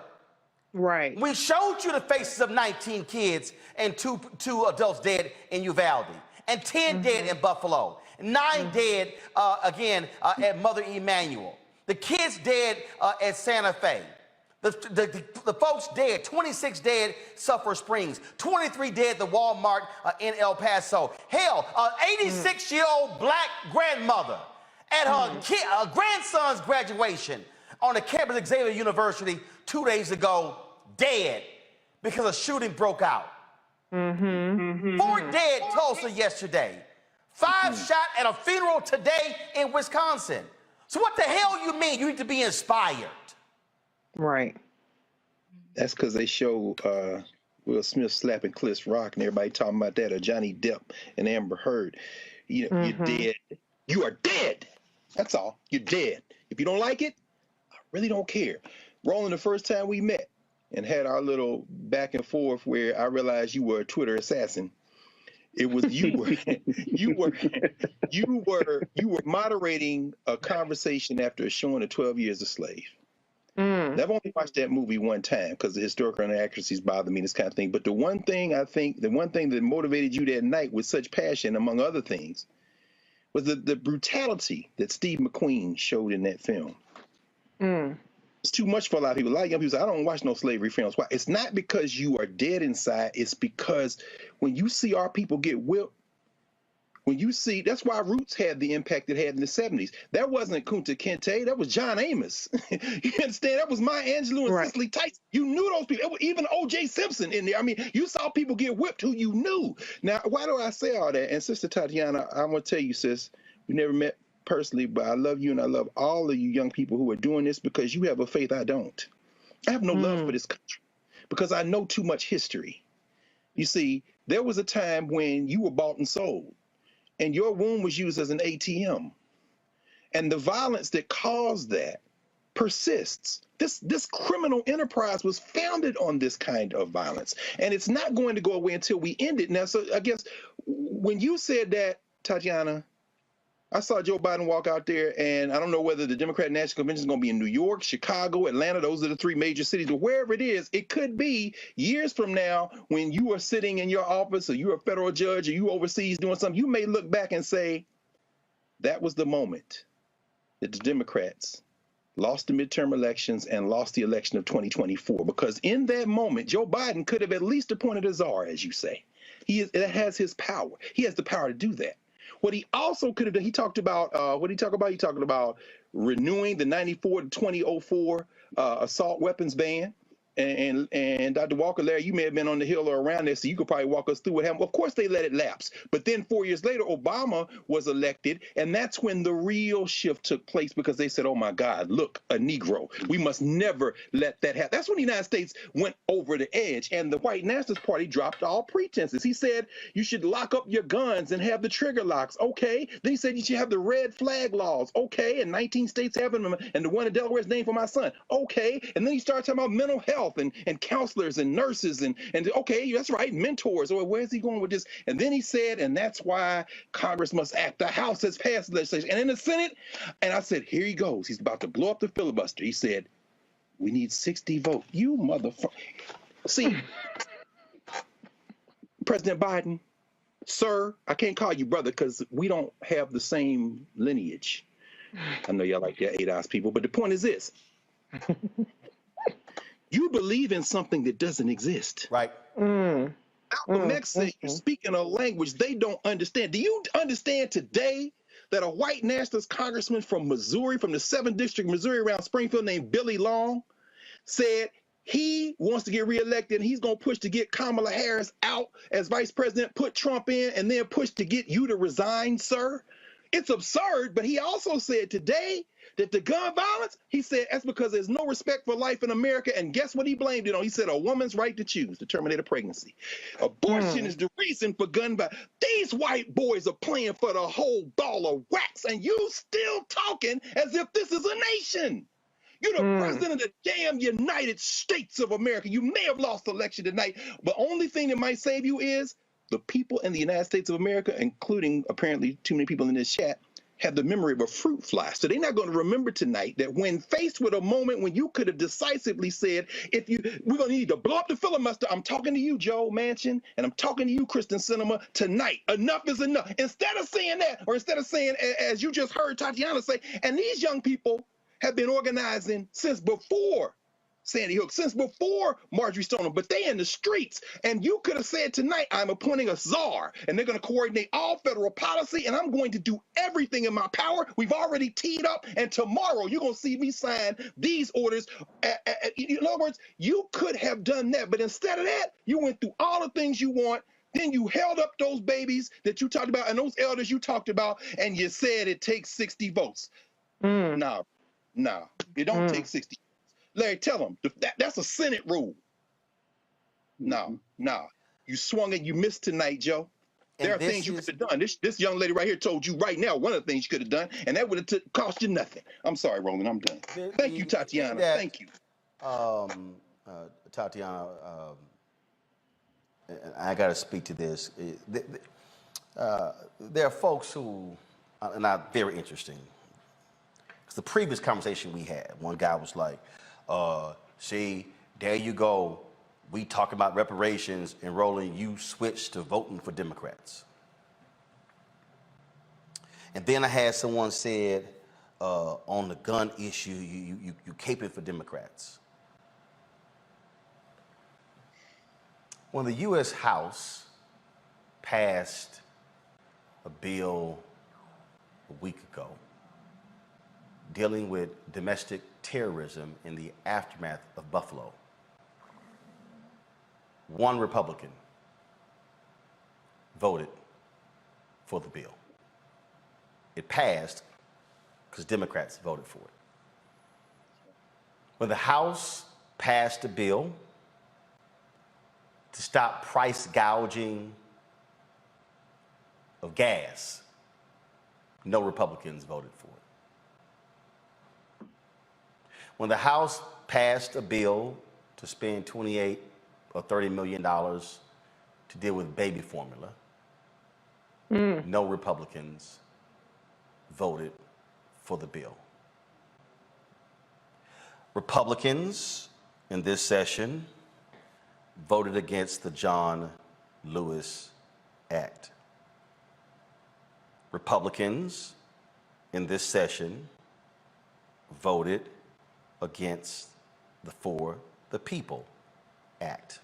Right.
We showed you the faces of 19 kids and two adults dead in Uvalde, and 10 dead in Buffalo, 9 dead again at Mother Emanuel. The kids dead at Santa Fe. The folks dead, 26 dead, Sulphur Springs, 23 dead at the Walmart in El Paso. Hell, an 86-year-old black grandmother at her grandson's graduation on the campus of Xavier University 2 days ago, dead because a shooting broke out. 4 dead Tulsa yesterday. 5 shot at a funeral today in Wisconsin. So what the hell you mean you need to be inspired?
Right.
That's because they show Will Smith slapping Chris Rock and everybody talking about that, or Johnny Depp and Amber Heard. You know, you're dead. You are dead. That's all. You're dead. If you don't like it, I really don't care. Roland, the first time we met and had our little back and forth where I realized you were a Twitter assassin. It was you were moderating a conversation after showing the 12 Years a Slave. I've only watched that movie one time because the historical inaccuracies bother me, this kind of thing. But the one thing that motivated you that night with such passion, among other things, was the brutality that Steve McQueen showed in that film. It's too much for a lot of people. A lot of young people say, I don't watch no slavery films. Why? It's not because you are dead inside. It's because when you see our people get whipped, that's why Roots had the impact it had in the 70s. That wasn't Kunta Kinte, that was John Amos. You understand? That was Maya Angelou and Cicely Tyson. You knew those people. Even O.J. Simpson in there. I mean, you saw people get whipped who you knew. Now, why do I say all that? And Sister Tatiana, I'm going to tell you, sis, we never met personally, but I love you and I love all of you young people who are doing this because you have a faith I don't. I have no love for this country because I know too much history. You see, there was a time when you were bought and sold, and your womb was used as an ATM. And the violence that caused that persists. This criminal enterprise was founded on this kind of violence. And it's not going to go away until we end it. Now, so I guess when you said that, Tatiana, I saw Joe Biden walk out there, and I don't know whether the Democratic National Convention is going to be in New York, Chicago, Atlanta. Those are the 3 major cities. But wherever it is, it could be years from now when you are sitting in your office or you're a federal judge or you overseas doing something, you may look back and say, that was the moment that the Democrats lost the midterm elections and lost the election of 2024. Because in that moment, Joe Biden could have at least appointed a czar, as you say. It has his power. He has the power to do that. What he also could have done, he talked about, what did he talk about? He talked about renewing the 94 to 2004 assault weapons ban. And Dr. Walker, Larry, you may have been on the Hill or around there, so you could probably walk us through what happened. Of course, they let it lapse. But then 4 years later, Obama was elected, and that's when the real shift took place because they said, oh, my God, look, a Negro. We must never let that happen. That's when the United States went over the edge, and the White Nationalist Party dropped all pretenses. He said you should lock up your guns and have the trigger locks. Okay. Then he said you should have the red flag laws. Okay. And 19 states have them, and the one in Delaware is named for my son. Okay. And then he started talking about mental health. And counselors and nurses and okay, that's right, mentors. Or where's he going with this? And then he said, and that's why Congress must act. The House has passed legislation. And in the Senate, and I said, here he goes. He's about to blow up the filibuster. He said, we need 60 votes. You motherfucker. See, President Biden, sir, I can't call you brother because we don't have the same lineage. I know y'all like that 8 people, but the point is this. You believe in something that doesn't exist.
Right.
Malcolm X said you're speaking a language they don't understand. Do you understand today that a white nationalist congressman from Missouri, from the 7th District, Missouri, around Springfield, named Billy Long, said he wants to get reelected and he's going to push to get Kamala Harris out as vice president, put Trump in, and then push to get you to resign, sir? It's absurd, but he also said today that the gun violence, he said that's because there's no respect for life in America. And guess what he blamed it on? He said a woman's right to choose to terminate a pregnancy. Abortion is the reason for gun violence. These white boys are playing for the whole ball of wax, and you still talking as if this is a nation. You're the president of the damn United States of America. You may have lost the election tonight, but only thing that might save you is the people in the United States of America, including apparently too many people in this chat, have the memory of a fruit fly. So they're not going to remember tonight that when faced with a moment when you could have decisively said, we're going to need to blow up the filibuster. I'm talking to you, Joe Manchin, and I'm talking to you, Kristen Sinema, tonight. Enough is enough. Instead of saying that, or instead of saying, as you just heard Tatiana say, and these young people have been organizing since before Sandy Hook since before Marjorie Stoneman, but they in the streets. And you could have said tonight, I'm appointing a czar, and they're going to coordinate all federal policy, and I'm going to do everything in my power. We've already teed up, and tomorrow you're going to see me sign these orders. In other words, you could have done that, but instead of that, you went through all the things you want. Then you held up those babies that you talked about and those elders you talked about, and you said it takes 60 votes. No, it don't take 60. Larry, tell them that's a Senate rule. No. You swung and you missed tonight, Joe. There are things you could have done. This young lady right here told you right now one of the things you could have done, and that would have cost you nothing. I'm sorry, Roland. I'm done. Thank you, Tatiana. Thank you.
Tatiana, I got to speak to this. There are folks who are not very interesting. Because the previous conversation we had, one guy was like, see, there you go. We talk about reparations, and Roland, you switched to voting for Democrats. And then I had someone said, on the gun issue, you caping for Democrats. When the U.S. House passed a bill a week ago dealing with domestic terrorism in the aftermath of Buffalo, one Republican voted for the bill. It passed because Democrats voted for it. When the House passed a bill to stop price gouging of gas, no Republicans voted for it. When the House passed a bill to spend $28 or $30 million to deal with baby formula, no Republicans voted for the bill. Republicans in this session voted against the John Lewis Act. Republicans in this session voted against the For the People Act.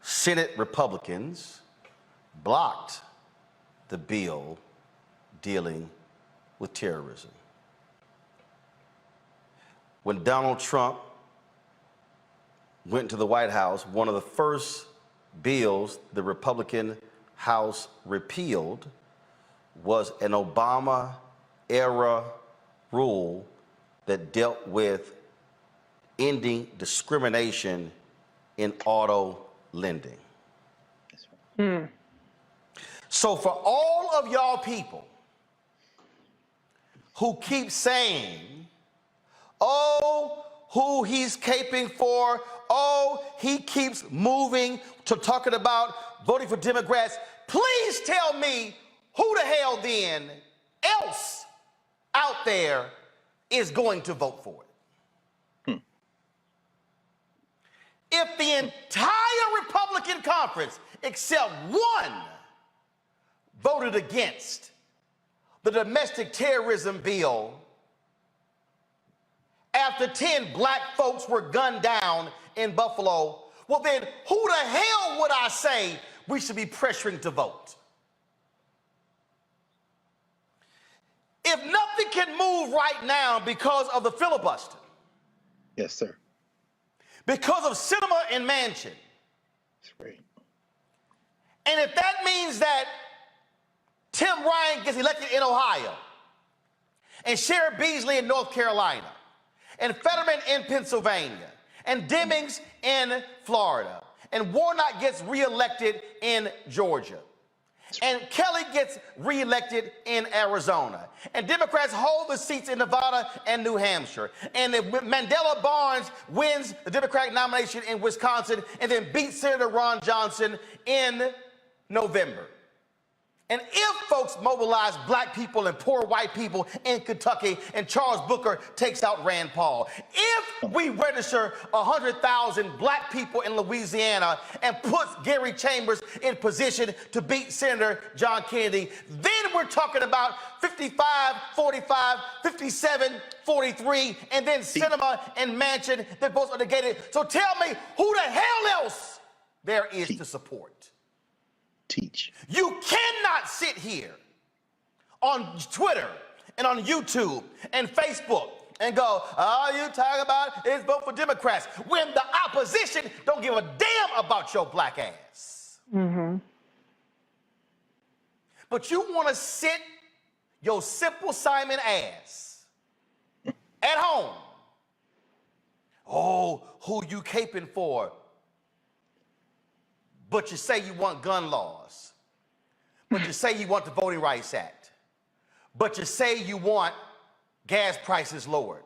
Senate Republicans blocked the bill dealing with terrorism. When Donald Trump went to the White House, one of the first bills the Republican House repealed was an Obama-era rule that dealt with ending discrimination in auto lending. So for all of y'all people who keep saying, oh, who he's caping for, oh, he keeps moving to talking about voting for Democrats, please tell me who the hell then else out there is going to vote for it. If the entire Republican conference, except one, voted against the domestic terrorism bill after 10 black folks were gunned down in Buffalo, well then who the hell would I say we should be pressuring to vote? If nothing can move right now because of the filibuster,
yes, sir,
because of Sinema and Manchin,
that's right,
and if that means that Tim Ryan gets elected in Ohio, and Sheriff Beasley in North Carolina, and Fetterman in Pennsylvania, and Demings in Florida, and Warnock gets reelected in Georgia, and Kelly gets reelected in Arizona, and Democrats hold the seats in Nevada and New Hampshire, and if Mandela Barnes wins the Democratic nomination in Wisconsin and then beats Senator Ron Johnson in November, And if folks mobilize black people and poor white people in Kentucky and Charles Booker takes out Rand Paul, if we register 100,000 black people in Louisiana and puts Gary Chambers in position to beat Senator John Kennedy, then we're talking about 55, 45, 57, 43, and then Sinema and Manchin that votes are negated. So tell me who the hell else there is to support.
Teach.
You cannot sit here on Twitter and on YouTube and Facebook and go, all you talking about is vote for Democrats, when the opposition don't give a damn about your black ass.
Mm-hmm.
But you want to sit your Simple Simon ass at home. Oh, who you caping for? But you say you want gun laws. But you say you want the Voting Rights Act. But you say you want gas prices lowered.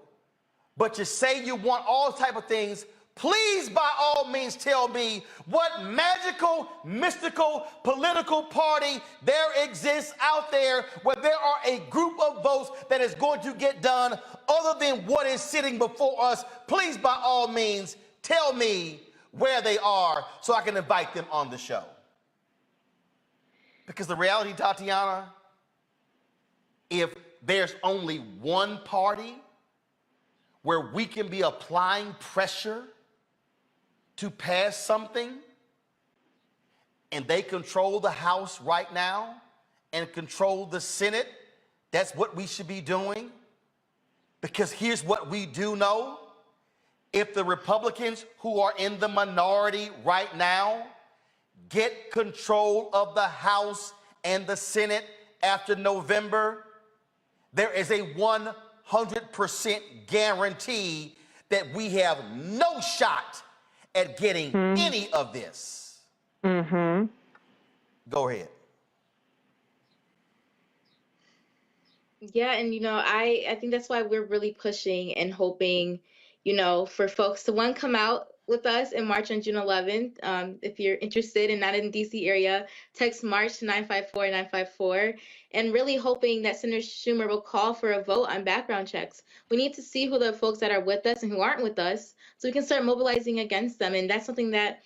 But you say you want all type of things. Please, by all means, tell me what magical, mystical, political party there exists out there where there are a group of votes that is going to get done other than what is sitting before us. Please, by all means, tell me where they are so I can invite them on the show. Because the reality, Tatiana, if there's only one party where we can be applying pressure to pass something, and they control the House right now and control the Senate, that's what we should be doing. Because here's what we do know. If the Republicans who are in the minority right now get control of the House and the Senate after November, there is a 100% guarantee that we have no shot at getting any of this.
Mm-hmm.
Go ahead.
Yeah, and I think that's why we're really pushing and hoping, for folks to come out with us in March on June 11th. If you're interested and not in the DC area, text March to 954-954, and really hoping that Senator Schumer will call for a vote on background checks. We need to see who the folks that are with us and who aren't with us, so we can start mobilizing against them. And that's something that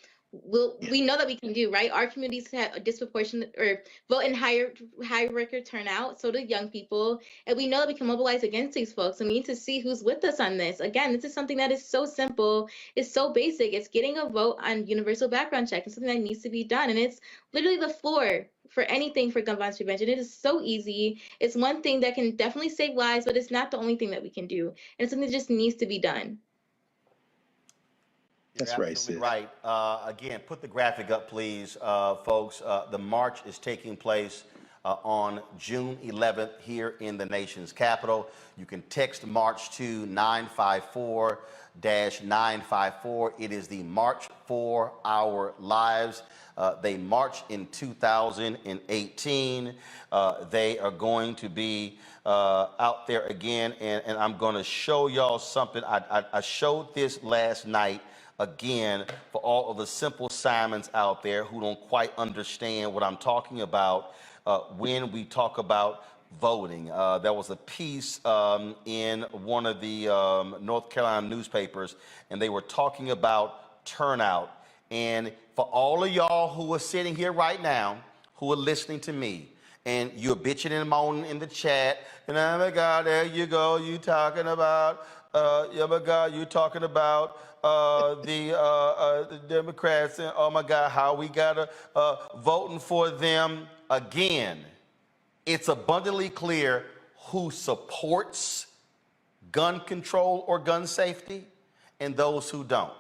we know that we can do, right? Our communities have a disproportionate or vote in high record turnout, so do young people, and we know that we can mobilize against these folks, and we need to see who's with us on this. Again, this is something that is so simple, it's so basic. It's getting a vote on universal background check. It's something that needs to be done, and it's literally the floor for anything for gun violence prevention. It is so easy. It's one thing that can definitely save lives, but it's not the only thing that we can do, and it's something that just needs to be done.
That's right, Sid.
Right. Again, put the graphic up, please, folks. The march is taking place on June 11th here in the nation's capital. You can text March to 954-954. It is the March for Our Lives. They marched in 2018. They are going to be out there again, and I'm going to show y'all something. I showed this last night. Again, for all of the Simple Simons out there who don't quite understand what I'm talking about when we talk about voting. There was a piece in one of the North Carolina newspapers, and they were talking about turnout. And for all of y'all who are sitting here right now, who are listening to me, and you're bitching and moaning in the chat, and oh my God, there you go, you talking about, oh my God, you talking about the Democrats, and oh my God, how we gotta voting for them. Again, it's abundantly clear who supports gun control or gun safety and those who don't.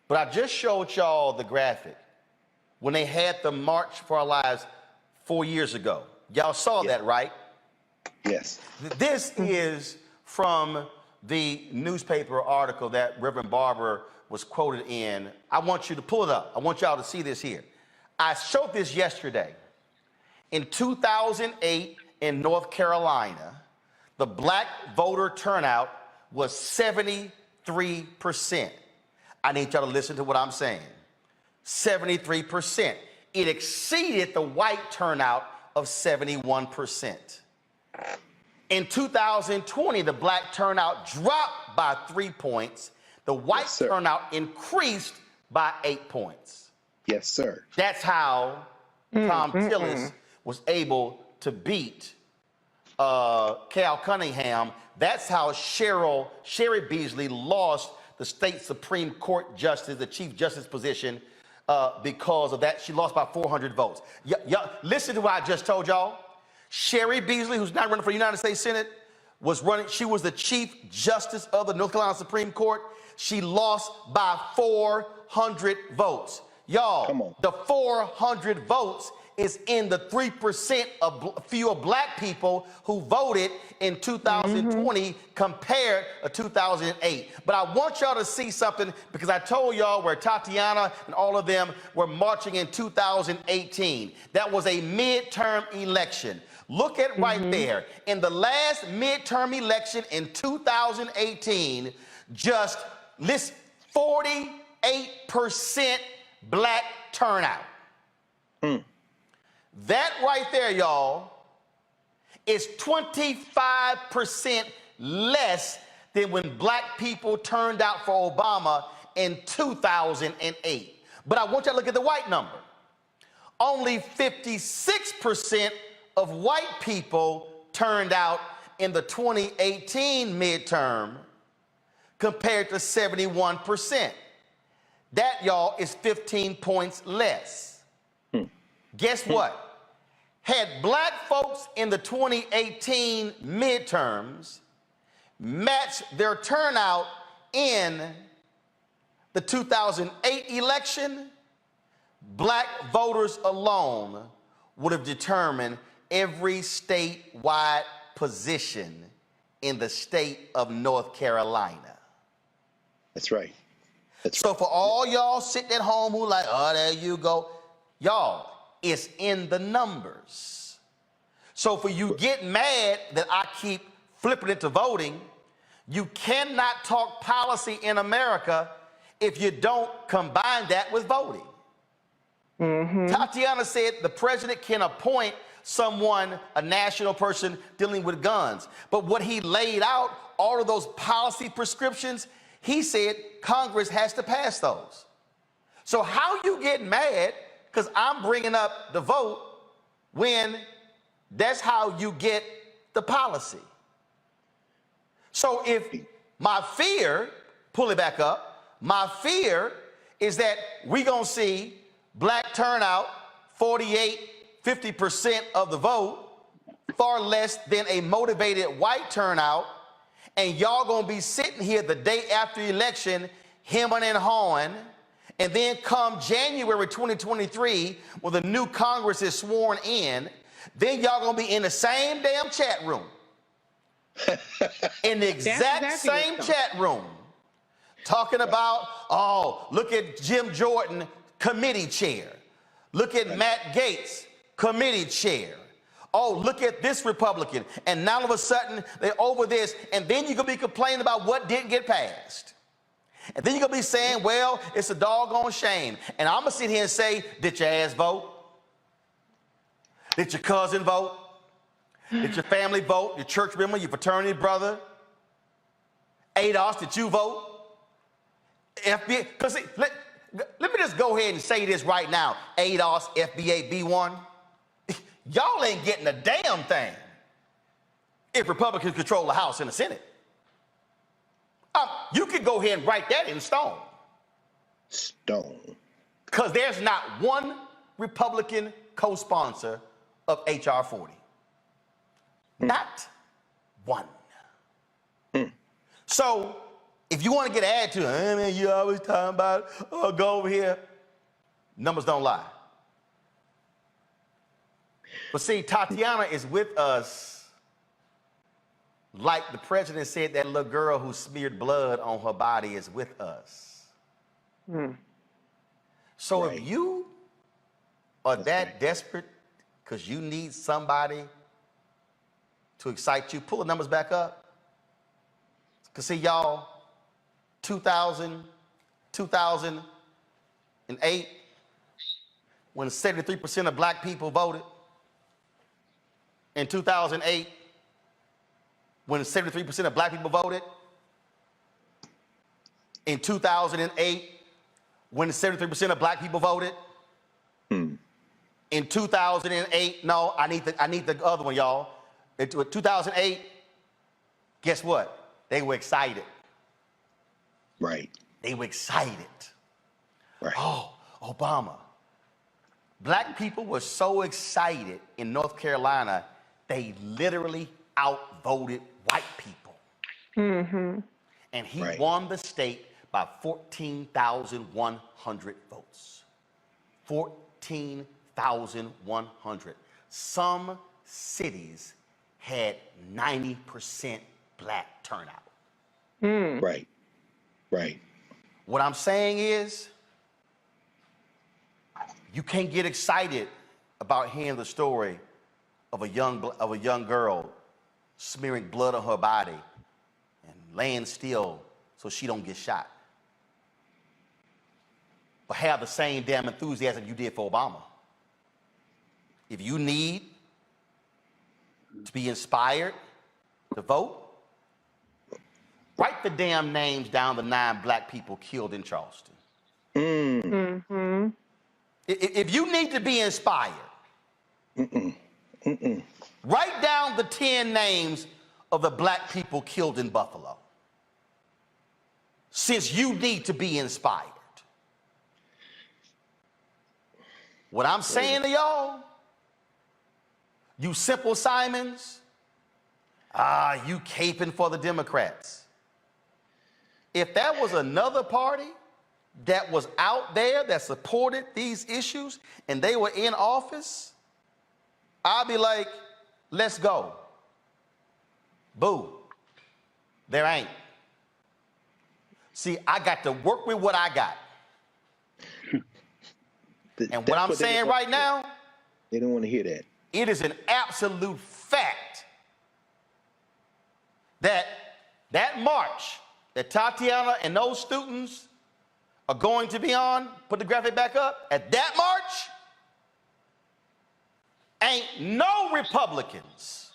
But I just showed y'all the graphic when they had the March for Our Lives 4 years ago. Y'all saw that, right?
Yes.
This is from the newspaper article that Reverend Barber was quoted in. I want you to pull it up. I want y'all to see this here. I showed this yesterday. In 2008 in North Carolina, the black voter turnout was 73%. I need y'all to listen to what I'm saying. 73%. It exceeded the white turnout of 71%. In 2020, the black turnout dropped by 3 points. The white turnout increased by 8 points.
Yes, sir.
That's how Tom Tillis was able to beat Cal Cunningham. That's how Sherry Beasley lost the state Supreme Court justice, the Chief Justice position, because of that. She lost by 400 votes. Listen to what I just told y'all. Sherry Beasley, who's not running for the United States Senate, was running. She was the Chief Justice of the North Carolina Supreme Court. She lost by 400 votes. Y'all, the 400 votes is in the 3% of fewer black people who voted in 2020 compared to 2008. But I want y'all to see something, because I told y'all where Tatiana and all of them were marching in 2018. That was a midterm election. Look at right there. In the last midterm election in 2018, just 48% black turnout. That right there, y'all, is 25% less than when black people turned out for Obama in 2008. But I want you to look at the white number. Only 56% of white people turned out in the 2018 midterm compared to 71%. That, y'all, is 15 points less. Guess what? Had black folks in the 2018 midterms matched their turnout in the 2008 election, black voters alone would have determined every statewide position in the state of North Carolina.
That's right.
So for all y'all sitting at home who like, oh, there you go, y'all, it's in the numbers. So for you get mad that I keep flipping it to voting, you cannot talk policy in America if you don't combine that with voting. Tatiana said the president can appoint someone, a national person dealing with guns. But what he laid out, all of those policy prescriptions, he said Congress has to pass those. So how you get mad because I'm bringing up the vote when that's how you get the policy? So if my fear, pull it back up, my fear is that we're going to see black turnout, 50% of the vote, far less than a motivated white turnout, and y'all going to be sitting here the day after the election, hemming and hawing, and then come January 2023, when the new Congress is sworn in, then y'all going to be in the same damn chat room. In the exact same chat room, talking about, oh, look at Jim Jordan, committee chair. Look at Matt Gaetz, committee chair. Oh, look at this Republican. And now all of a sudden, they're over this. And then you're going to be complaining about what didn't get passed. And then you're going to be saying, well, it's a doggone shame. And I'm going to sit here and say, did your ass vote? Did your cousin vote? Did your family vote? Your church member, your fraternity brother? ADOS, did you vote? FBA? Because let me just go ahead and say this right now. ADOS, FBA, B1. Y'all ain't getting a damn thing if Republicans control the House and the Senate. You can go ahead and write that in stone.
Stone.
Because there's not one Republican co-sponsor of H.R. 40. Not one. So if you want to get an attitude, hey man, you always talking about, oh, go over here. Numbers don't lie. But see, Tatiana is with us like the president said that little girl who smeared blood on her body is with us. So if you are that desperate because you need somebody to excite you, pull the numbers back up. Because see, y'all, 2008, when 73% of black people voted, in 2008 when 73% of black people voted? In 2008 when 73% of black people voted? In 2008, no, I need the other one, y'all. In 2008, guess what? They were excited.
Right.
They were excited.
Right.
Oh, Obama. Black people were so excited in North Carolina, they literally outvoted white people.
Mm-hmm.
And he won the state by 14,100 votes. 14,100. Some cities had 90% black turnout.
Right. Right.
What I'm saying is, you can't get excited about hearing the story of a young girl smearing blood on her body and laying still so she don't get shot. But have the same damn enthusiasm you did for Obama. If you need to be inspired to vote, write the damn names down, the 9 black people killed in Charleston.
Mm-hmm.
If you need to be inspired, write down the 10 names of the black people killed in Buffalo. Since you need to be inspired. What I'm saying to y'all, you Simple Simons, you caping for the Democrats. If that was another party that was out there that supported these issues and they were in office, I'd be like, let's go. Boo. There ain't. See, I got to work with what I got. And what I'm saying right now,
they don't want to hear that.
It is an absolute fact that that march that Tatiana and those students are going to be on, put the graphic back up, at that march, ain't no Republicans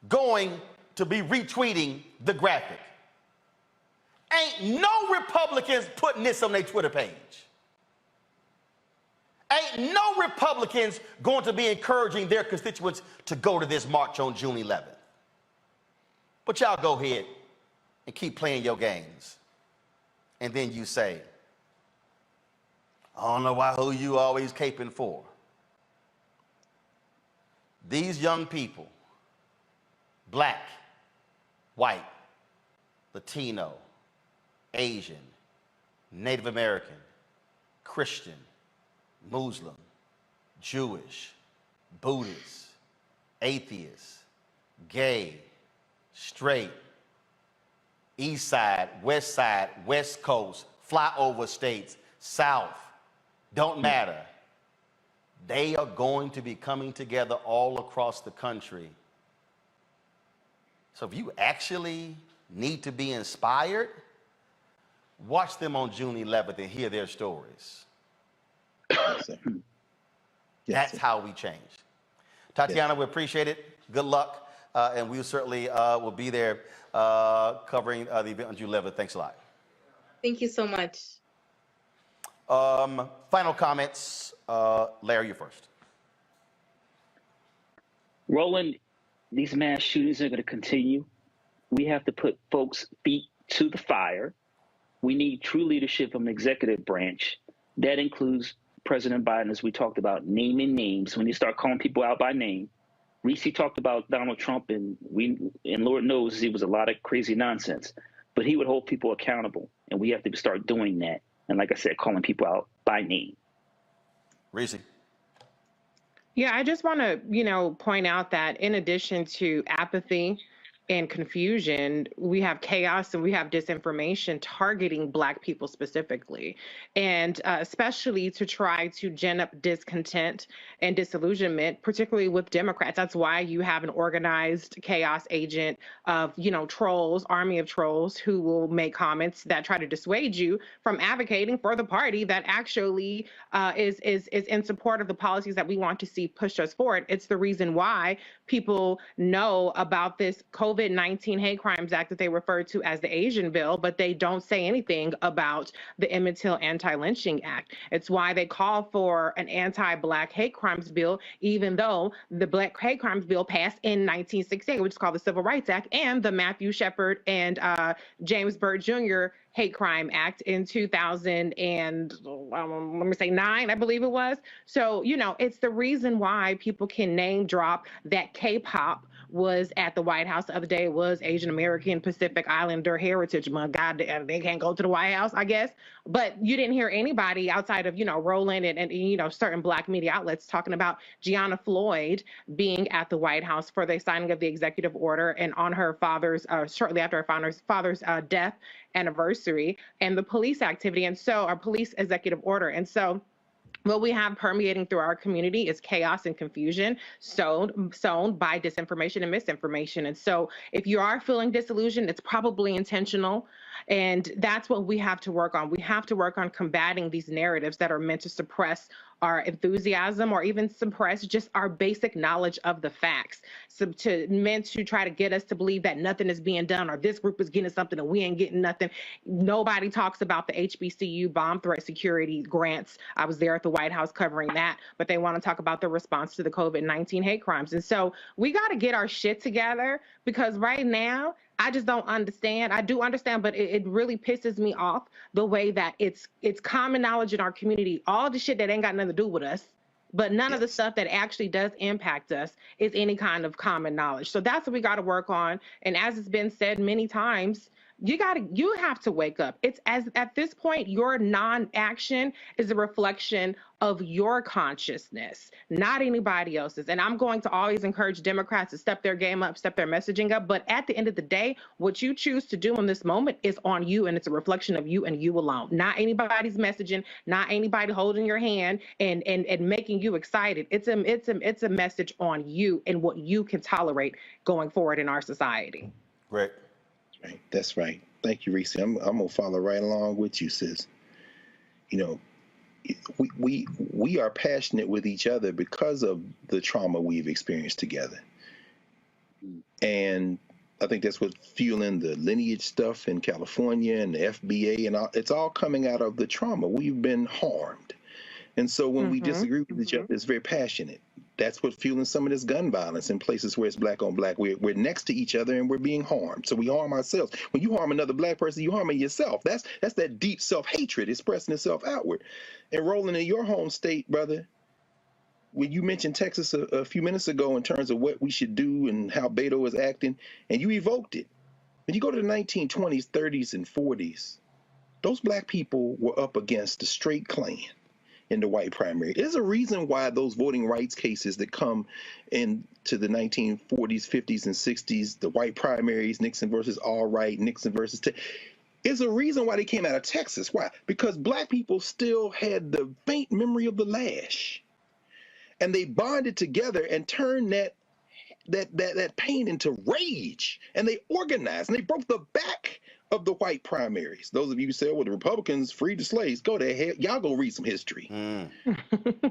going to be retweeting the graphic. Ain't no Republicans putting this on their Twitter page. Ain't no Republicans going to be encouraging their constituents to go to this march on June 11th. But y'all go ahead and keep playing your games. And then you say, I don't know who you always caping for. These young people, black, white, Latino, Asian, Native American, Christian, Muslim, Jewish, Buddhist, atheist, gay, straight, east side, west coast, flyover states, south, don't matter. They are going to be coming together all across the country. So if you actually need to be inspired, watch them on June 11th and hear their stories. That's how we change. Tatiana, we appreciate it. Good luck. And we certainly will be there covering the event on June 11th. Thanks a lot.
Thank you so much.
Final comments. Larry, you first.
Roland, these mass shootings are going to continue. We have to put folks' feet to the fire. We need true leadership from the executive branch. That includes President Biden, as we talked about, naming names. When you start calling people out by name, Reese talked about Donald Trump, and Lord knows it was a lot of crazy nonsense, but he would hold people accountable, and we have to start doing that. And like I said, calling people out by name.
Reese.
Yeah, I just want to, point out that in addition to apathy and confusion, we have chaos and we have disinformation targeting Black people specifically. And especially to try to gin up discontent and disillusionment, particularly with Democrats. That's why you have an organized chaos agent of, trolls, army of trolls who will make comments that try to dissuade you from advocating for the party that actually is in support of the policies that we want to see push us forward. It's the reason why people know about this COVID-19 Hate Crimes Act that they refer to as the Asian bill, but they don't say anything about the Emmett Till Anti-Lynching Act. It's why they call for an anti-Black hate crimes bill, even though the Black hate crimes bill passed in 1968, which is called the Civil Rights Act, and the Matthew Shepard and James Byrd Jr. Hate Crime Act in 2009, I believe it was. So, it's the reason why people can name drop that K-pop was at the White House the other day. It was Asian American Pacific Islander Heritage Month. God, they can't go to the White House, I guess. But you didn't hear anybody outside of, Roland and certain Black media outlets talking about Gianna Floyd being at the White House for the signing of the executive order and on her father's, shortly after her father's death anniversary, and the police activity. And so our police executive order. And so what we have permeating through our community is chaos and confusion sown by disinformation and misinformation. And so if you are feeling disillusioned, it's probably intentional. And that's what we have to work on. We have to work on combating these narratives that are meant to suppress our enthusiasm or even suppress just our basic knowledge of the facts. Meant to try to get us to believe that nothing is being done or this group is getting something and we ain't getting nothing. Nobody talks about the HBCU bomb threat security grants. I was there at the White House covering that, but they want to talk about the response to the COVID-19 hate crimes. And so we got to get our shit together, because right now, I just don't understand. I do understand, but it really pisses me off the way that it's common knowledge in our community, all the shit that ain't got nothing to do with us, but none of the stuff that actually does impact us is any kind of common knowledge. So that's what we got to work on. And as it's been said many times, you have to wake up. It's at this point, your non-action is a reflection of your consciousness, not anybody else's. And I'm going to always encourage Democrats to step their game up, step their messaging up. But at the end of the day, what you choose to do in this moment is on you, and it's a reflection of you and you alone, not anybody's messaging, not anybody holding your hand and making you excited. It's a message on you and what you can tolerate going forward in our society.
Great.
Right. That's right. Thank you, Reese. I'm gonna follow right along with you, sis. We are passionate with each other because of the trauma we've experienced together, and I think that's what's fueling the lineage stuff in California and the FBA, and it's all coming out of the trauma. We've been harmed, and so when we disagree with each other, it's very passionate. That's what's fueling some of this gun violence in places where it's Black on Black. We're next to each other and we're being harmed. So we harm ourselves. When you harm another Black person, you harming yourself. That's that deep self-hatred expressing itself outward. And Roland, in your home state, brother, when you mentioned Texas a few minutes ago in terms of what we should do and how Beto is acting, and you evoked it. When you go to the 1920s, 30s, and 40s, those Black people were up against the straight Klan in the white primary. There's a reason why those voting rights cases that come into the 1940s, 50s, and 60s, the white primaries, Nixon versus Allwright, Nixon versus there's a reason why they came out of Texas. Why? Because Black people still had the faint memory of the lash, and they bonded together and turned that pain into rage, and they organized and they broke the back of the white primaries. Those of you who say, well, the Republicans freed the slaves, go to hell. Y'all go read some history.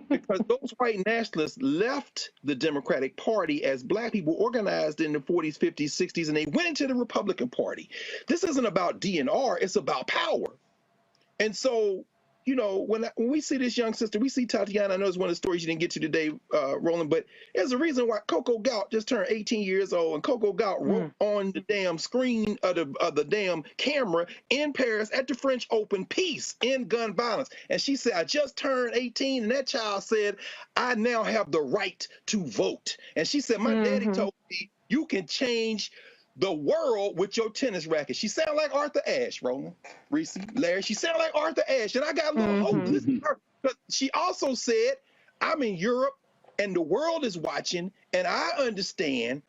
Because those white nationalists left the Democratic Party as Black people organized in the 40s, 50s, 60s, and they went into the Republican Party. This isn't about DNR, it's about power. And so, when we see this young sister, we see Tatiana. I know it's one of the stories you didn't get to today, Roland, but there's a reason why Coco Gaunt just turned 18 years old, and Coco Gaunt wrote on the damn screen of the damn camera in Paris at the French Open, peace in gun violence. And she said, I just turned 18, and that child said, I now have the right to vote. And she said, my daddy told me, you can change the world with your tennis racket. She sounded like Arthur Ashe, Roland, Reese, Larry. She sounded like Arthur Ashe, and I got a little hope. Listen to her. But she also said, I'm in Europe, and the world is watching, and I understand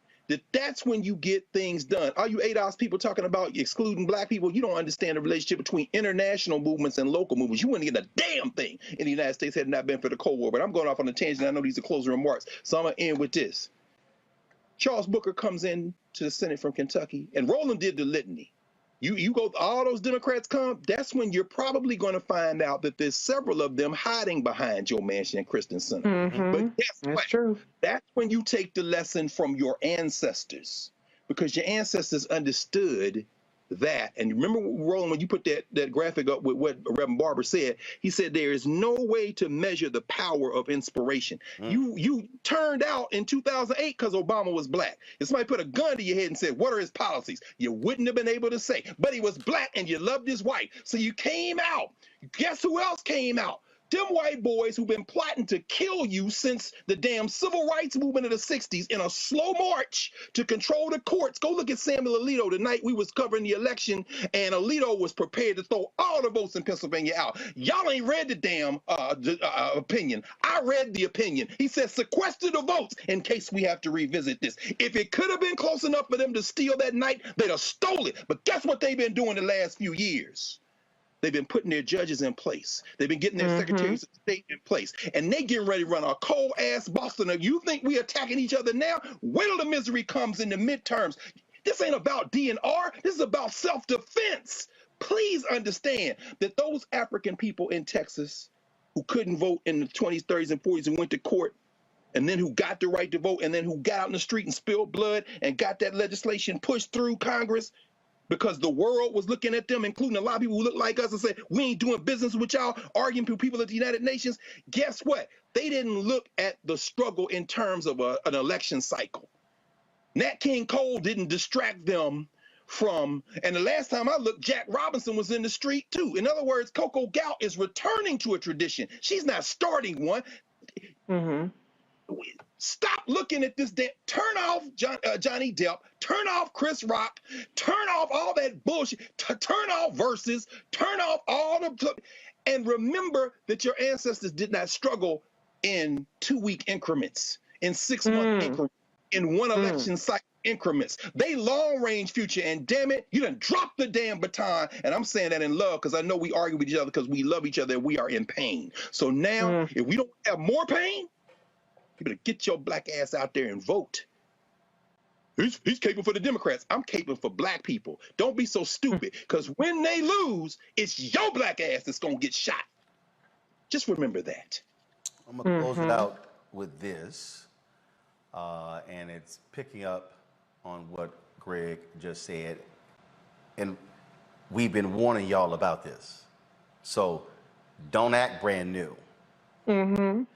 that's when you get things done. All you ADOS people talking about excluding black people, you don't understand the relationship between international movements and local movements. You wouldn't get a damn thing in the United States had it not been for the Cold War. But I'm going off on a tangent. I know these are closing remarks, so I'm going to end with this. Charles Booker comes in to the Senate from Kentucky, and Roland did the litany. You go, all those Democrats come, that's when you're probably going to find out that there's several of them hiding behind Joe Manchin and Kristen Sinema. But guess what?
That's true.
That's when you take the lesson from your ancestors, because your ancestors understood that. And remember, Roland, when you put that graphic up with what Reverend Barber said, he said there is no way to measure the power of inspiration. You turned out in 2008 because Obama was black. If somebody put a gun to your head and said, what are his policies? You wouldn't have been able to say, but he was black and you loved his wife. So you came out. Guess who else came out? Them white boys who've been plotting to kill you since the damn civil rights movement of the 60s in a slow march to control the courts. Go look at Samuel Alito the night we was covering the election, and Alito was prepared to throw all the votes in Pennsylvania out. Y'all ain't read the damn opinion. I read the opinion. He said sequester the votes in case we have to revisit this. If it could have been close enough for them to steal that night, they'd have stole it. But guess what they've been doing the last few years? They've been putting their judges in place. They've been getting their secretaries of state in place. And they getting ready to run a cold-ass Boston. If you think we attacking each other now, wait till the misery comes in the midterms. This ain't about DNR. This is about self-defense. Please understand that those African people in Texas who couldn't vote in the 20s, 30s, and 40s and went to court, and then who got the right to vote, and then who got out in the street and spilled blood and got that legislation pushed through Congress, because the world was looking at them, including a lot of people who look like us, and said, we ain't doing business with y'all, arguing to people at the United Nations. Guess what? They didn't look at the struggle in terms of an election cycle. Nat King Cole didn't distract them from, and the last time I looked, Jack Robinson was in the street too. In other words, Coco Gauch is returning to a tradition. She's not starting one. Stop looking at this. Turn off Johnny Depp. Turn off Chris Rock. Turn off all that bullshit. Turn off Versus. Turn off all the. And remember that your ancestors did not struggle in 2-week increments, in 6-month increments, in one election cycle increments. They long-range future, and damn it, you done dropped the damn baton. And I'm saying that in love, because I know we argue with each other because we love each other and we are in pain. So now, if we don't have more pain, you better get your black ass out there and vote. He's caping for the Democrats. I'm caping for black people. Don't be so stupid, because when they lose, it's your black ass that's going to get shot. Just remember that.
I'm going to close it out with this, and it's picking up on what Greg just said, and we've been warning y'all about this. So don't act brand new.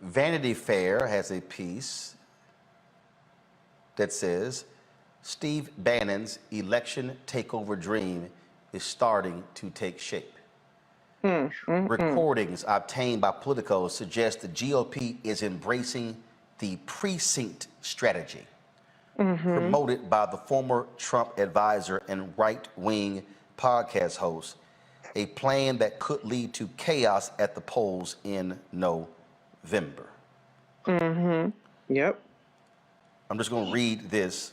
Vanity Fair has a piece that says Steve Bannon's election takeover dream is starting to take shape. Recordings obtained by Politico suggest the GOP is embracing the precinct strategy promoted by the former Trump advisor and right-wing podcast host, a plan that could lead to chaos at the polls in November.
Yep.
I'm just going to read this.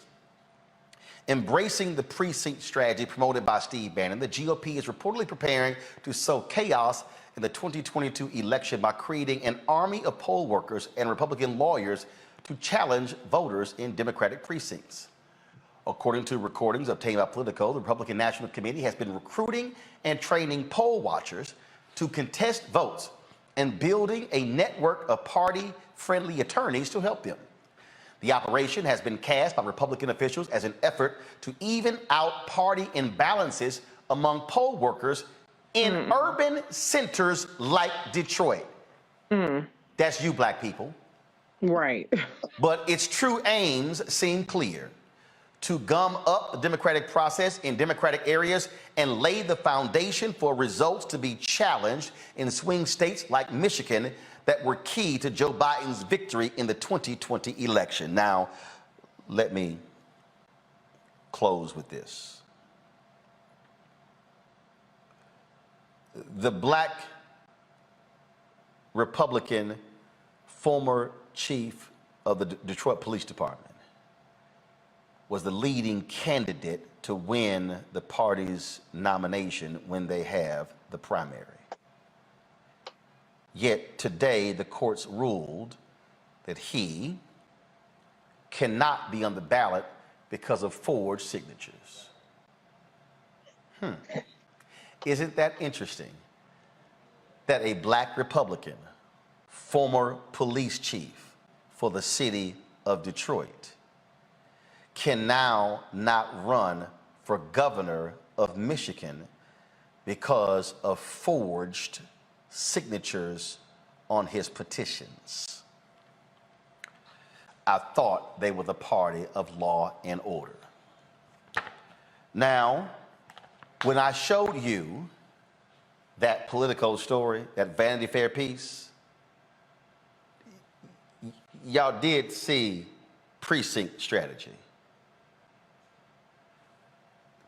Embracing the precinct strategy promoted by Steve Bannon, the GOP is reportedly preparing to sow chaos in the 2022 election by creating an army of poll workers and Republican lawyers to challenge voters in Democratic precincts. According to recordings obtained by Politico, the Republican National Committee has been recruiting and training poll watchers to contest votes and building a network of party-friendly attorneys to help them. The operation has been cast by Republican officials as an effort to even out party imbalances among poll workers in urban centers like Detroit. That's you, black people.
Right.
But its true aims seem clear: to gum up the democratic process in democratic areas and lay the foundation for results to be challenged in swing states like Michigan that were key to Joe Biden's victory in the 2020 election. Now, let me close with this. The black Republican former chief of the Detroit Police Department was the leading candidate to win the party's nomination when they have the primary. Yet today, the courts ruled that he cannot be on the ballot because of forged signatures. Isn't that interesting? That a black Republican, former police chief for the city of Detroit, can now not run for governor of Michigan because of forged signatures on his petitions. I thought they were the party of law and order. Now, when I showed you that Politico story, that Vanity Fair piece, y'all did see precinct strategy.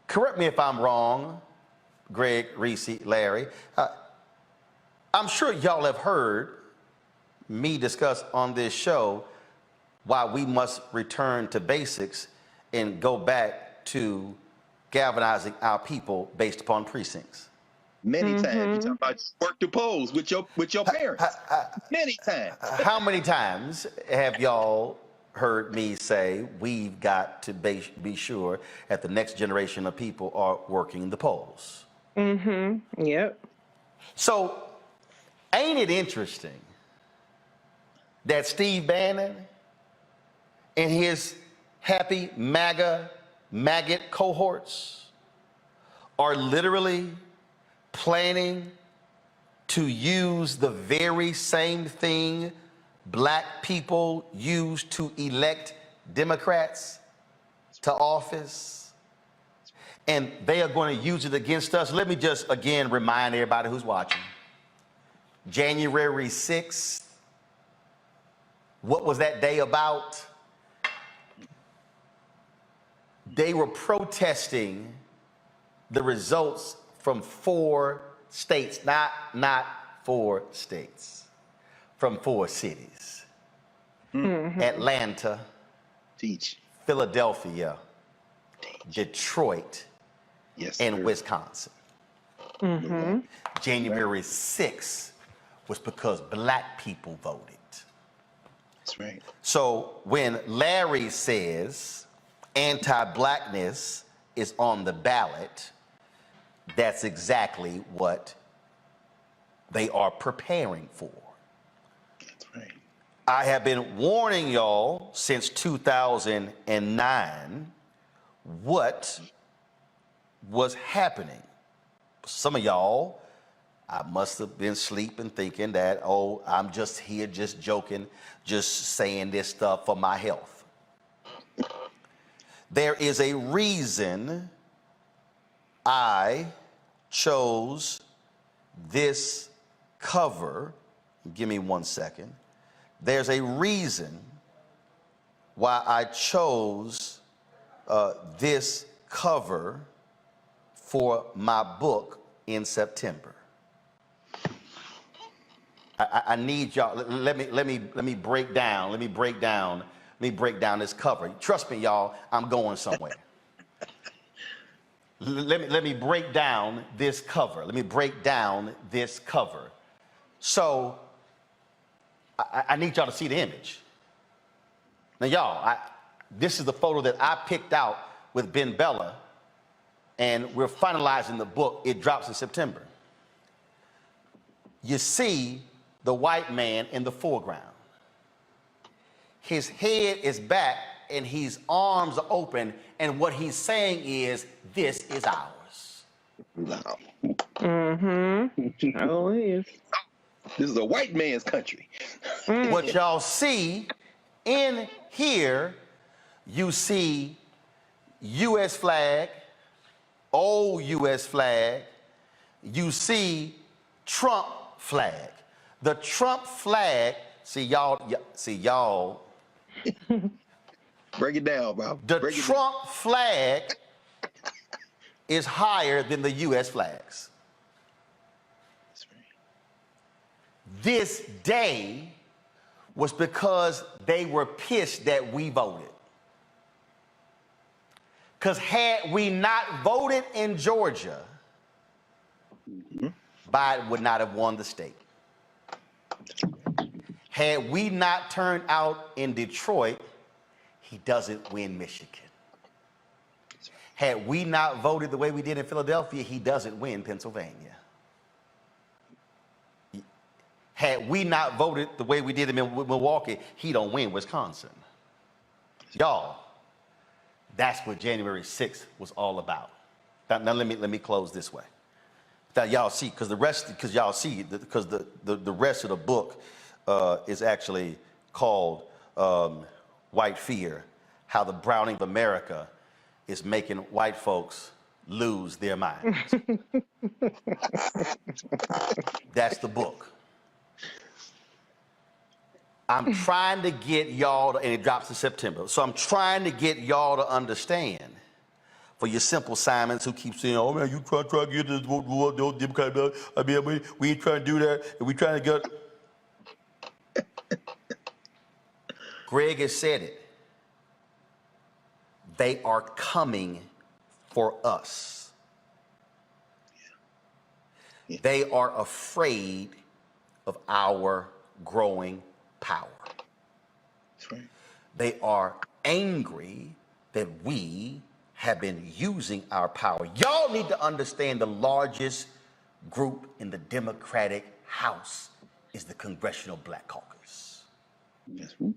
Correct me if I'm wrong, Greg, Reese, Larry. I'm sure y'all have heard me discuss on this show why we must return to basics and go back to galvanizing our people based upon precincts.
Many times. You talk about work the polls with your parents. Many times.
How many times have y'all heard me say we've got to be sure that the next generation of people are working the polls?
Yep.
So, ain't it interesting that Steve Bannon and his happy maggot cohorts are literally planning to use the very same thing black people use to elect Democrats to office, and they are going to use it against us? Let me just again remind everybody who's watching. January 6th, what was that day about? They were protesting the results from 4 states, not 4 states, from 4 cities. Atlanta, Philadelphia, Detroit, and Wisconsin. January 6th was because black people voted.
That's right.
So when Larry says anti-blackness is on the ballot, that's exactly what they are preparing for.
That's right.
I have been warning y'all since 2009 what was happening. Some of y'all, I must have been sleeping thinking that, oh, I'm just here, just joking, just saying this stuff for my health. There is a reason I chose this cover. Give me 1 second. There's a reason why I chose this cover for my book in September. I need y'all. Let me break down this cover. Trust me, y'all. I'm going somewhere. Let me break down this cover. Let me break down this cover. So I need y'all to see the image. Now, y'all, this is the photo that I picked out with Ben Bella, and we're finalizing the book. It drops in September. You see the white man in the foreground. His head is back and his arms are open, and what he's saying is, this is ours.
Wow.
Oh, it is.
This is a white man's country.
What y'all see in here, you see U.S. flag, old U.S. flag, you see Trump flag. The Trump flag, see y'all.
Break it down, bro.
The Trump flag is higher than the U.S. flags.
That's right.
This day was because they were pissed that we voted. Because had we not voted in Georgia, Biden would not have won the state. Had we not turned out in Detroit, he doesn't win Michigan. Had we not voted the way we did in Philadelphia, he doesn't win Pennsylvania. Had we not voted the way we did in Milwaukee, he don't win Wisconsin. Y'all, that's what January 6th was all about. Now let me close this way. That y'all see, because the rest of the book is actually called White Fear: How the Browning of America is Making White Folks Lose Their Minds. That's the book. I'm trying to get y'all, and it drops in September, so I'm trying to get y'all to understand, for your simple Simons who keep saying, oh man, you try to get this, I mean, we ain't trying to do that, and we trying to get... Greg has said it. They are coming for us. Yeah. They are afraid of our growing power. That's right. They are angry that we have been using our power. Y'all need to understand the largest group in the Democratic House is the Congressional Black Caucus. Yes. And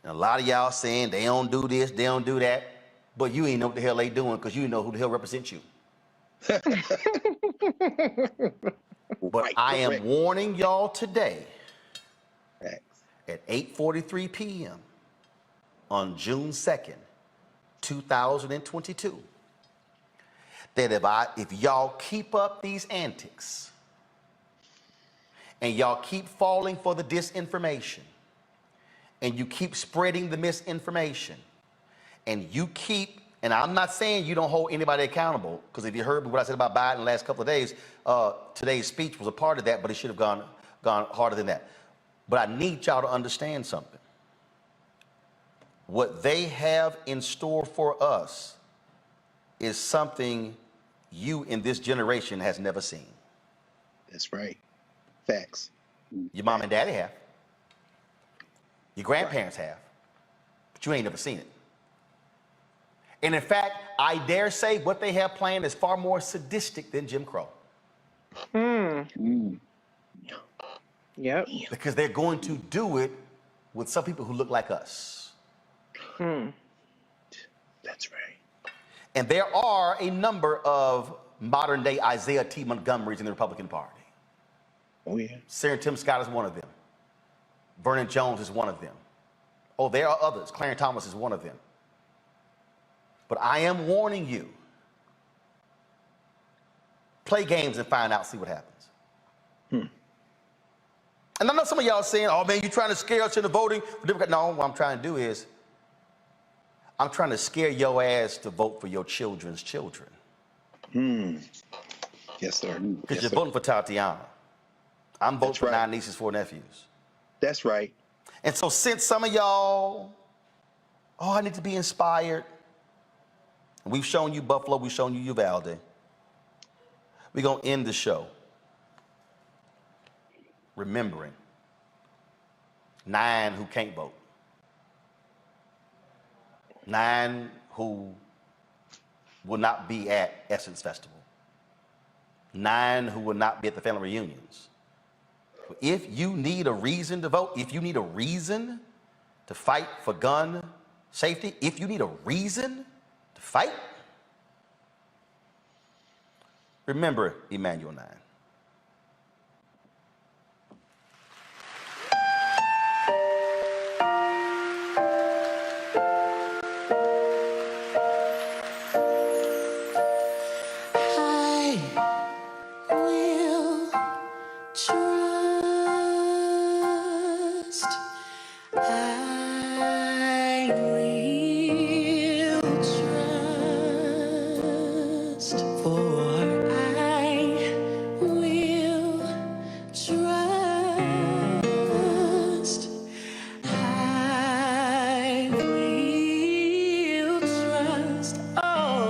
a lot of y'all saying they don't do this, they don't do that, but you ain't know what the hell they doing because you know who the hell represents you. But I am warning y'all today at 8:43 p.m. on June 2nd, 2022, that if y'all keep up these antics and y'all keep falling for the disinformation and you keep spreading the misinformation and you keep, and I'm not saying you don't hold anybody accountable, because if you heard what I said about Biden the last couple of days, today's speech was a part of that, but it should have gone harder than that. But I need y'all to understand something. What they have in store for us is something you in this generation has never seen. That's right. Facts. Your mom and daddy have. Your grandparents have. But you ain't never seen it. And in fact, I dare say what they have planned is far more sadistic than Jim Crow.
Yep.
Because they're going to do it with some people who look like us. That's right. And there are a number of modern day Isaiah T. Montgomerys in the Republican Party. Oh, yeah. Sarah Tim Scott is one of them. Vernon Jones is one of them. Oh, there are others. Clarence Thomas is one of them. But I am warning you. Play games and find out, see what happens. And I know some of y'all saying, oh man, you're trying to scare us into voting for Democrats. No, what I'm trying to do is, I'm trying to scare your ass to vote for your children's children. Yes, sir. Because you're voting for Tatiana. I'm voting for 9 nieces, 4 nephews. That's right. And so since some of y'all, oh, I need to be inspired. We've shown you Buffalo, we've shown you Uvalde. We're going to end the show remembering 9 who can't vote. 9 who will not be at Essence Festival. 9 who will not be at the family reunions. If you need a reason to vote, if you need a reason to fight for gun safety, if you need a reason to fight, remember Emmanuel 9.
I will trust. Oh.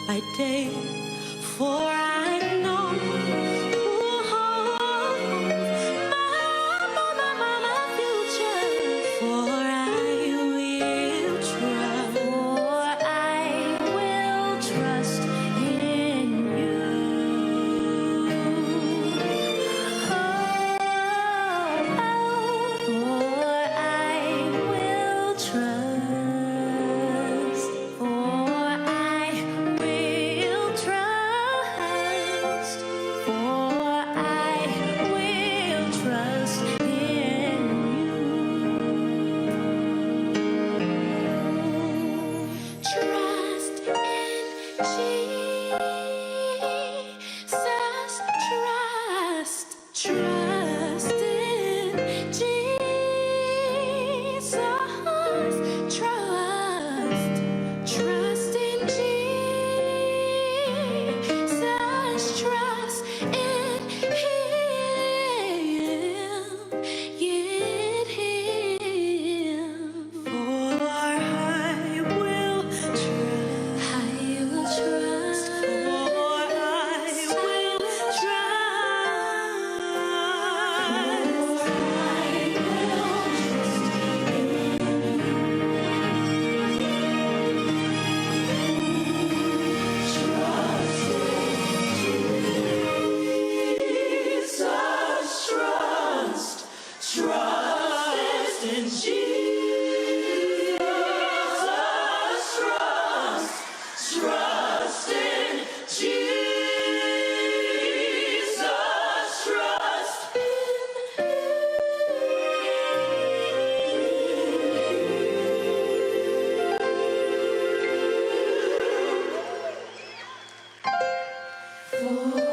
by day, for I know who holds my future. For I will trust in you. Trust in Jesus. Trust in Jesus. Trust in Him. For I will trust. For I will Trust in Jesus. Trust in Jesus. Trust in